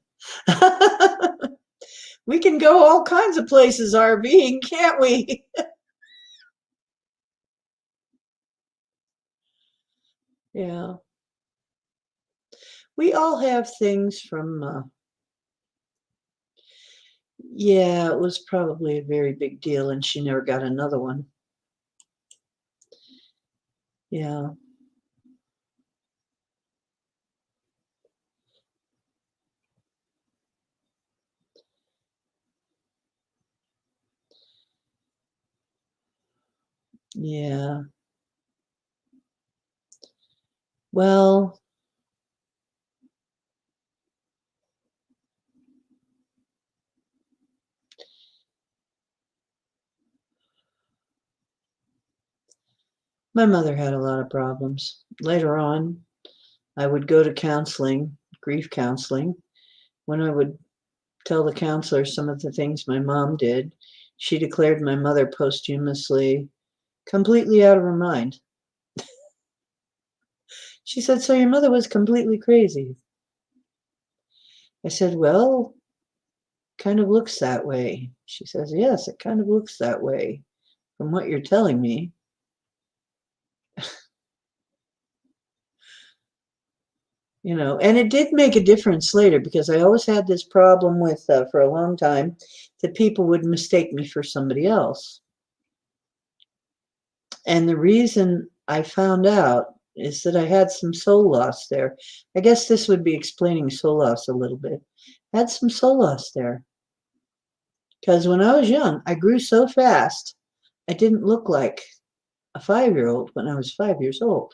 We can go all kinds of places RVing, can't we? Yeah. We all have things from Yeah, it was probably a very big deal, and she never got another one. Yeah. Yeah. Well, my mother had a lot of problems. Later on, I would go to counseling, grief counseling. When I would tell the counselor some of the things my mom did, she declared my mother posthumously completely out of her mind. She said, "So your mother was completely crazy?" I said, "Well, kind of looks that way." She says, "Yes, it kind of looks that way from what you're telling me." And it did make a difference later because I always had this problem with, for a long time, that people would mistake me for somebody else. And the reason I found out is that I had some soul loss there. I guess this would be explaining soul loss a little bit. I had some soul loss there because when I was young, I grew so fast, I didn't look like a 5-year-old when I was 5 years old.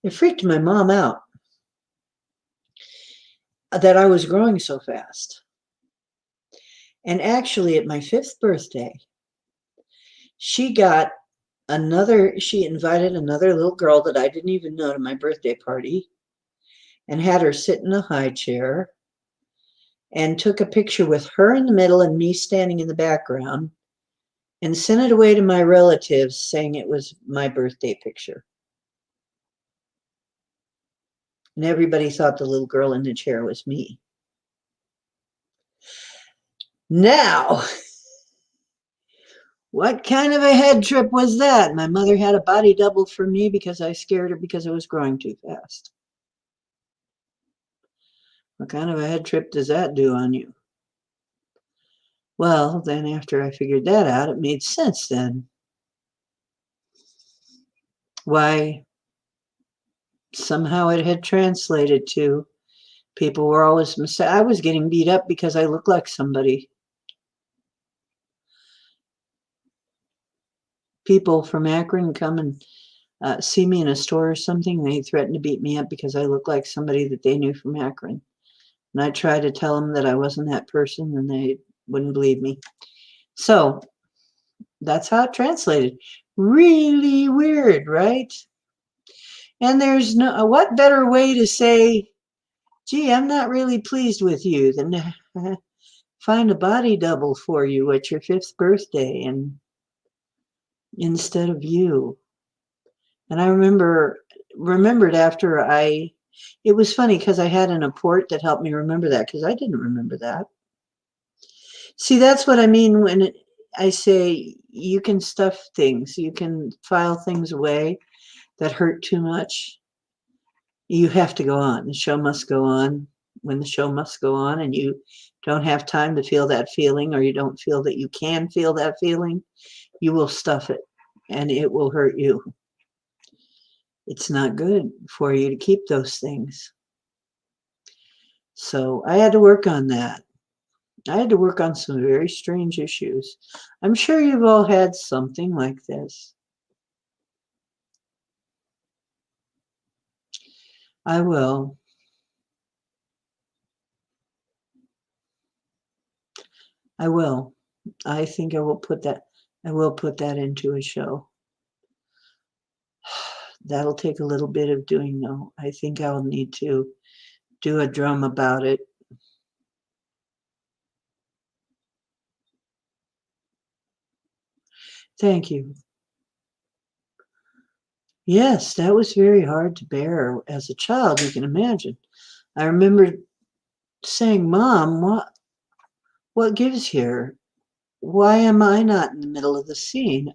It freaked my mom out that I was growing so fast. And actually, at my 5th birthday, she invited another little girl that I didn't even know to my birthday party and had her sit in a high chair and took a picture with her in the middle and me standing in the background and sent it away to my relatives saying it was my birthday picture. And everybody thought the little girl in the chair was me. Now, what kind of a head trip was that? My mother had a body double for me because I scared her because I was growing too fast. What kind of a head trip does that do on you? Well, then after I figured that out, it made sense then. Why somehow it had translated to people were always I was getting beat up because I looked like somebody. People from Akron come and see me in a store or something. They threaten to beat me up because I look like somebody that they knew from Akron. And I tried to tell them that I wasn't that person, and they wouldn't believe me. So that's how it translated. Really weird, right? And there's no what better way to say, "Gee, I'm not really pleased with you," than to find a body double for you at your 5th birthday and instead of you. And I remembered after it was funny because I had an apport that helped me remember that because I didn't remember that. See, that's what I mean when I say you can stuff things, you can file things away that hurt too much. You have to go on. The show must go on when the show must go on, and you don't have time to feel that feeling, or you don't feel that you can feel that feeling, you will stuff it and it will hurt you. It's not good for you to keep those things. So I had to work on that. I had to work on some very strange issues. I'm sure you've all had something like this. I will. I will. I think I will put that into a show. That'll take a little bit of doing though. I think I'll need to do a drum about it. Thank you. Yes, that was very hard to bear as a child, you can imagine. I remember saying, "Mom, what gives here? Why am I not in the middle of the scene?"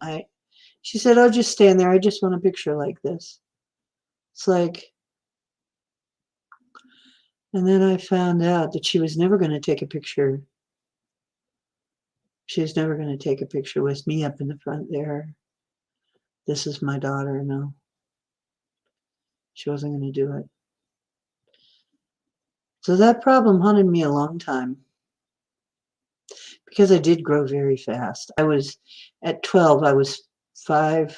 She said, "Oh, just stand there. I just want a picture like this." It's like, and then I found out that she was never going to take a picture She's never going to take a picture with me up in the front there. This is my daughter. No, she wasn't going to do it. So that problem haunted me a long time because I did grow very fast. At 12, I was 5'6"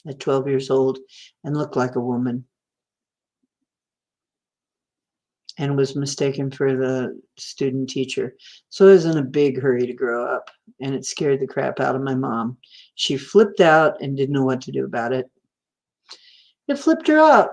at 12 years old and looked like a woman and was mistaken for the student teacher. So I was in a big hurry to grow up, and it scared the crap out of my mom. She flipped out and didn't know what to do about it. It flipped her out.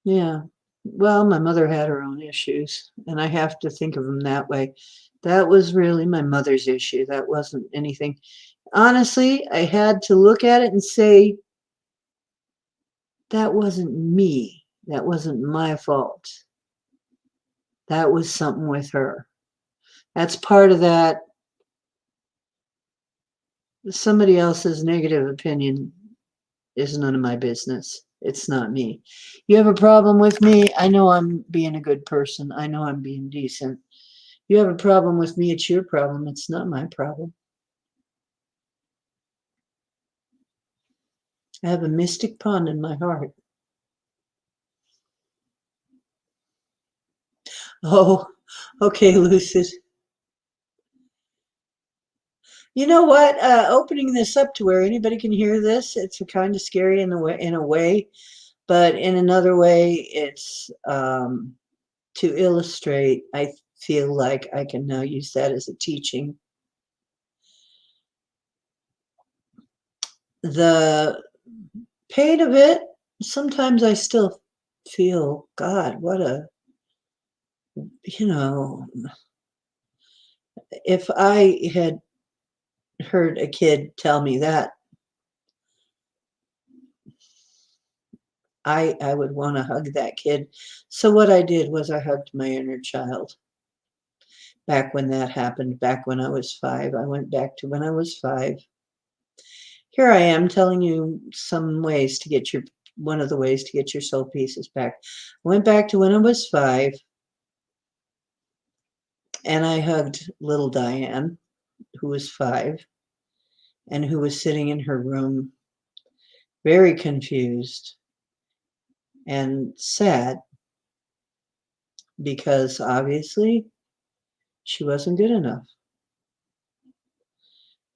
Yeah. Well, my mother had her own issues, and I have to think of them that way. That was really my mother's issue. That wasn't anything. Honestly, I had to look at it and say, that wasn't me. That wasn't my fault. That was something with her. That's part of that. Somebody else's negative opinion is none of my business. It's not me. You have a problem with me? I know I'm being a good person. I know I'm being decent. You have a problem with me, it's your problem. It's not my problem. I have a mystic pond in my heart. Oh, okay, Lucid. You know what? Opening this up to where anybody can hear this, it's kind of scary in a way, but in another way, it's to illustrate. I feel like I can now use that as a teaching. The pain of it, sometimes I still feel, God, what a, if I had heard a kid tell me that, I would want to hug that kid. So what I did was I hugged my inner child. Back when that happened, back when I was 5, I went back to when I was 5. Here I am telling you one of the ways to get your soul pieces back. I went back to when I was 5, and I hugged little Diane, who was 5, and who was sitting in her room, very confused and sad, because obviously she wasn't good enough.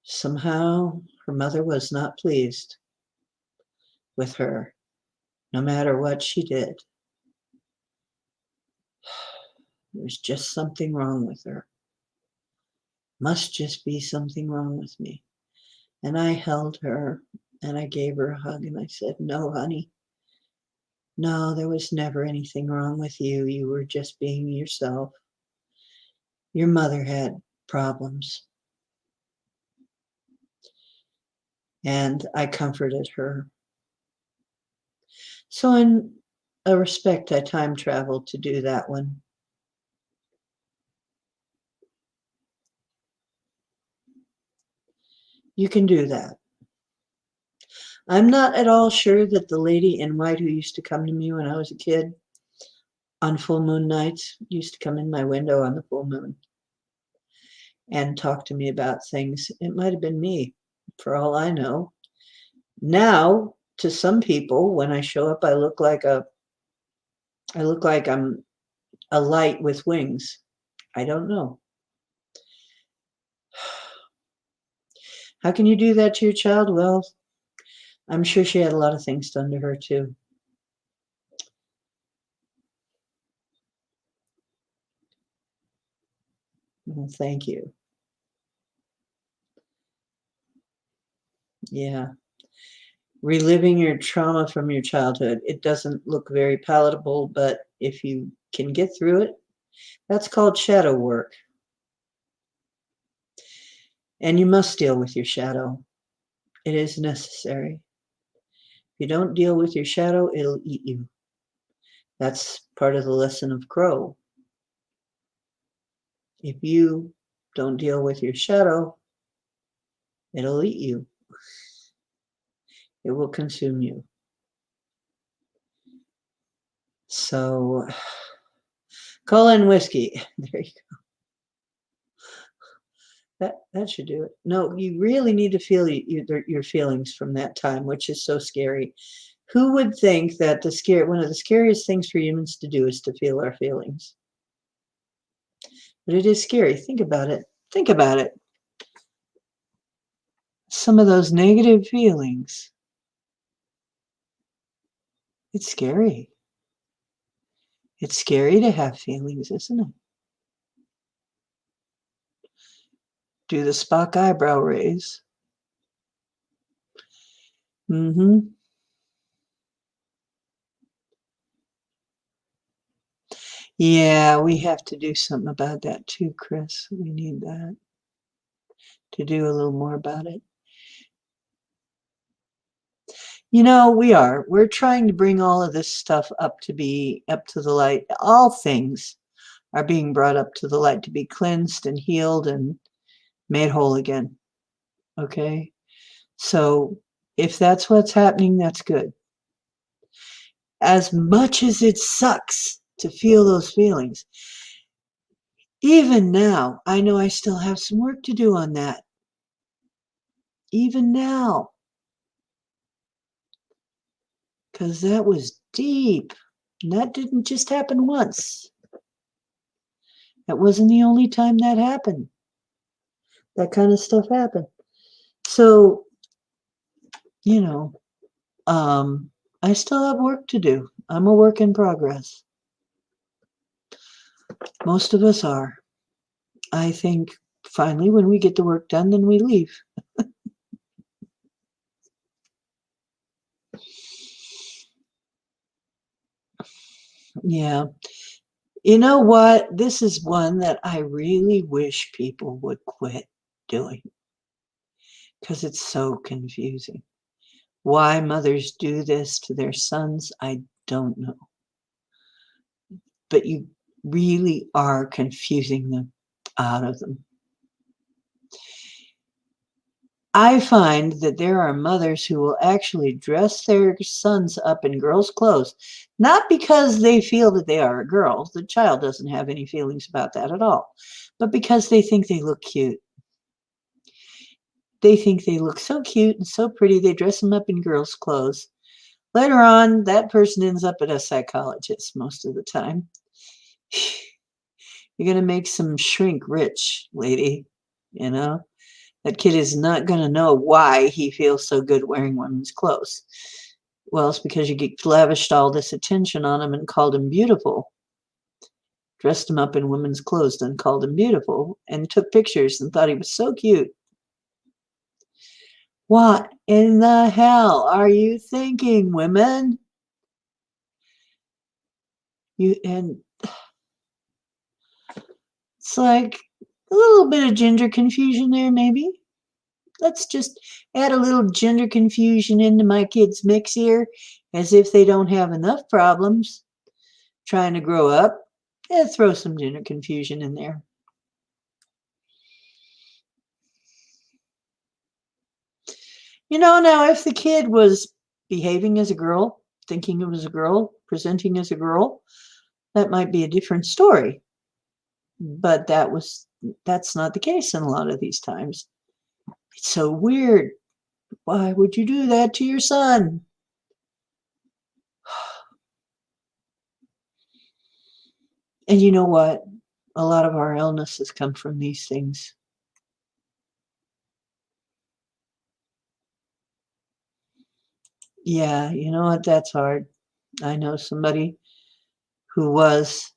Somehow her mother was not pleased with her, no matter what she did. There's just something wrong with her. Must just be something wrong with me. And I held her and I gave her a hug and I said, no, honey. No, there was never anything wrong with you. You were just being yourself. Your mother had problems. And I comforted her. So in a respect, I time traveled to do that one. You can do that. I'm not at all sure that the lady in white who used to come to me when I was a kid on full moon nights used to come in my window on the full moon and talk to me about things. It might have been me, for all I know. Now, to some people, when I show up, I look like I'm a light with wings. I don't know. How can you do that to your child? Well, I'm sure she had a lot of things done to her too. Well, thank you. Yeah. Reliving your trauma from your childhood. It doesn't look very palatable, but if you can get through it, that's called shadow work. And you must deal with your shadow. It is necessary. If you don't deal with your shadow, it'll eat you. That's part of the lesson of Crow. If you don't deal with your shadow, it'll eat you. It will consume you. So, cola and whiskey. There you go. That should do it. No, you really need to feel your feelings from that time, which is so scary. Who would think that one of the scariest things for humans to do is to feel our feelings? But it is scary. Think about it. Think about it. Some of those negative feelings. It's scary. It's scary to have feelings, isn't it? Do the Spock eyebrow raise. Mm-hmm. Yeah, we have to do something about that too, Chris. We need that to do a little more about it. You know, we're trying to bring all of this stuff up to the light. All things are being brought up to the light to be cleansed and healed and made whole again. Okay? So if that's what's happening, that's good. As much as it sucks to feel those feelings, even now, I know I still have some work to do on that. Even now. Because that was deep. And that didn't just happen once. That wasn't the only time that happened. That kind of stuff happened. So, you know, I still have work to do. I'm a work in progress. Most of us are. I think finally when we get the work done, then we leave. Yeah. You know what? This is one that I really wish people would quit doing because it's so confusing. Why mothers do this to their sons, I don't know. But you really are confusing them out of them. I find that there are mothers who will actually dress their sons up in girls' clothes, not because they feel that they are a girl. The child doesn't have any feelings about that at all, but because they think they look cute. They think they look so cute and so pretty, they dress them up in girls' clothes. Later on, that person ends up at a psychologist most of the time. You're going to make some shrink rich, lady, you know? That kid is not going to know why he feels so good wearing women's clothes. Well, it's because you lavished all this attention on him and called him beautiful. Dressed him up in women's clothes and called him beautiful and took pictures and thought he was so cute. What in the hell are you thinking, women? And it's like a little bit of gender confusion there, maybe. Let's just add a little gender confusion into my kids' mix here, as if they don't have enough problems trying to grow up. Yeah, throw some gender confusion in there. You know, now if the kid was behaving as a girl, thinking it was a girl, presenting as a girl, that might be a different story. But that's not the case in a lot of these times. It's so weird. Why would you do that to your son? And you know what? A lot of our illnesses come from these things. Yeah, you know what? That's hard. I know somebody who was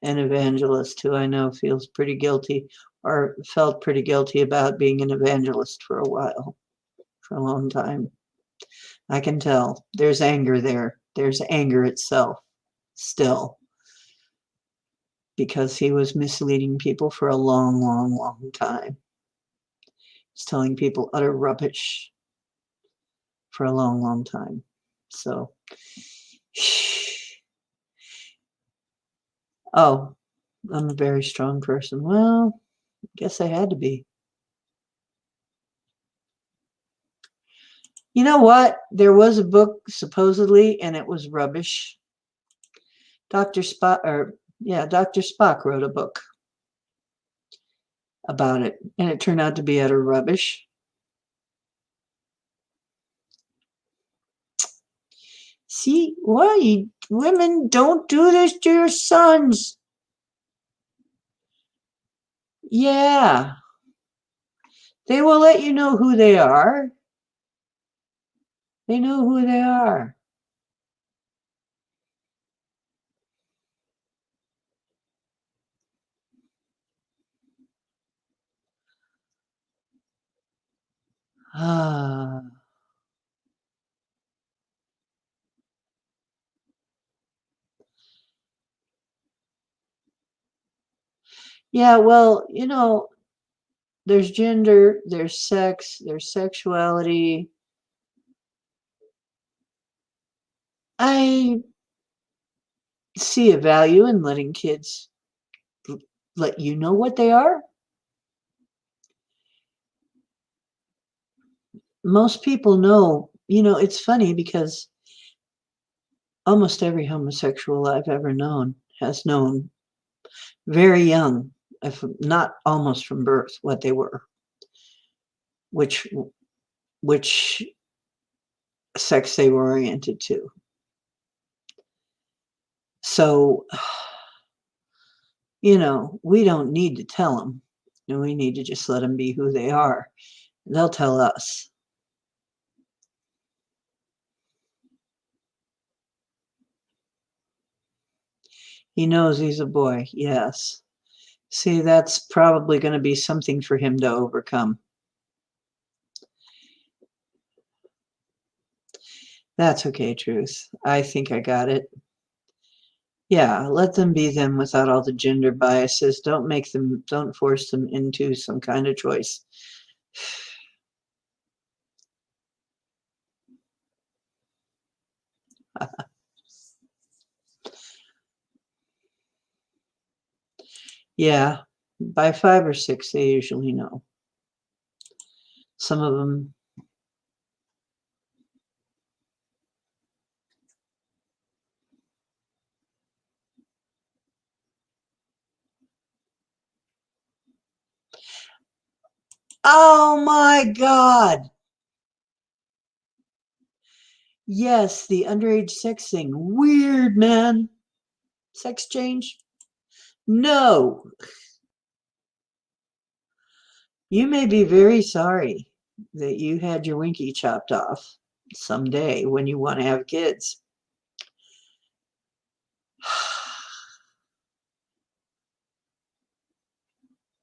an evangelist who I know feels pretty guilty or felt pretty guilty about being an evangelist for a while, for a long time. I can tell there's anger there. There's anger itself still because he was misleading people for a long, long, long time. He's telling people utter rubbish for a long, long time. So, oh, I'm a very strong person. Well, I guess I had to be. You know what? There was a book supposedly, and it was rubbish. Dr. Spock, Dr. Spock wrote a book about it, and it turned out to be utter rubbish. See, why women don't do this to your sons? Yeah, they will let you know who they are. They know who they are. Ah. Yeah, well, there's gender, there's sex, there's sexuality. I see a value in letting kids let you know what they are. Most people know, it's funny because almost every homosexual I've ever known has known very young, if not almost from birth, what they were, which which sex they were oriented to. So, we don't need to tell them. We need to just let them be who they are. They'll tell us. He knows he's a boy, yes. See, that's probably going to be something for him to overcome. That's okay, Truth. I think I got it. Yeah, let them be them without all the gender biases. Don't force them into some kind of choice. Yeah, by 5 or 6, they usually know. Some of them. Oh my God. Yes, the underage sex thing. Weird, man. Sex change? No. You may be very sorry that you had your winky chopped off someday when you want to have kids.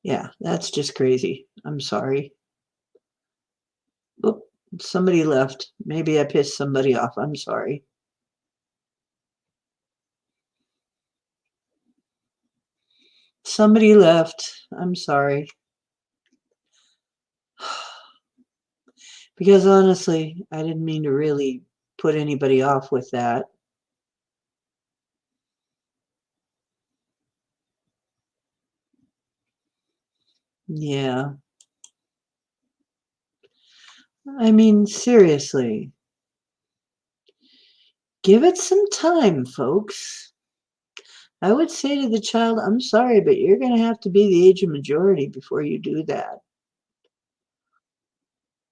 Yeah, that's just crazy. I'm sorry. Oop, somebody left. Maybe I pissed somebody off. I'm sorry. Somebody left. I'm sorry. Because honestly, I didn't mean to really put anybody off with that. Yeah. I mean, seriously. Give it some time, folks. I would say to the child, I'm sorry, but you're going to have to be the age of majority before you do that.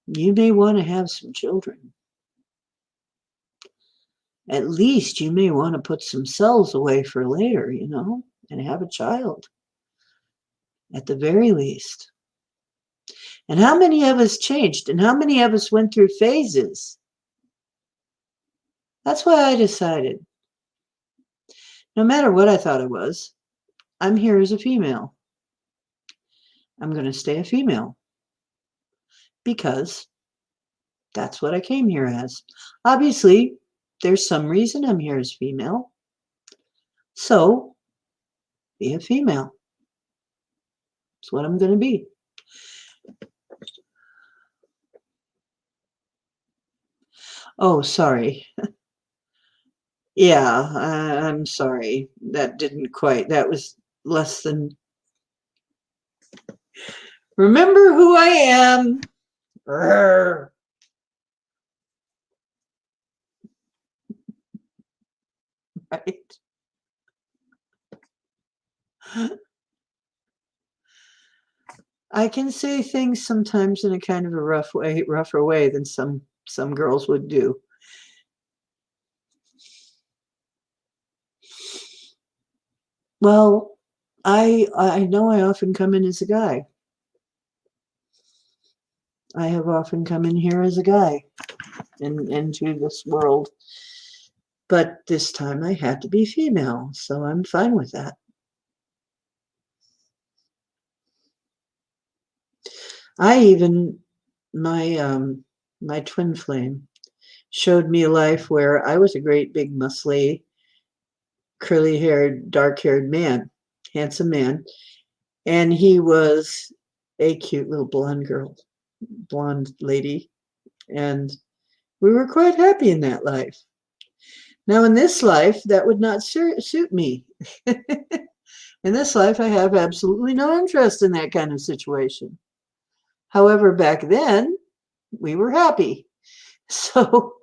You may want to have some children. At least you may want to put some cells away for later, and have a child at the very least. And how many of us changed? And how many of us went through phases? That's why I decided, no matter what I thought I was, I'm here as a female. I'm going to stay a female because that's what I came here as. Obviously, there's some reason I'm here as female. So, be a female. That's what I'm going to be. Oh, sorry. Yeah, I'm sorry. That was less than. Remember who I am. Right. I can say things sometimes in a kind of a rougher way than some girls would do. Well, I know I often come in as a guy. I have often come in here as a guy into this world. But this time I had to be female, so I'm fine with that. I even my twin flame showed me a life where I was a great big muscly, curly haired, dark haired man, handsome man, and he was a cute little blonde lady, and we were quite happy in that life. Now, in this life, that would not suit me. In this life, I have absolutely no interest in that kind of situation. However, back then, we were happy. So,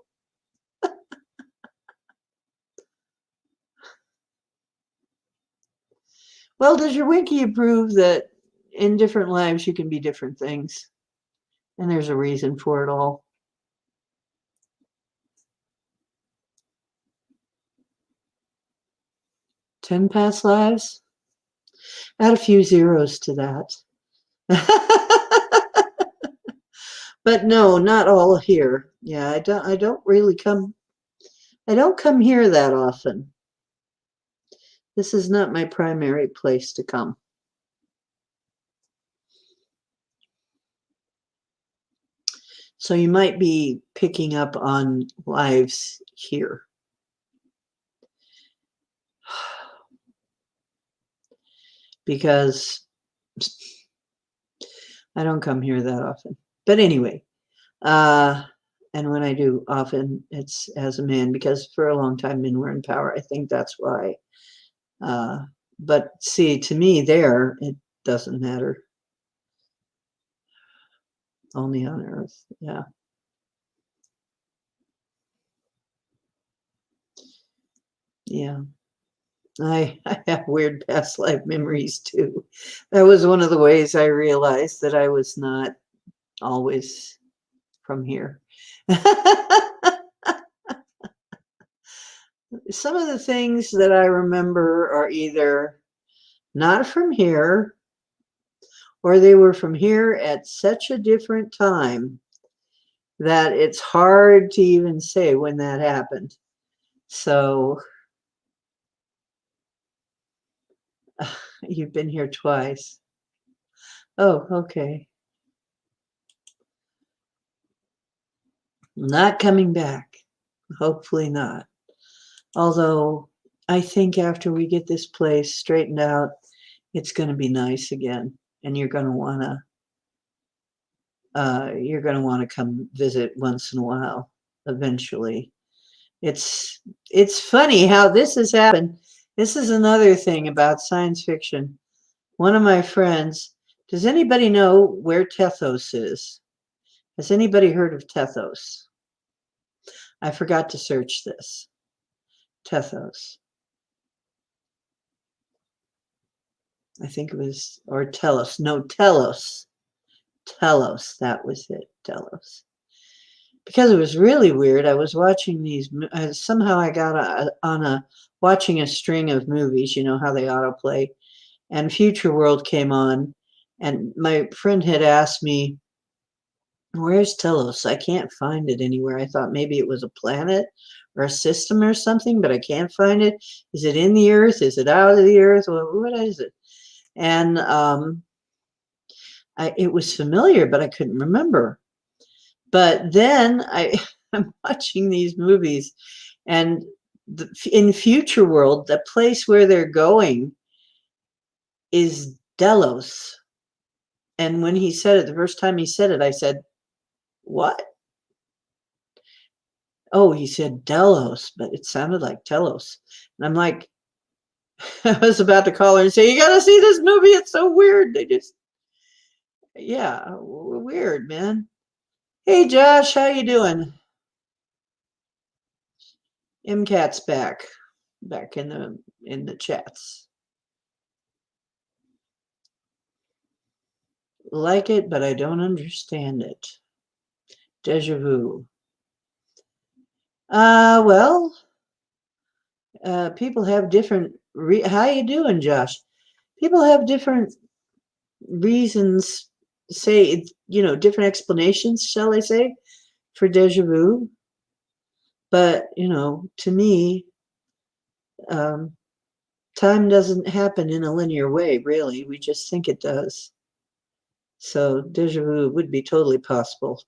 well, does your Winky approve that in different lives you can be different things? And there's a reason for it all. 10 past lives? Add a few zeros to that. But no, not all here. Yeah, I don't really come I don't come here that often. This is not my primary place to come. So you might be picking up on lives here. Because I don't come here that often. But anyway, and when I do often, it's as a man, because for a long time men were in power. I think that's why. But see, to me there, it doesn't matter. Only on earth, yeah. Yeah. I have weird past life memories too. That was one of the ways I realized that I was not always from here. Some of the things that I remember are either not from here or they were from here at such a different time that it's hard to even say when that happened. So you've been here twice. Oh, okay. Not coming back. Hopefully not. Although I think after we get this place straightened out, it's going to be nice again, and you're going to want to come visit once in a while. Eventually, it's funny how this has happened. This is another thing about science fiction. One of my friends, does anybody know where Tethos is? Has anybody heard of Tethos? I forgot to search this. Tethos. I think it was, or Telos. No, Telos. Telos. That was it. Telos. Because it was really weird. I was watching these. Somehow I got watching a string of movies. You know how they autoplay, and Future World came on, and my friend had asked me, "Where's Telos? I can't find it anywhere." I thought maybe it was a planet or a system or something, but I can't find it. Is it in the Earth? Is it out of the Earth? What is it? And it was familiar, but I couldn't remember. But then I'm watching these movies, and in Future World, the place where they're going is Delos. And when he said it, the first time he said it, I said, "What?" Oh, he said Delos, but it sounded like Telos. And I'm like, I was about to call her and say, "You got to see this movie. It's so weird." Yeah, weird, man. Hey, Josh, how you doing? MCAT's back in the chats. like it, but I don't understand it. Deja vu. Well, people have different. How you doing, Josh? People have different reasons. Say, different explanations, shall I say, for deja vu. But to me, um, time doesn't happen in a linear way. Really, we just think it does. So deja vu would be totally possible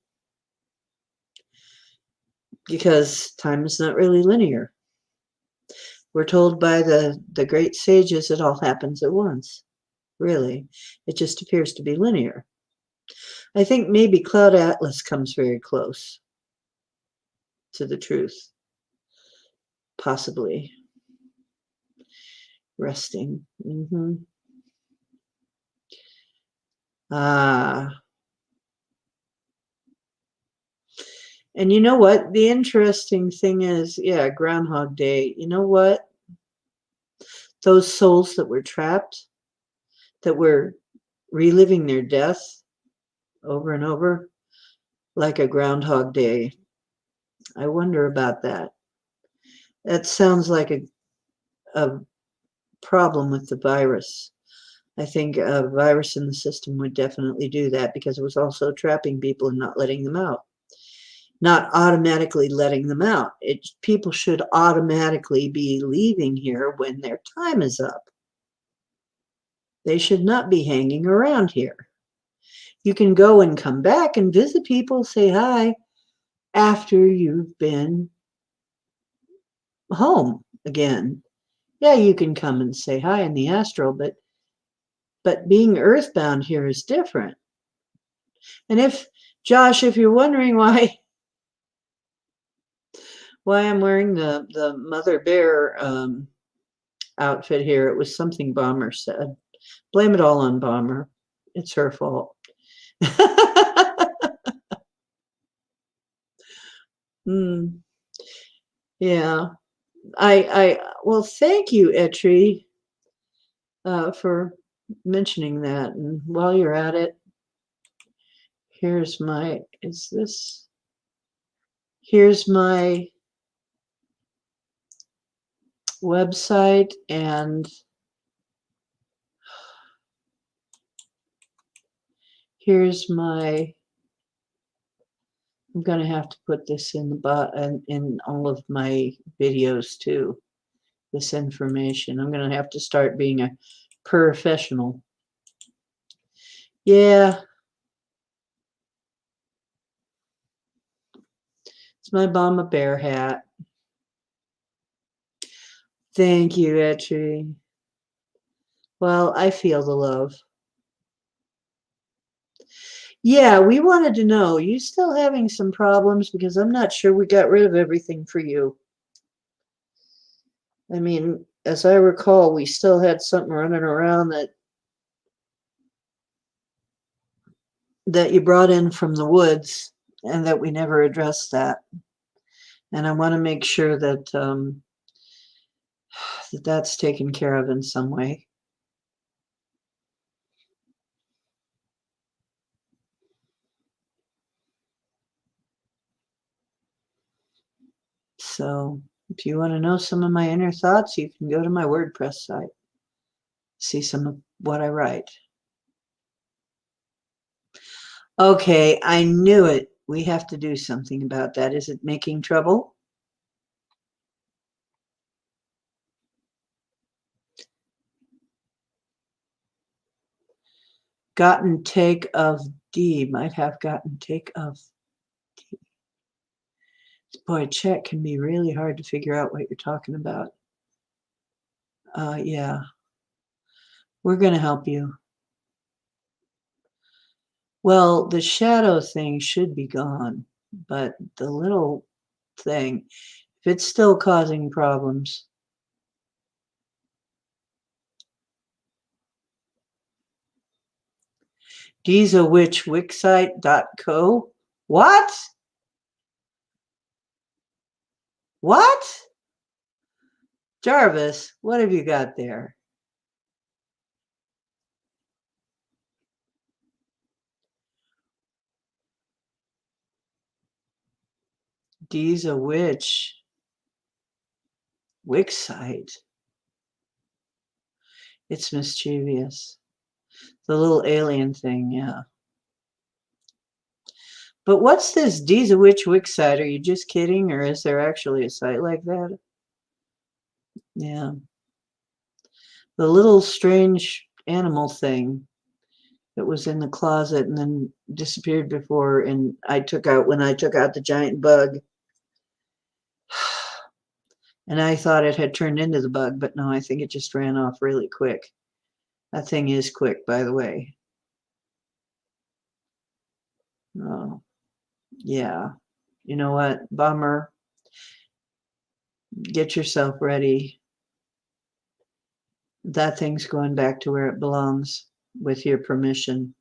because time is not really linear. We're told by the great sages it all happens at once. Really, it just appears to be linear. I think maybe Cloud Atlas comes very close to the truth, possibly. Resting. Ah. And you know what? The interesting thing is, yeah, Groundhog Day. You know what? Those souls that were trapped, that were reliving their death over and over, like a Groundhog Day. I wonder about that. That sounds like a problem with the virus. I think a virus in the system would definitely do that because it was also trapping people and not letting them out. Not automatically letting them out. People should automatically be leaving here when their time is up. They should not be hanging around here. You can go and come back and visit people, say hi, after you've been home again. Yeah, you can come and say hi in the astral, but being earthbound here is different. And Josh, if you're wondering why I'm wearing the mother bear outfit here, it was something Bomber said. Blame it all on Bomber. It's her fault. Yeah. Well, thank you, Etri, for mentioning that. And while you're at it, here's my website, and I'm going to have to put this in all of my videos too, this information. I'm going to have to start being a professional. Yeah. It's my Mama Bear hat. Thank you, Etri. Well, I feel the love. Yeah, we wanted to know, you still having some problems? Because I'm not sure we got rid of everything for you. I mean, as I recall, we still had something running around that you brought in from the woods and that we never addressed that. And I want to make sure that that's taken care of in some way. So if you want to know some of my inner thoughts, you can go to my WordPress site, see some of what I write. Okay, I knew it. We have to do something about that. Is it making trouble? Gotten take of D. Might have gotten take of D. Boy, chat can be really hard to figure out what you're talking about. Yeah. We're going to help you. Well, the shadow thing should be gone, but the little thing, if it's still causing problems. DeezaWitchWixsite.co. What? What? Jarvis, what have you got there? Dee's a witch. Wixsite. It's mischievous. The little alien thing, yeah. But what's this Dee's a witch Wixsite? Are you just kidding, or is there actually a site like that? Yeah. The little strange animal thing that was in the closet and then disappeared before, and when I took out the giant bug. And I thought it had turned into the bug, but no, I think it just ran off really quick. That thing is quick, by the way. Oh, yeah. You know what? Bummer. Get yourself ready. That thing's going back to where it belongs with your permission.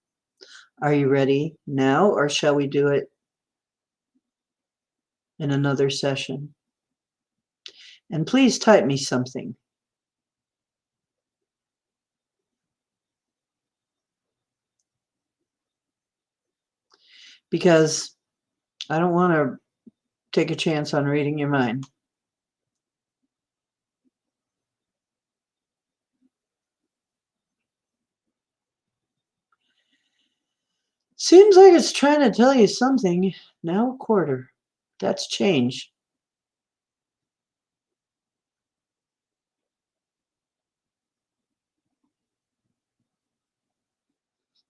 Are you ready now, or shall we do it in another session? And please type me something. Because I don't want to take a chance on reading your mind. Seems like it's trying to tell you something. Now a quarter. That's change.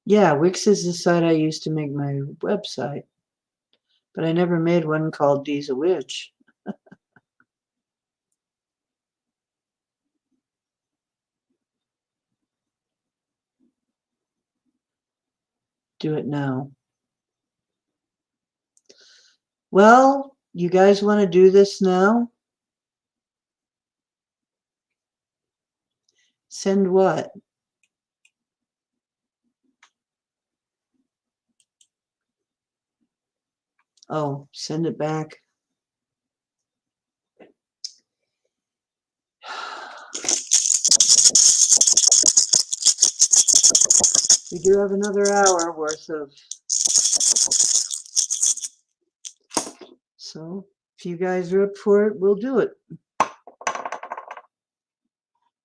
Yeah, Wix is the site I used to make my website. But I never made one called Dee's a Witch. Do it now. Well, you guys want to do this now? Send what? Oh, send it back. We do have another hour worth of. So if you guys are up for it, we'll do it.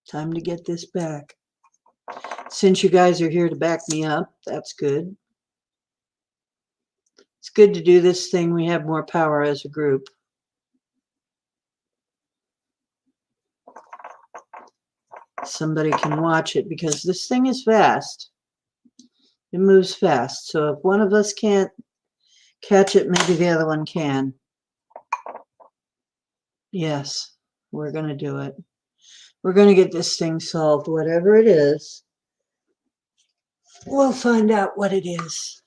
Time to get this back. Since you guys are here to back me up, that's good. It's good to do this thing. We have more power as a group. Somebody can watch it because this thing is fast. It moves fast. So if one of us can't catch it, maybe the other one can. Yes, we're going to do it. We're going to get this thing solved, whatever it is. We'll find out what it is.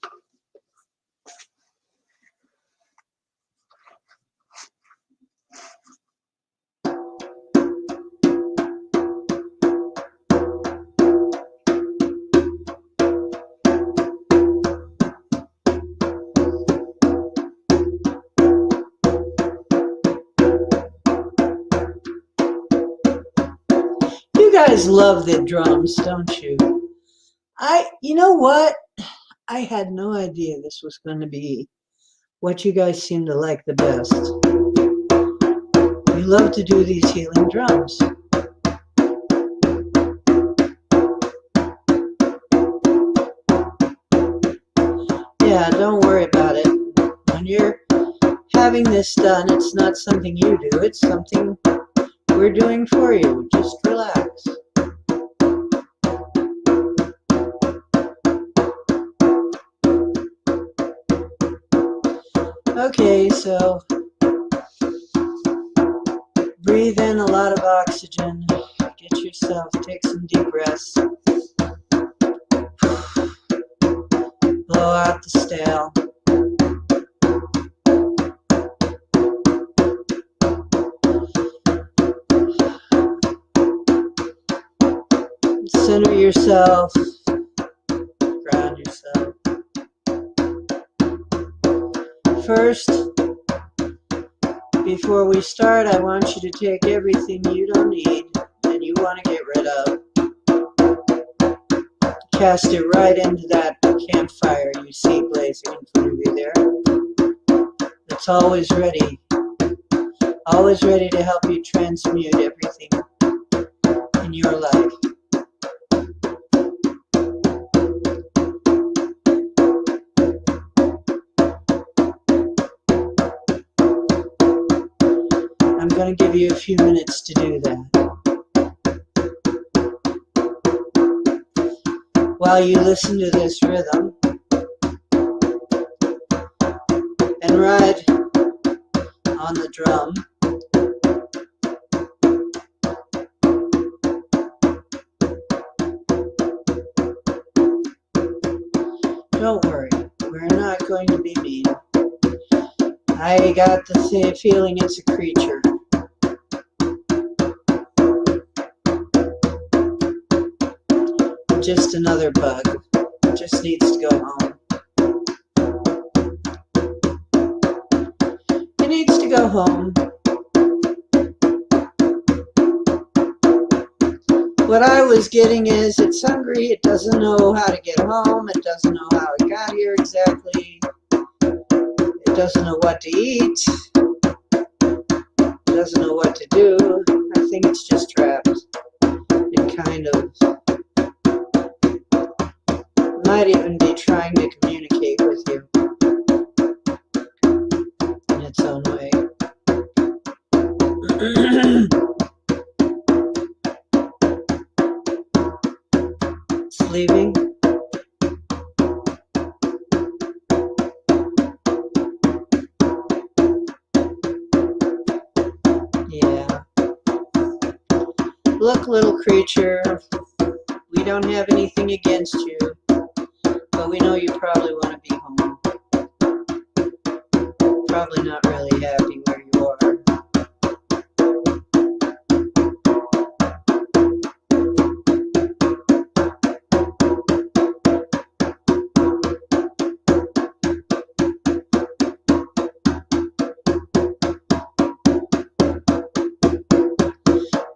You guys love the drums, don't you? You know what? I had no idea this was going to be what you guys seem to like the best. We love to do these healing drums. Yeah, don't worry about it. When you're having this done, it's not something you do, it's something we're doing for you. Just relax. Okay, so breathe in a lot of oxygen. Get yourself, take some deep breaths. Blow out the stale. Center yourself. Ground yourself. First, before we start, I want you to take everything you don't need and you want to get rid of. Cast it right into that campfire you see blazing in front of you there. It's always ready always ready to help you transmute everything in your life. I'm going to give you a few minutes to do that. While you listen to this rhythm and ride on the drum, don't worry, we're not going to be mean. I got the feeling it's a creature. Just another bug. Just needs to go home. It needs to go home. What I was getting is it's hungry, it doesn't know how to get home, it doesn't know how it got here exactly, it doesn't know what to eat, it doesn't know what to do. I think it's just trapped. It kind of might even be trying to communicate with you in its own way. It's leaving. Yeah. Look, little creature, we don't have anything against you, but we know you probably want to be home. Probably not really happy where you are.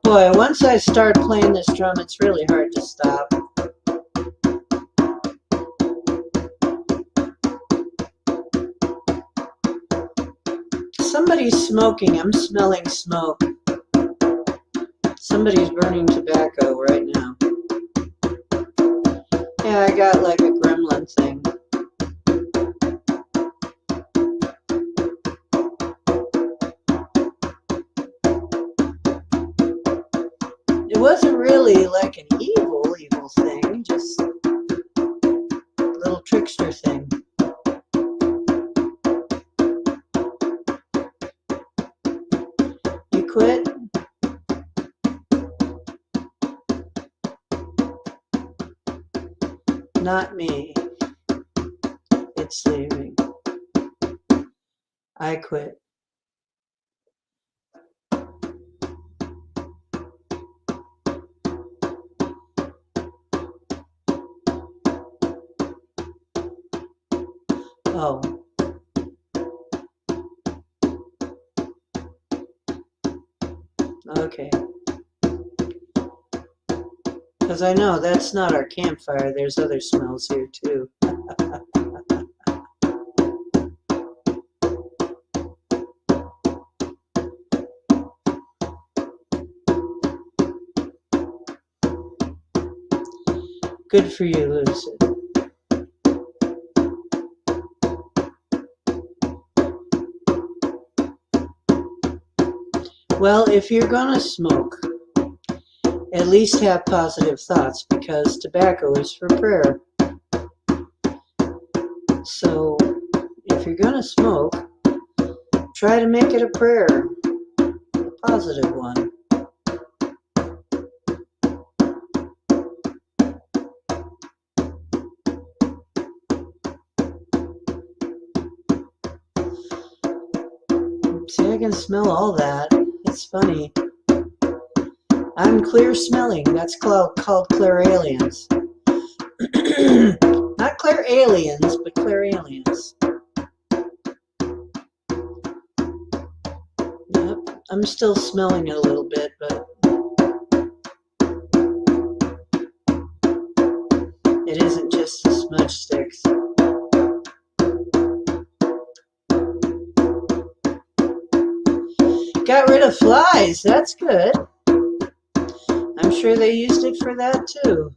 Boy, once I start playing this drum, it's really hard to stop. Somebody's smoking. I'm smelling smoke. Somebody's burning tobacco right now. Yeah, I got like a gremlin thing. It wasn't really like an evil thing, just a little trickster thing. You quit? Not me. It's leaving. I quit. Oh. Okay. Because I know that's not our campfire. There's other smells here too. Good for you, Lucid. Well, if you're gonna smoke, at least have positive thoughts, because tobacco is for prayer. So if you're gonna smoke, try to make it a prayer, a positive one. See, I can smell all that. It's funny. I'm clear smelling. That's called clairalience. Not clair aliens, but clairalience. Yep, I'm still smelling it a little bit, but it isn't just the smudge sticks. got rid of flies. That's good. I'm sure they used it for that too.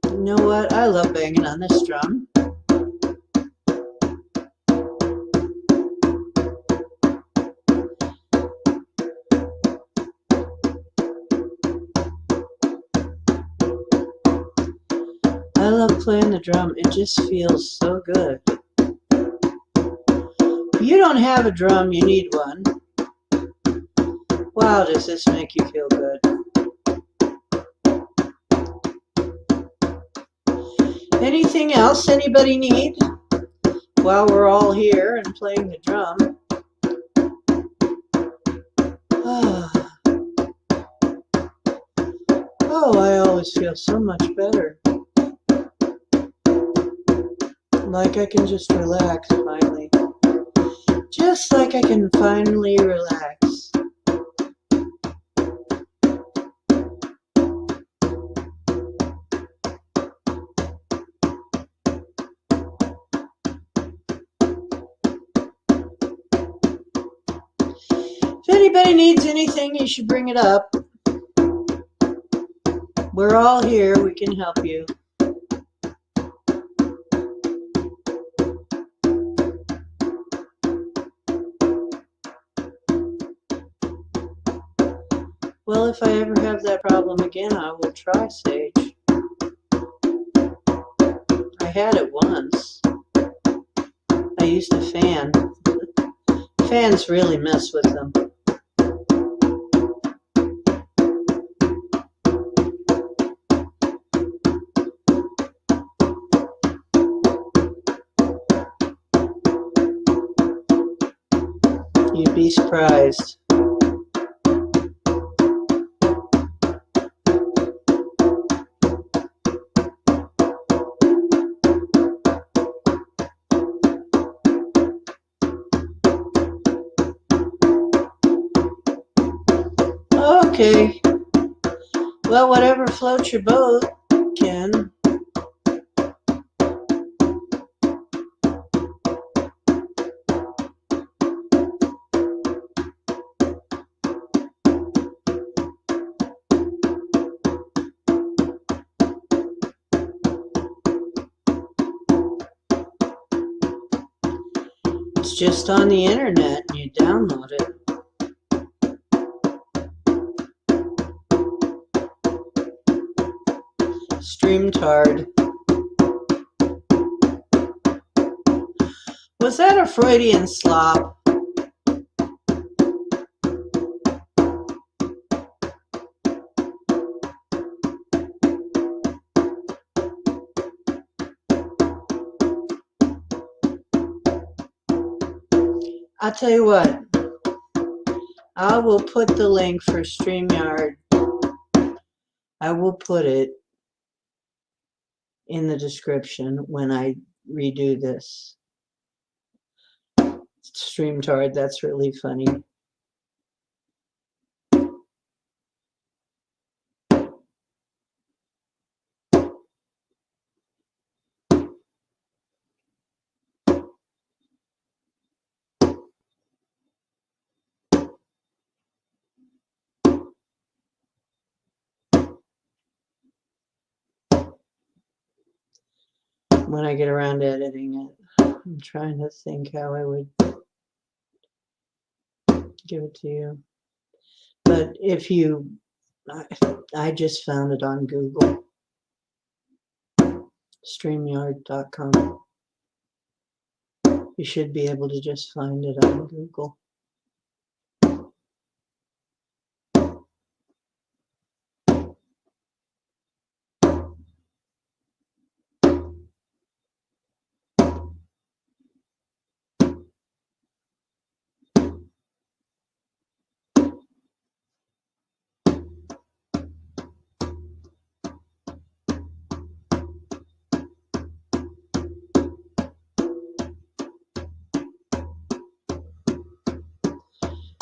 You know what? I love banging on this drum. I love playing the drum. It just feels so good. If you don't have a drum, you need one. Wow, does this make you feel good. Anything else anybody need while we're all here and playing the drum? Oh, I always feel so much better. Like I can just relax finally. Just like I can finally relax. If anybody needs anything, you should bring it up. We're all here. We can help you. Well, if I ever have that problem again, I will try Sage. I had it once. I used a fan. Fans really mess with them. You'd be surprised. Okay. Well, whatever floats your boat, Ken. It's just on the internet and you download it. Streamtard. Was that a Freudian slop? I'll tell you what. I will put the link for StreamYard. I will put it in the description when I redo this. Streamtard, that's really funny. When I get around to editing it, I'm trying to think how I would give it to you. But if you, I just found it on Google. StreamYard.com. You should be able to just find it on Google.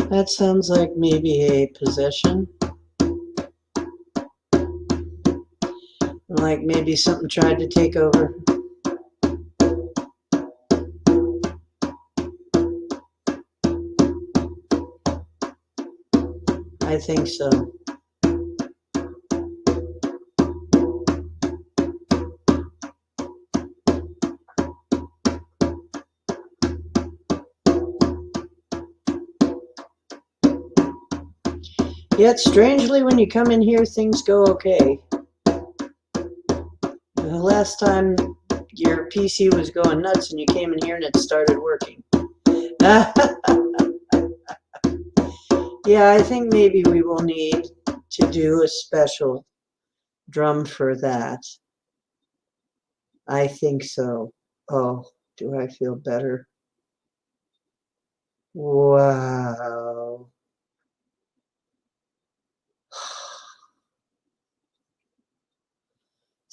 That sounds like maybe a possession. Like maybe something tried to take over. I think so. Yet strangely, when you come in here, things go okay. The last time your PC was going nuts and you came in here and it started working. Yeah, I think maybe we will need to do a special drum for that. I think so. Oh, do I feel better? Wow.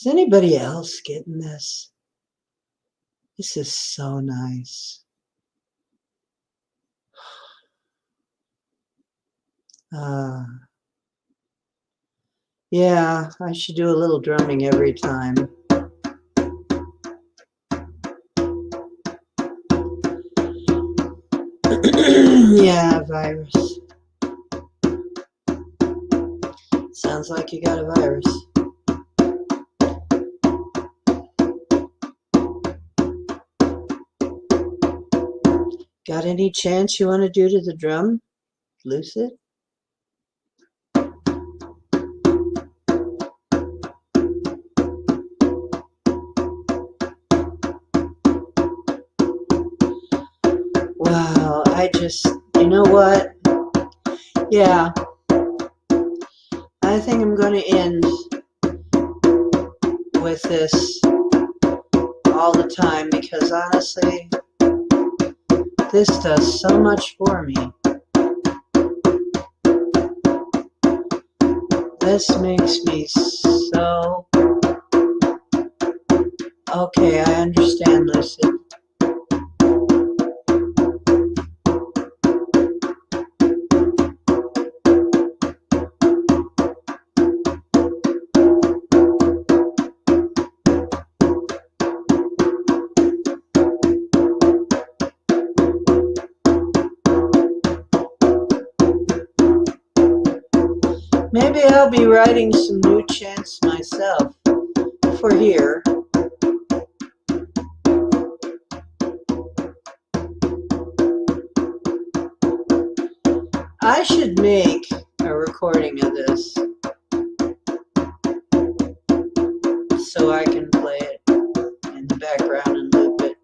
Is anybody else getting this? This is so nice. Yeah, I should do a little drumming every time. Yeah, virus. Sounds like you got a virus. Got any chants you want to do to the drum, Lucid? Wow, you know what? Yeah, I think I'm going to end with this all the time because honestly, this does so much for me. This makes me so... Okay, I understand, Lucid. Maybe I'll be writing some new chants myself for here. I should make a recording of this so I can play it in the background and loop it.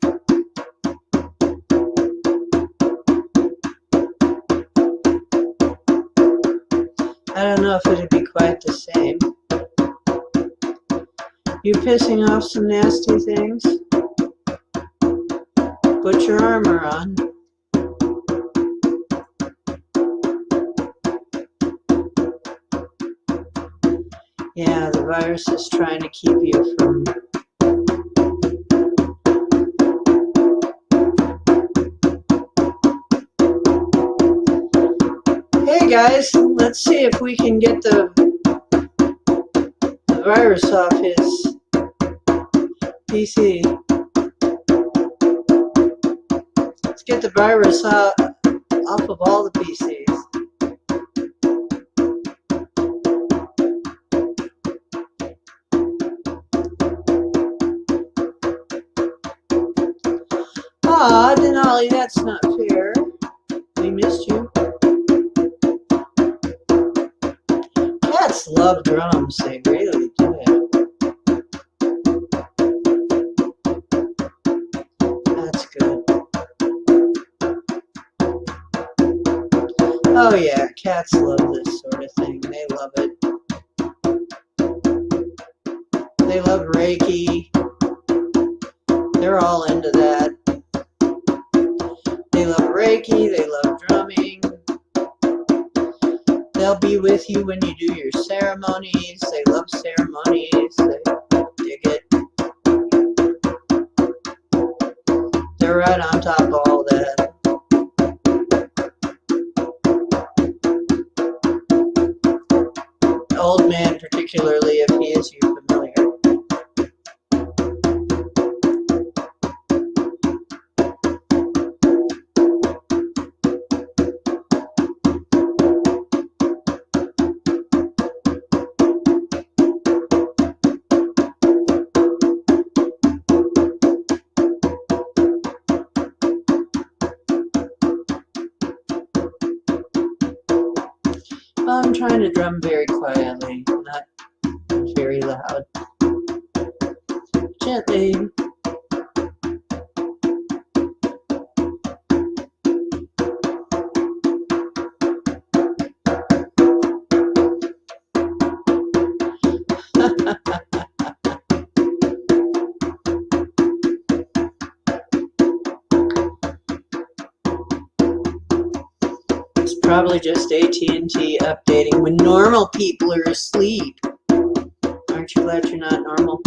I don't know if it'd be quite the same. You pissing off some nasty things? Put your armor on. Yeah, the virus is trying to keep you from... Hey guys, let's see if we can get the virus off his PC. Let's get the virus off of all the PCs. Aw, Denali, that's not fair. We missed you. Cats love drums, they really do. That's good. Oh yeah, cats love this sort of thing. They love it. They love Reiki. They're all into that. They love Reiki, they love drumming. They'll be with you when you do your ceremonies. They love ceremonies. They dig it. They're right on top of all that. Old man particularly, if he is you familiar. I'm trying to drum very quietly, not very loud. Gently. It's probably just AT&T updating when normal people are asleep. Aren't you glad you're not normal?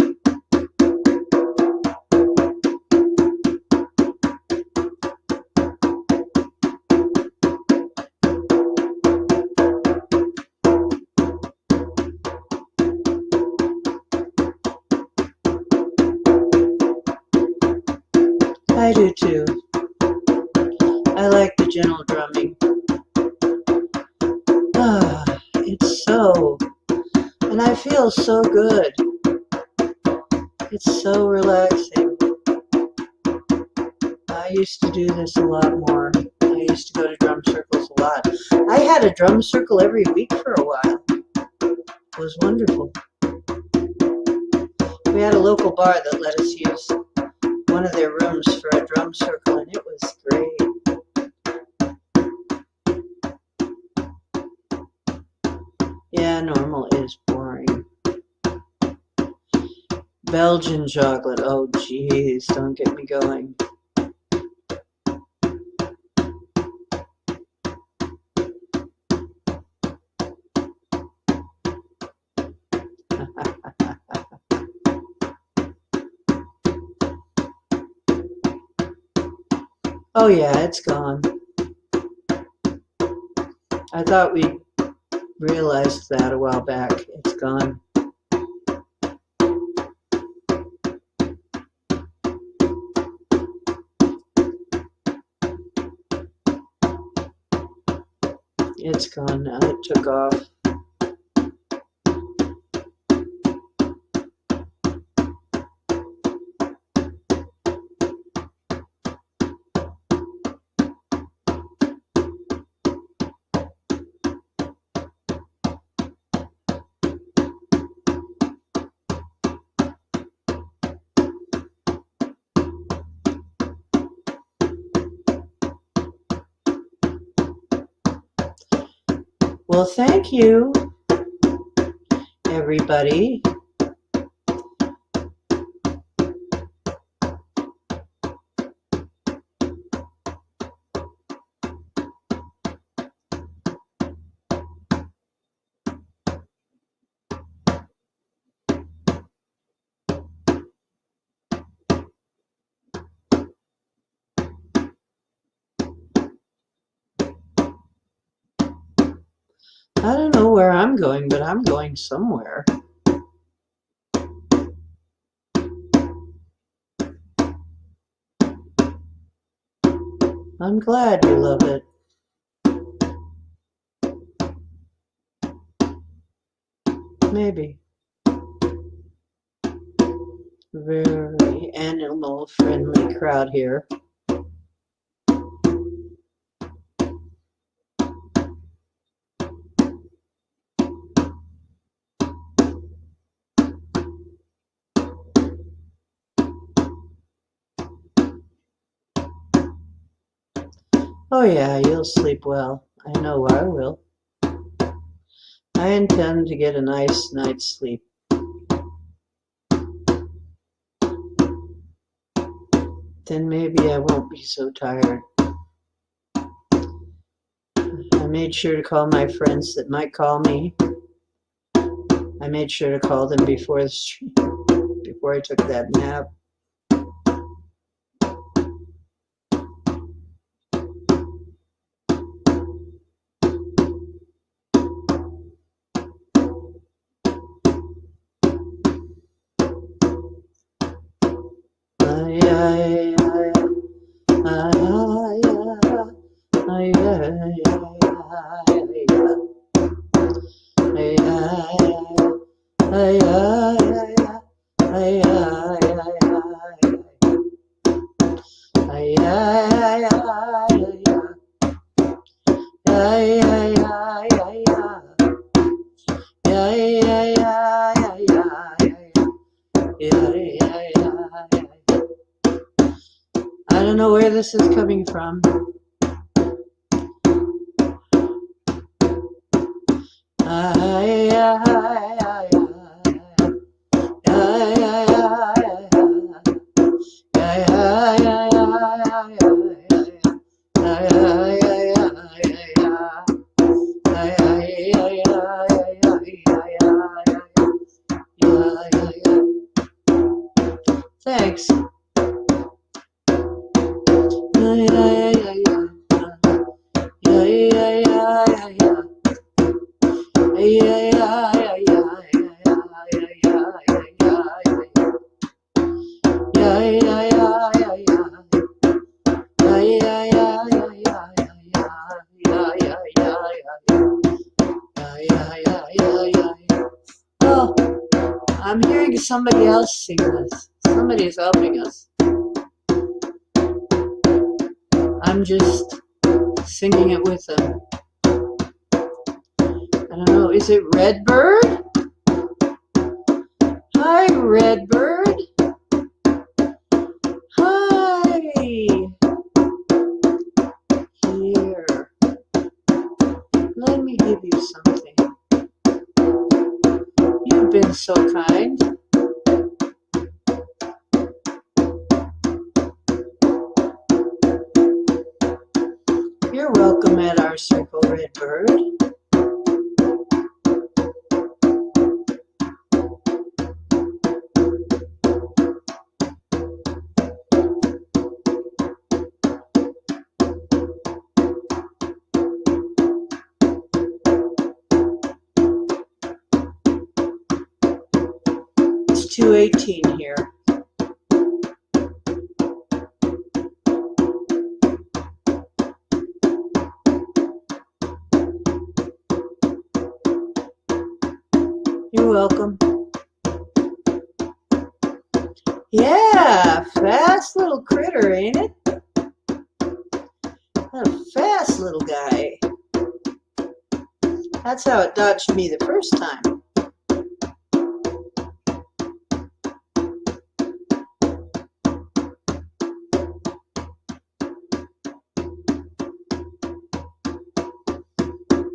I do too. I like the gentle drumming. Ah, it's so, and I feel so good. It's so relaxing. I used to do this a lot more. I used to go to drum circles a lot. I had a drum circle every week for a while. It was wonderful. We had a local bar that let us use one of their rooms for a drum circle, and it was great. Yeah, normal is boring. Belgian chocolate. Oh, geez, don't get me going. Oh yeah, it's gone. I thought we realized that a while back. It's gone. It's gone now. It took off. Well, thank you, everybody. I don't know where I'm going, but I'm going somewhere. I'm glad you love it. Maybe. Very animal-friendly crowd here. Oh yeah, you'll sleep well. I know I will. I intend to get a nice night's sleep. Then maybe I won't be so tired. I made sure to call my friends that might call me. I made sure to call them before the stream, before I took that nap. I don't know where this is coming from. Thanks. Oh, I'm hearing somebody else sing this. Somebody is helping us. I'm just singing it with them. I don't know. Is it Redbird? Hi, Redbird. Hi. Here. Let me give you something. You've been so kind. You're welcome at our circle, Redbird. It's 2:18 here. You're welcome. Yeah, fast little critter, ain't it? A fast little guy. That's how it dodged me the first time.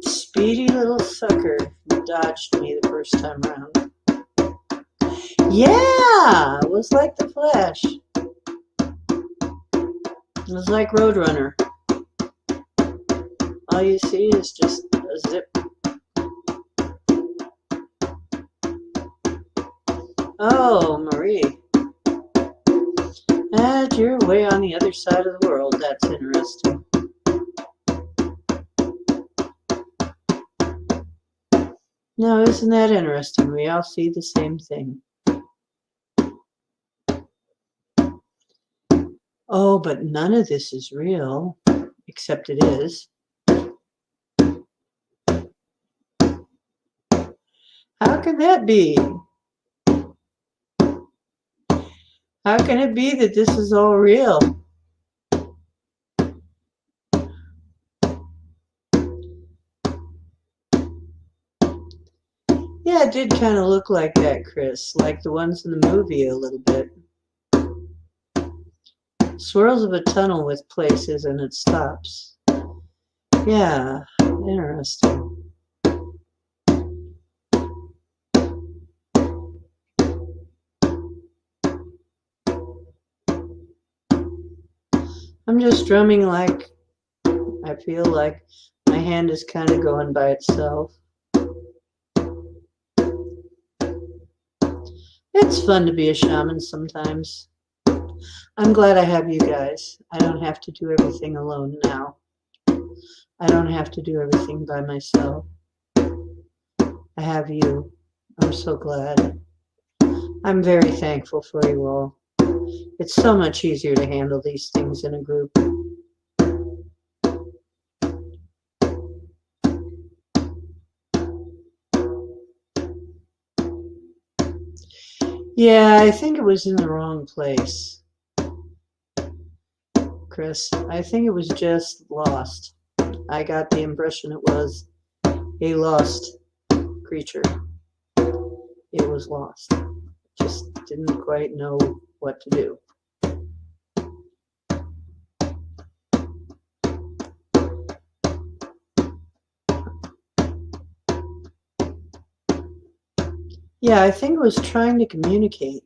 Speedy little sucker dodged me the first time around. Yeah, it was like the Flash. It was like Roadrunner. All you see is just a zip. Oh, Marie. And you're way on the other side of the world. That's interesting. No, isn't that interesting? We all see the same thing. Oh, but none of this is real, except it is. How can that be? How can it be that this is all real? Yeah, it did kind of look like that, Chris, like the ones in the movie a little bit. Swirls of a tunnel with places and it stops. Yeah, interesting. I'm just drumming like I feel like my hand is kind of going by itself. It's fun to be a shaman sometimes. I'm glad I have you guys. I don't have to do everything alone now. I don't have to do everything by myself. I have you. I'm so glad. I'm very thankful for you all. It's so much easier to handle these things in a group. Yeah, I think it was in the wrong place, Chris. I think it was just lost. I got the impression it was a lost creature. It was lost. Just didn't quite know what to do. Yeah, I think it was trying to communicate.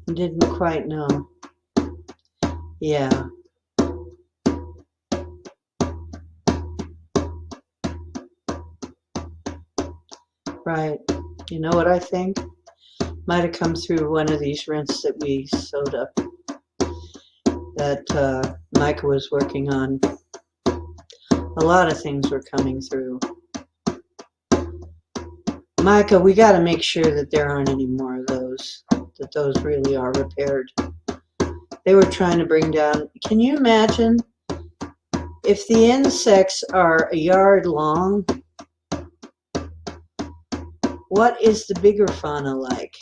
Didn't quite know. Yeah. Right. You know what I think? Might have come through one of these rents that we sewed up that Micah was working on. A lot of things were coming through. Micah, we got to make sure that there aren't any more of those, that those really are repaired. They were trying to bring down, can you imagine if the insects are a yard long, what is the bigger fauna like?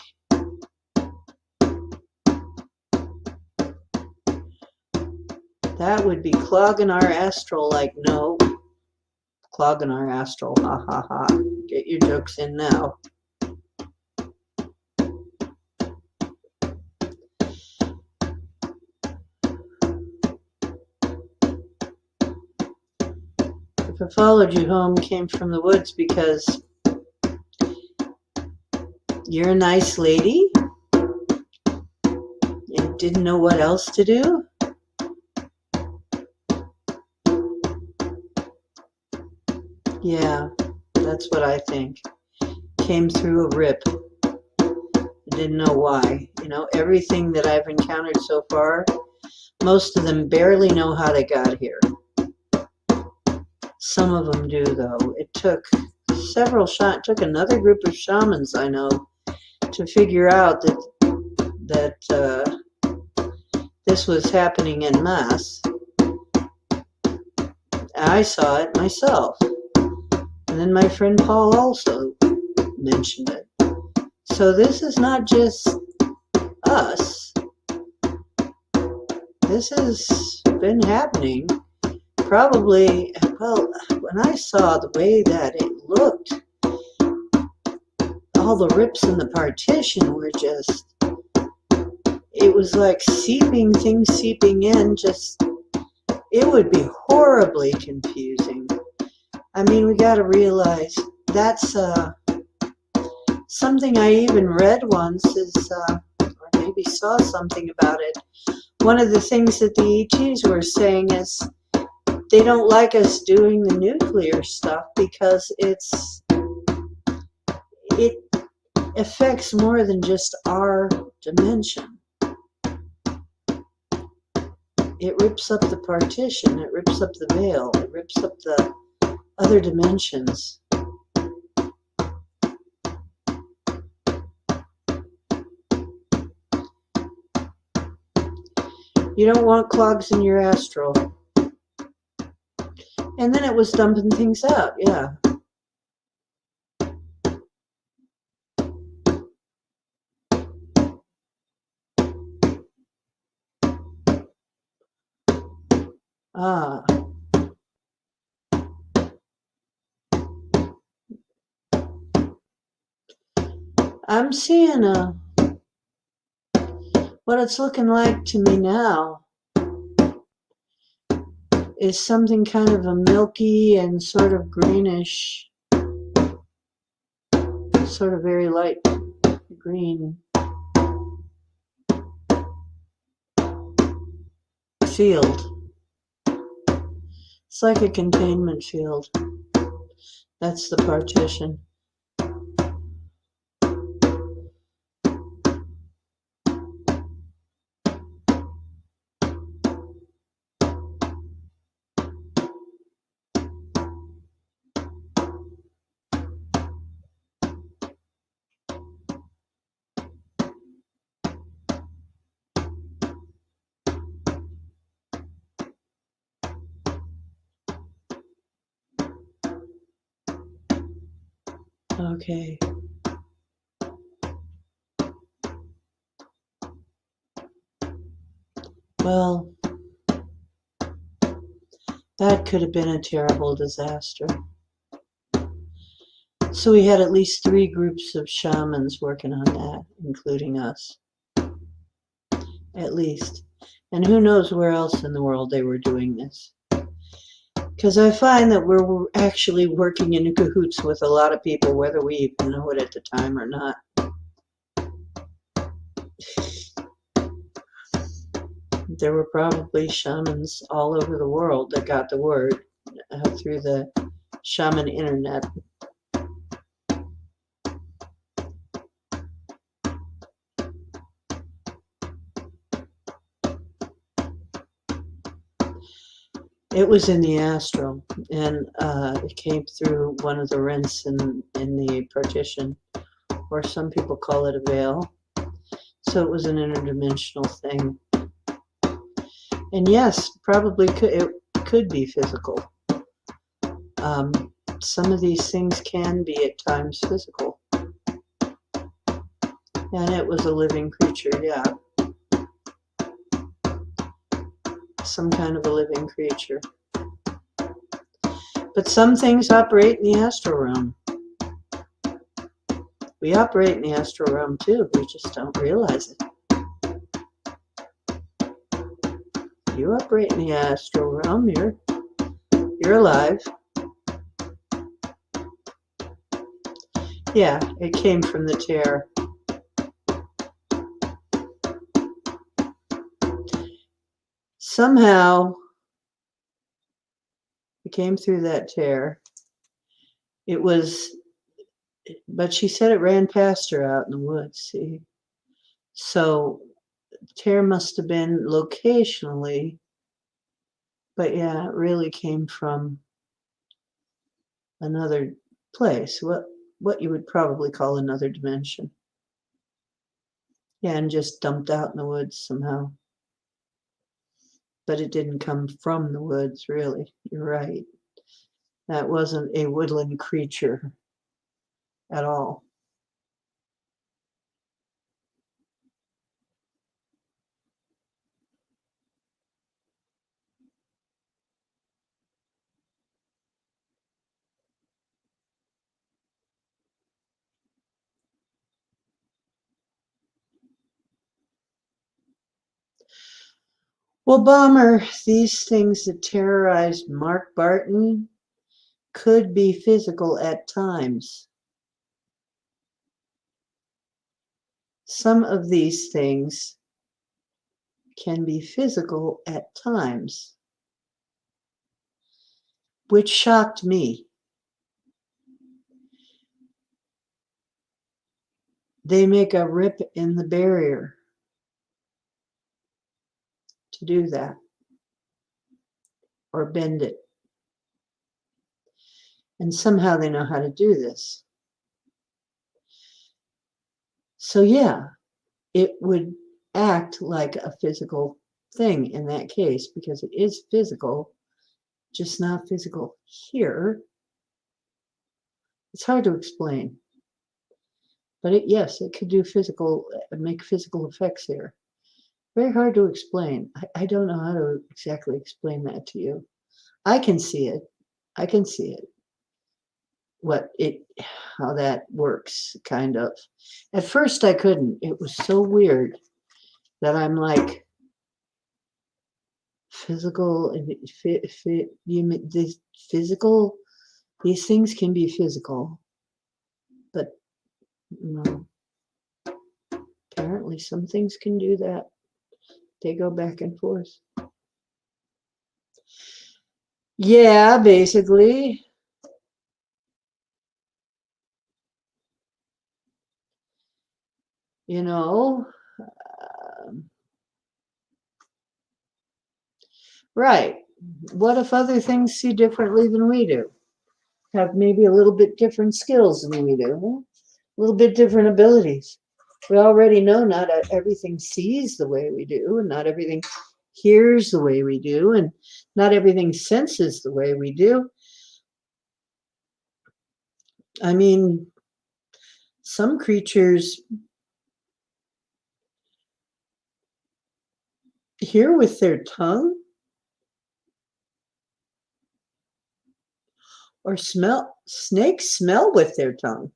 That would be clogging our astral like no. Clogging our astral, ha ha ha. Get your jokes in now. If I followed you home, came from the woods because you're a nice lady and didn't know what else to do. Yeah, that's what I think. Came through a rip. Didn't know why. You know, everything that I've encountered so far, most of them barely know how they got here. Some of them do, though. It took took another group of shamans I know to figure out that this was happening en masse. I saw it myself. And then my friend Paul also mentioned it. So this is not just us. This has been happening probably, well, when I saw the way that it looked, all the rips in the partition were just, it was like things seeping in, just, it would be horribly confusing. I mean, we got to realize that's something I even read once is, or maybe saw something about it. One of the things that the ETs were saying is they don't like us doing the nuclear stuff because it affects more than just our dimension. It rips up the partition, it rips up the veil, it rips up the other dimensions. You don't want clogs in your astral. And then it was dumping things out, yeah. Ah. I'm seeing what it's looking like to me now is something kind of a milky and sort of greenish, sort of very light green field. It's like a containment field. That's the partition. Okay. Well, that could have been a terrible disaster. So we had at least 3 groups of shamans working on that, including us. At least. And who knows where else in the world they were doing this. Because I find that we're actually working in cahoots with a lot of people, whether we even know it at the time or not. There were probably shamans all over the world that got the word through the shaman internet. It was in the astral, and it came through one of the rents in the partition, or some people call it a veil. So it was an interdimensional thing. And yes, probably it could be physical. Some of these things can be at times physical. And it was a living creature, yeah. Some kind of a living creature. But some things operate in the astral realm. We operate in the astral realm too, we just don't realize it. You operate in the astral realm, you're alive. Yeah, it came from the tear. Somehow, it came through that tear. It was, but she said it ran past her out in the woods, see? So, tear must have been locationally, but yeah, it really came from another place, what you would probably call another dimension. Yeah, and just dumped out in the woods somehow. But it didn't come from the woods, really. You're right. That wasn't a woodland creature at all. Well, Bomber, these things that terrorized Mark Barton could be physical at times. Some of these things can be physical at times, which shocked me. They make a rip in the barrier to do that, or bend it. And somehow they know how to do this. So yeah, it would act like a physical thing in that case, because it is physical, just not physical here. It's hard to explain. But yes, it could do make physical effects here. Very hard to explain. I don't know how to exactly explain that to you. I can see it. I can see it. How that works, kind of. At first I couldn't. It was so weird that I'm like, physical, physical, these things can be physical, but no. Apparently some things can do that. They go back and forth. Yeah, basically. You know, right. What if other things see differently than we do? Have maybe a little bit different skills than we do, a little bit different abilities. We already know not everything sees the way we do, and not everything hears the way we do, and not everything senses the way we do. I mean, some creatures hear with their tongue or smell. Snakes smell with their tongue.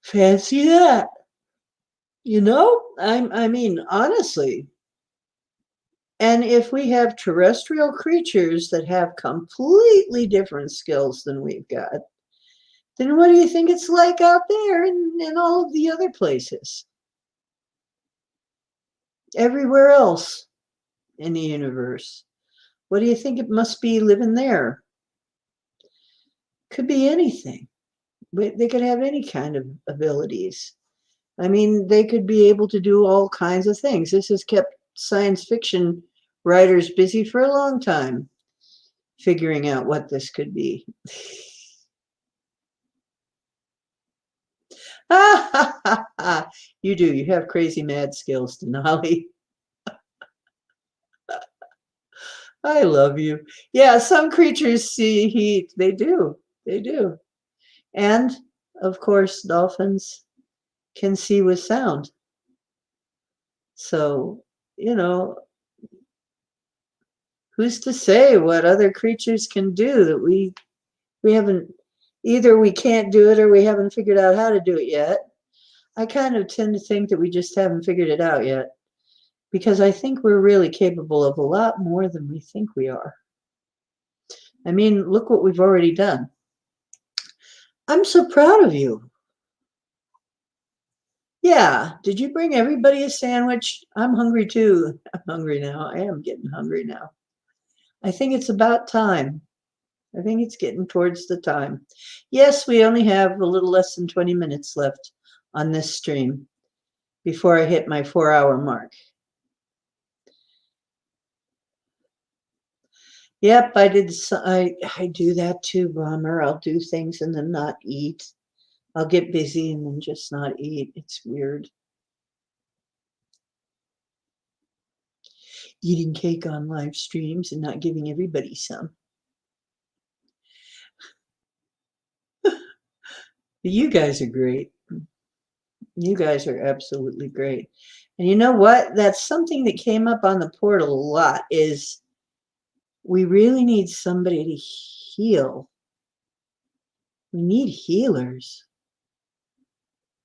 Fancy that. You know, I mean, honestly. And if we have terrestrial creatures that have completely different skills than we've got, then what do you think it's like out there in all of the other places? Everywhere else in the universe. What do you think it must be living there? Could be anything. They could have any kind of abilities. I mean, they could be able to do all kinds of things. This has kept science fiction writers busy for a long time, figuring out what this could be. You do. You have crazy mad skills, Denali. I love you. Yeah, some creatures see heat. They do. They do. And of course, dolphins can see with sound. So, you know, who's to say what other creatures can do that we haven't, either we can't do it or we haven't figured out how to do it yet. I kind of tend to think that we just haven't figured it out yet, because I think we're really capable of a lot more than we think we are. I mean, look what we've already done. I'm so proud of you. Yeah, did you bring everybody a sandwich? I'm hungry too. I'm hungry now. I am getting hungry now. I think it's about time. I think it's getting towards the time. Yes, we only have a little less than 20 minutes left on this stream before I hit my 4-hour mark. Yep, I did. I do that too, Bomber. I'll do things and then not eat. I'll get busy and then just not eat. It's weird. Eating cake on live streams and not giving everybody some. You guys are great. You guys are absolutely great. And you know what? That's something that came up on the portal a lot, is we really need somebody to heal. We need healers.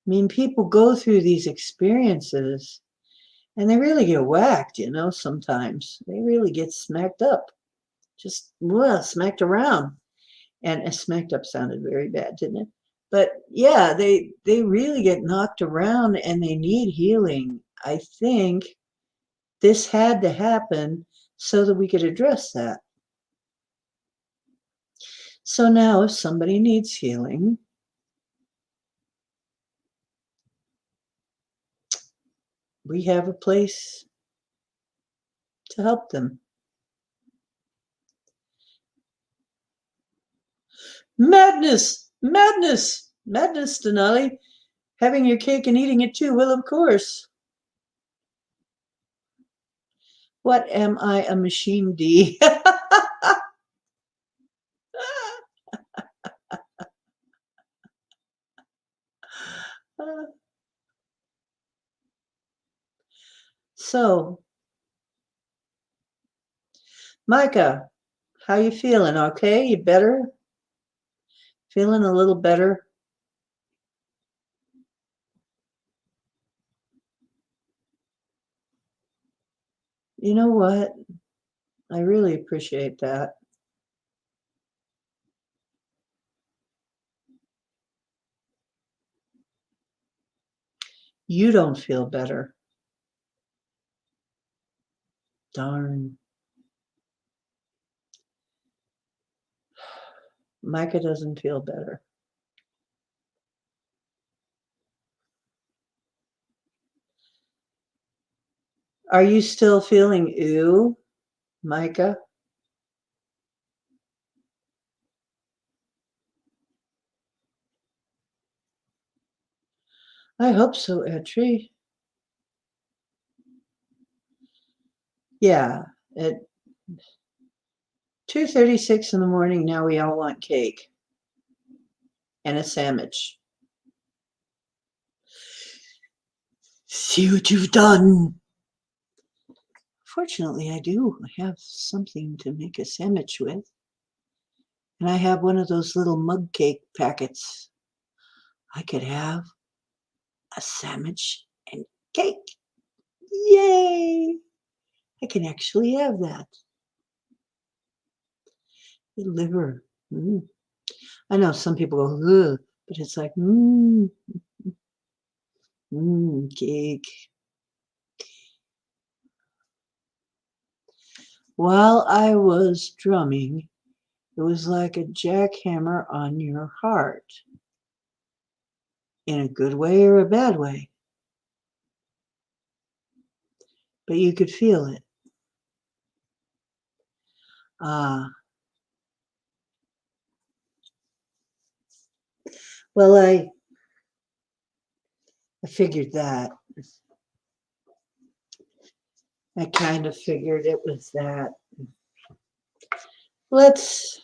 I mean, people go through these experiences and they really get whacked, you know, sometimes. They really get smacked up. Just smacked around. And smacked up sounded very bad, didn't it? But yeah, they really get knocked around and they need healing. I think this had to happen so that we could address that. So now if somebody needs healing, we have a place to help them. Madness, madness, madness, Denali. Having your cake and eating it too. Well, of course. What am I, a machine, D? So, Micah, how you feeling? Okay, you better? Feeling a little better? You know what? I really appreciate that. You don't feel better. Darn. Micah doesn't feel better. Are you still feeling ew, Micah? I hope so, Etri. Yeah, at 2:36 in the morning, now we all want cake and a sandwich. See what you've done. Fortunately, I do. I have something to make a sandwich with. And I have one of those little mug cake packets. I could have a sandwich and cake. Yay! I can actually have that. The liver. Mm. I know some people go, ugh, but it's like, cake. While I was drumming, it was like a jackhammer on your heart. In a good way or a bad way. But you could feel it. Well, I figured that. I kind of figured it was that. Let's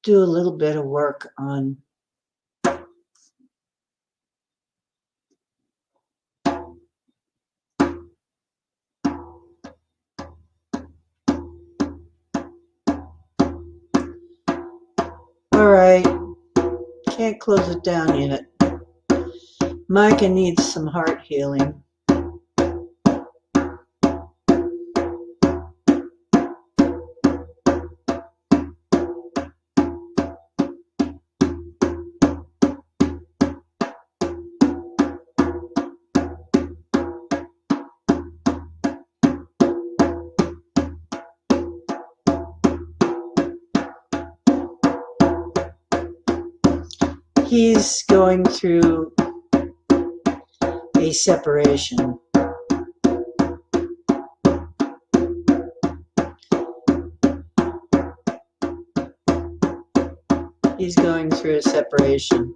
do a little bit of work on all right. Can't close it down yet. Micah needs some heart healing. He's going through a separation. He's going through a separation.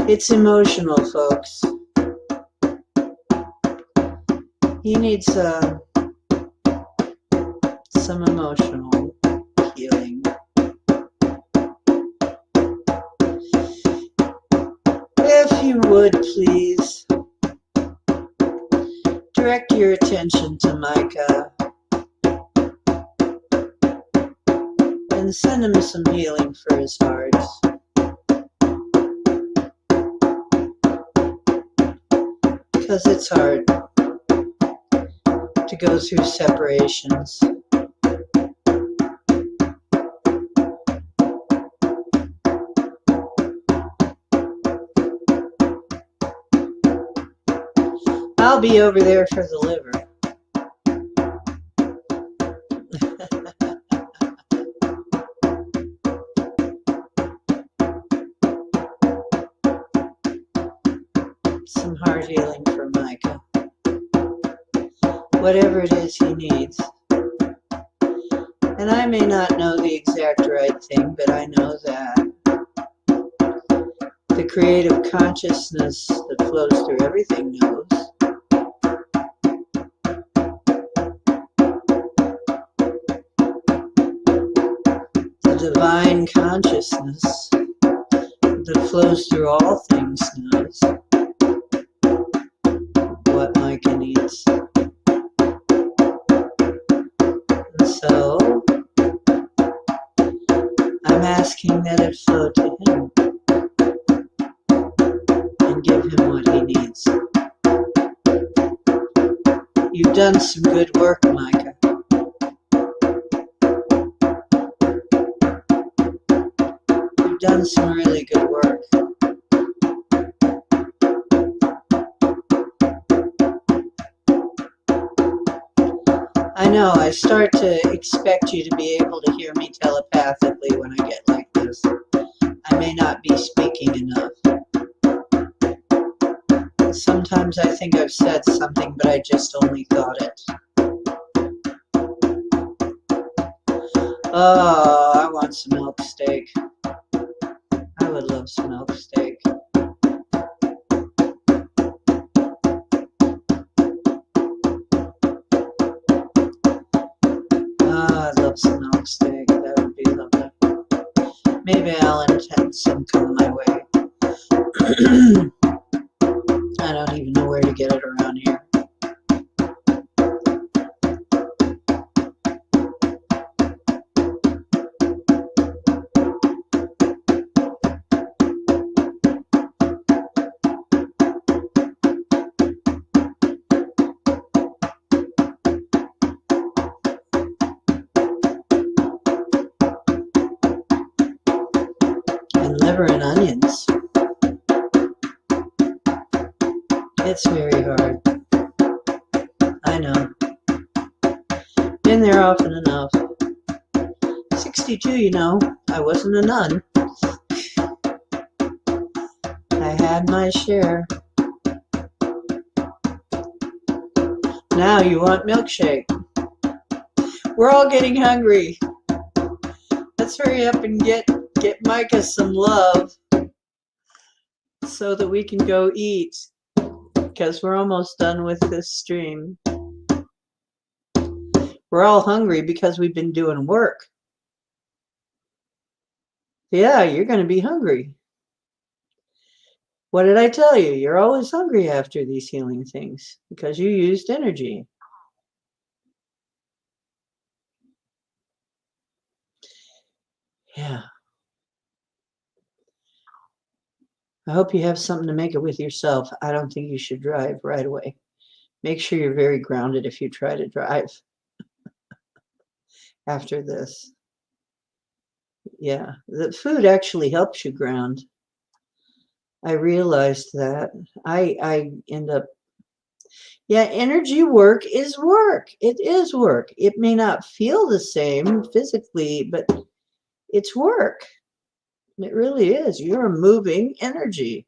It's emotional, folks. He needs some emotional healing. If you would, please direct your attention to Micah and send him some healing for his heart. Because it's hard to go through separations. I'll be over there for the liver. Some heart healing for Micah. Whatever it is he needs. And I may not know the exact right thing, but I know that the creative consciousness that flows through everything knows. The divine consciousness that flows through all things knows what Micah needs. And so I'm asking that it flow to him and give him what he needs. You've done some good work, Micah. You've done some really good work. I know, I start to expect you to be able to hear me telepathically when I get like this. I may not be speaking enough. Sometimes I think I've said something, but I just only thought it. Oh, I want some elk steak. I would love some elk steak. I'd love some elk steak. That would be lovely. Maybe I'll intend some come my way. I don't even know where to get it around here. butter and onions. It's very hard. I know. Been there often enough. 62, you know, I wasn't a nun. I had my share. Now you want milkshake. We're all getting hungry. Let's hurry up and get Micah some love so that we can go eat, because we're almost done with this stream. We're all hungry because we've been doing work. Yeah, you're going to be hungry. What did I tell you? You're always hungry after these healing things because you used energy. Yeah. I hope you have something to make it with yourself. I don't think you should drive right away. Make sure you're very grounded if you try to drive after this. Yeah, the food actually helps you ground. I realized that. I end up, yeah, energy work is work. It is work. It may not feel the same physically, but it's work. It really is. You're moving energy.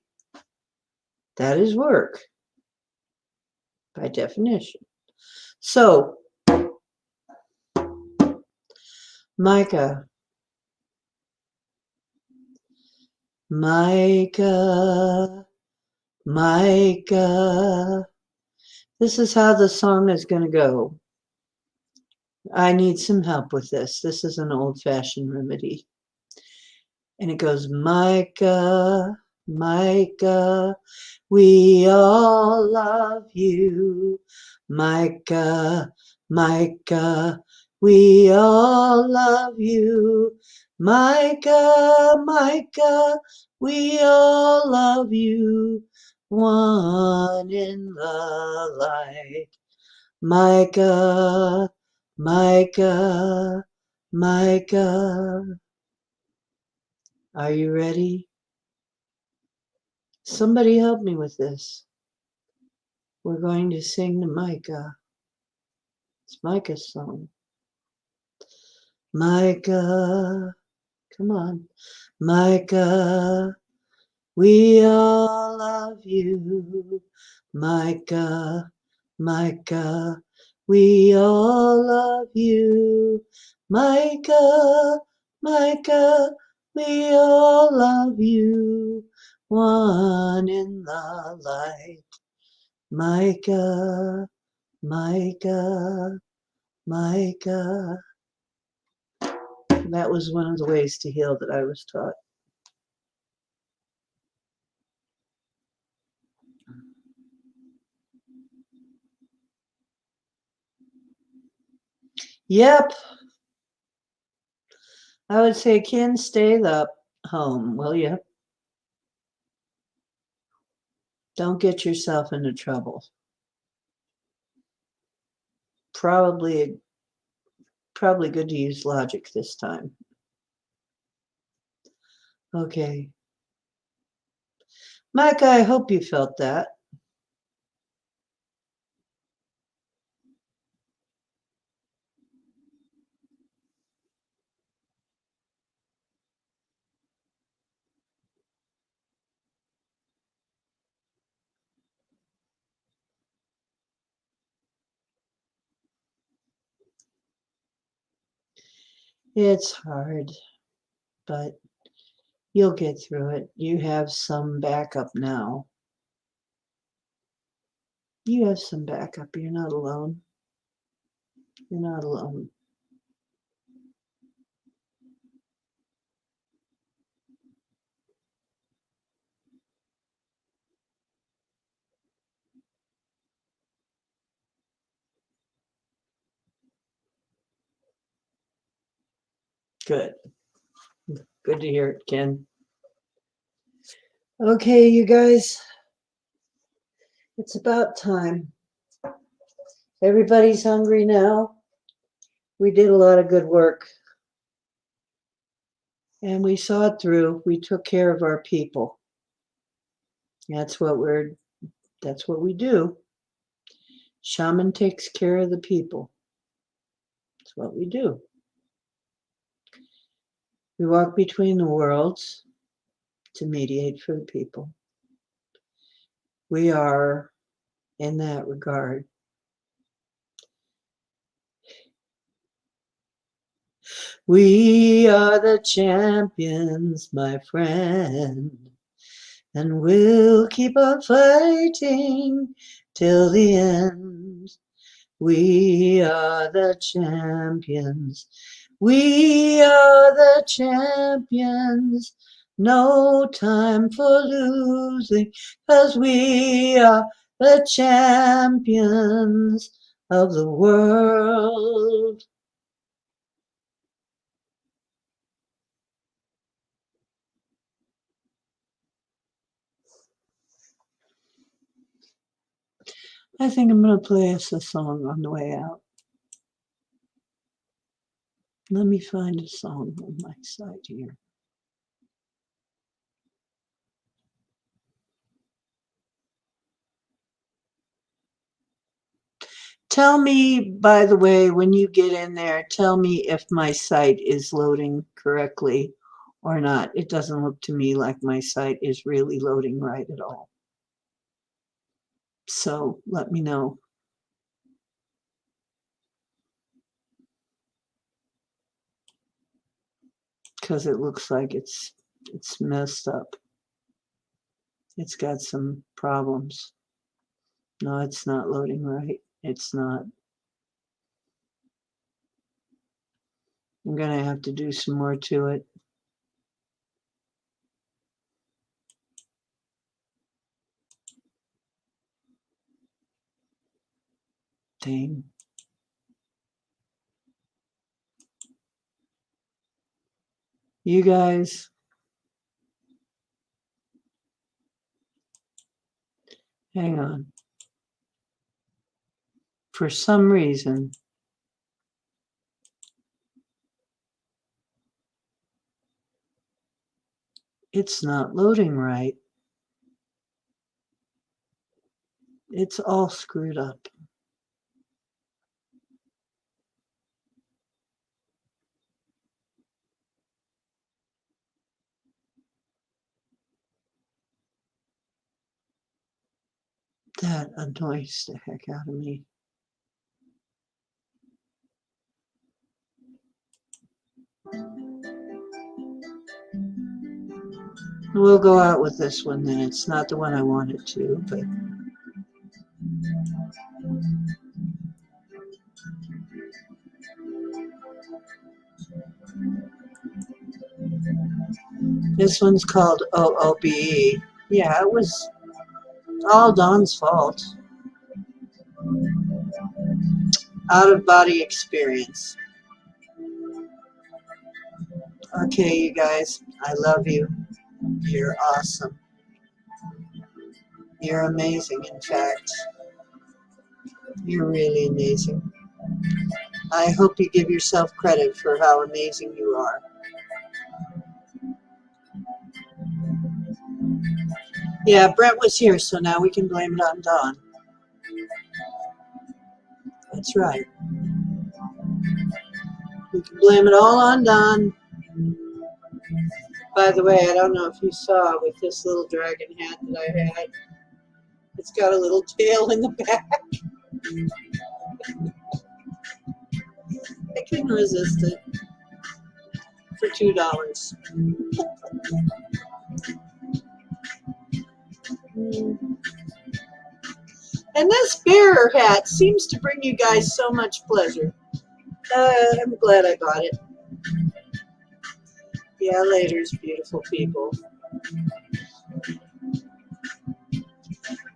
That is work by definition. So, Micah, Micah, Micah. This is how the song is going to go. I need some help with this. This is an old-fashioned remedy. And it goes, Micah, Micah, we all love you. Micah, Micah, we all love you. Micah, Micah, we all love you. One in the light. Micah, Micah, Micah. Are you ready? Somebody help me with this. We're going to sing to Micah. It's Micah's song. Micah, come on. Micah, we all love you. Micah, Micah, we all love you. Micah, Micah, we all love you. One in the light. Micah, Micah, Micah. That was one of the ways to heal that I was taught. Yep. I would say, Ken, stay the home, will you? Don't get yourself into trouble. Probably good to use logic this time. Okay. Micah, I hope you felt that. It's hard, but you'll get through it. You have some backup now. You have some backup. You're not alone. You're not alone. Good. Good to hear it, Ken. Okay, you guys. It's about time. Everybody's hungry now. We did a lot of good work. And we saw it through. We took care of our people. That's what we do. Shaman takes care of the people. That's what we do. We walk between the worlds to mediate for the people. We are, in that regard, we are the champions, my friend, and we'll keep on fighting till the end. We are the champions. We are the champions. No time for losing, 'cause we are the champions of the world. I think I'm going to play us a song on the way out. Let me find a song on my side here. Tell me, by the way, when you get in there, tell me if my site is loading correctly or not. It doesn't look to me like my site is really loading right at all. So let me know. Because it looks like it's messed up. It's got some problems. No, it's not loading right. It's not. I'm going to have to do some more to it. Dang. You guys, hang on. For some reason, it's not loading right. It's all screwed up. That annoys the heck out of me. We'll go out with this one then. It's not the one I wanted to, but this one's called OOBE. Yeah, it was all Dawn's fault. Out of body experience. Okay, you guys, I love you. You're awesome. You're amazing, in fact. You're really amazing. I hope you give yourself credit for how amazing you are. Yeah, Brett was here, so now we can blame it on Dawn. That's right. We can blame it all on Dawn. By the way, I don't know if you saw with this little dragon hat that I had, it's got a little tail in the back. I couldn't resist it for $2. And this bearer hat seems to bring you guys so much pleasure. I'm glad I bought it. Yeah, laters, beautiful people.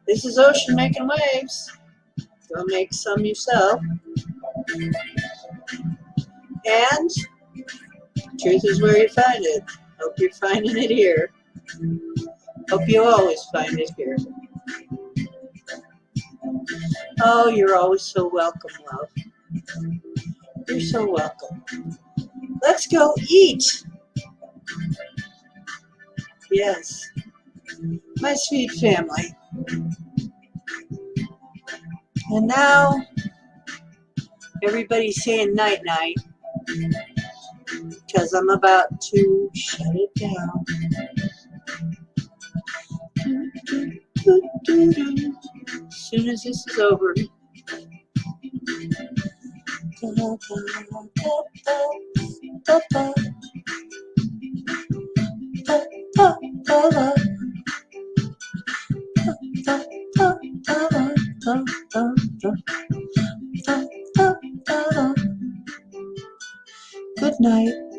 This is Ocean making waves. Go make some yourself. And truth is where you find it. Hope you're finding it here. Hope you always find it here. Oh, you're always so welcome, love. You're so welcome. Let's go eat. Yes, my sweet family. And now everybody's saying night night because I'm about to shut it down. As soon as this is over. Good night.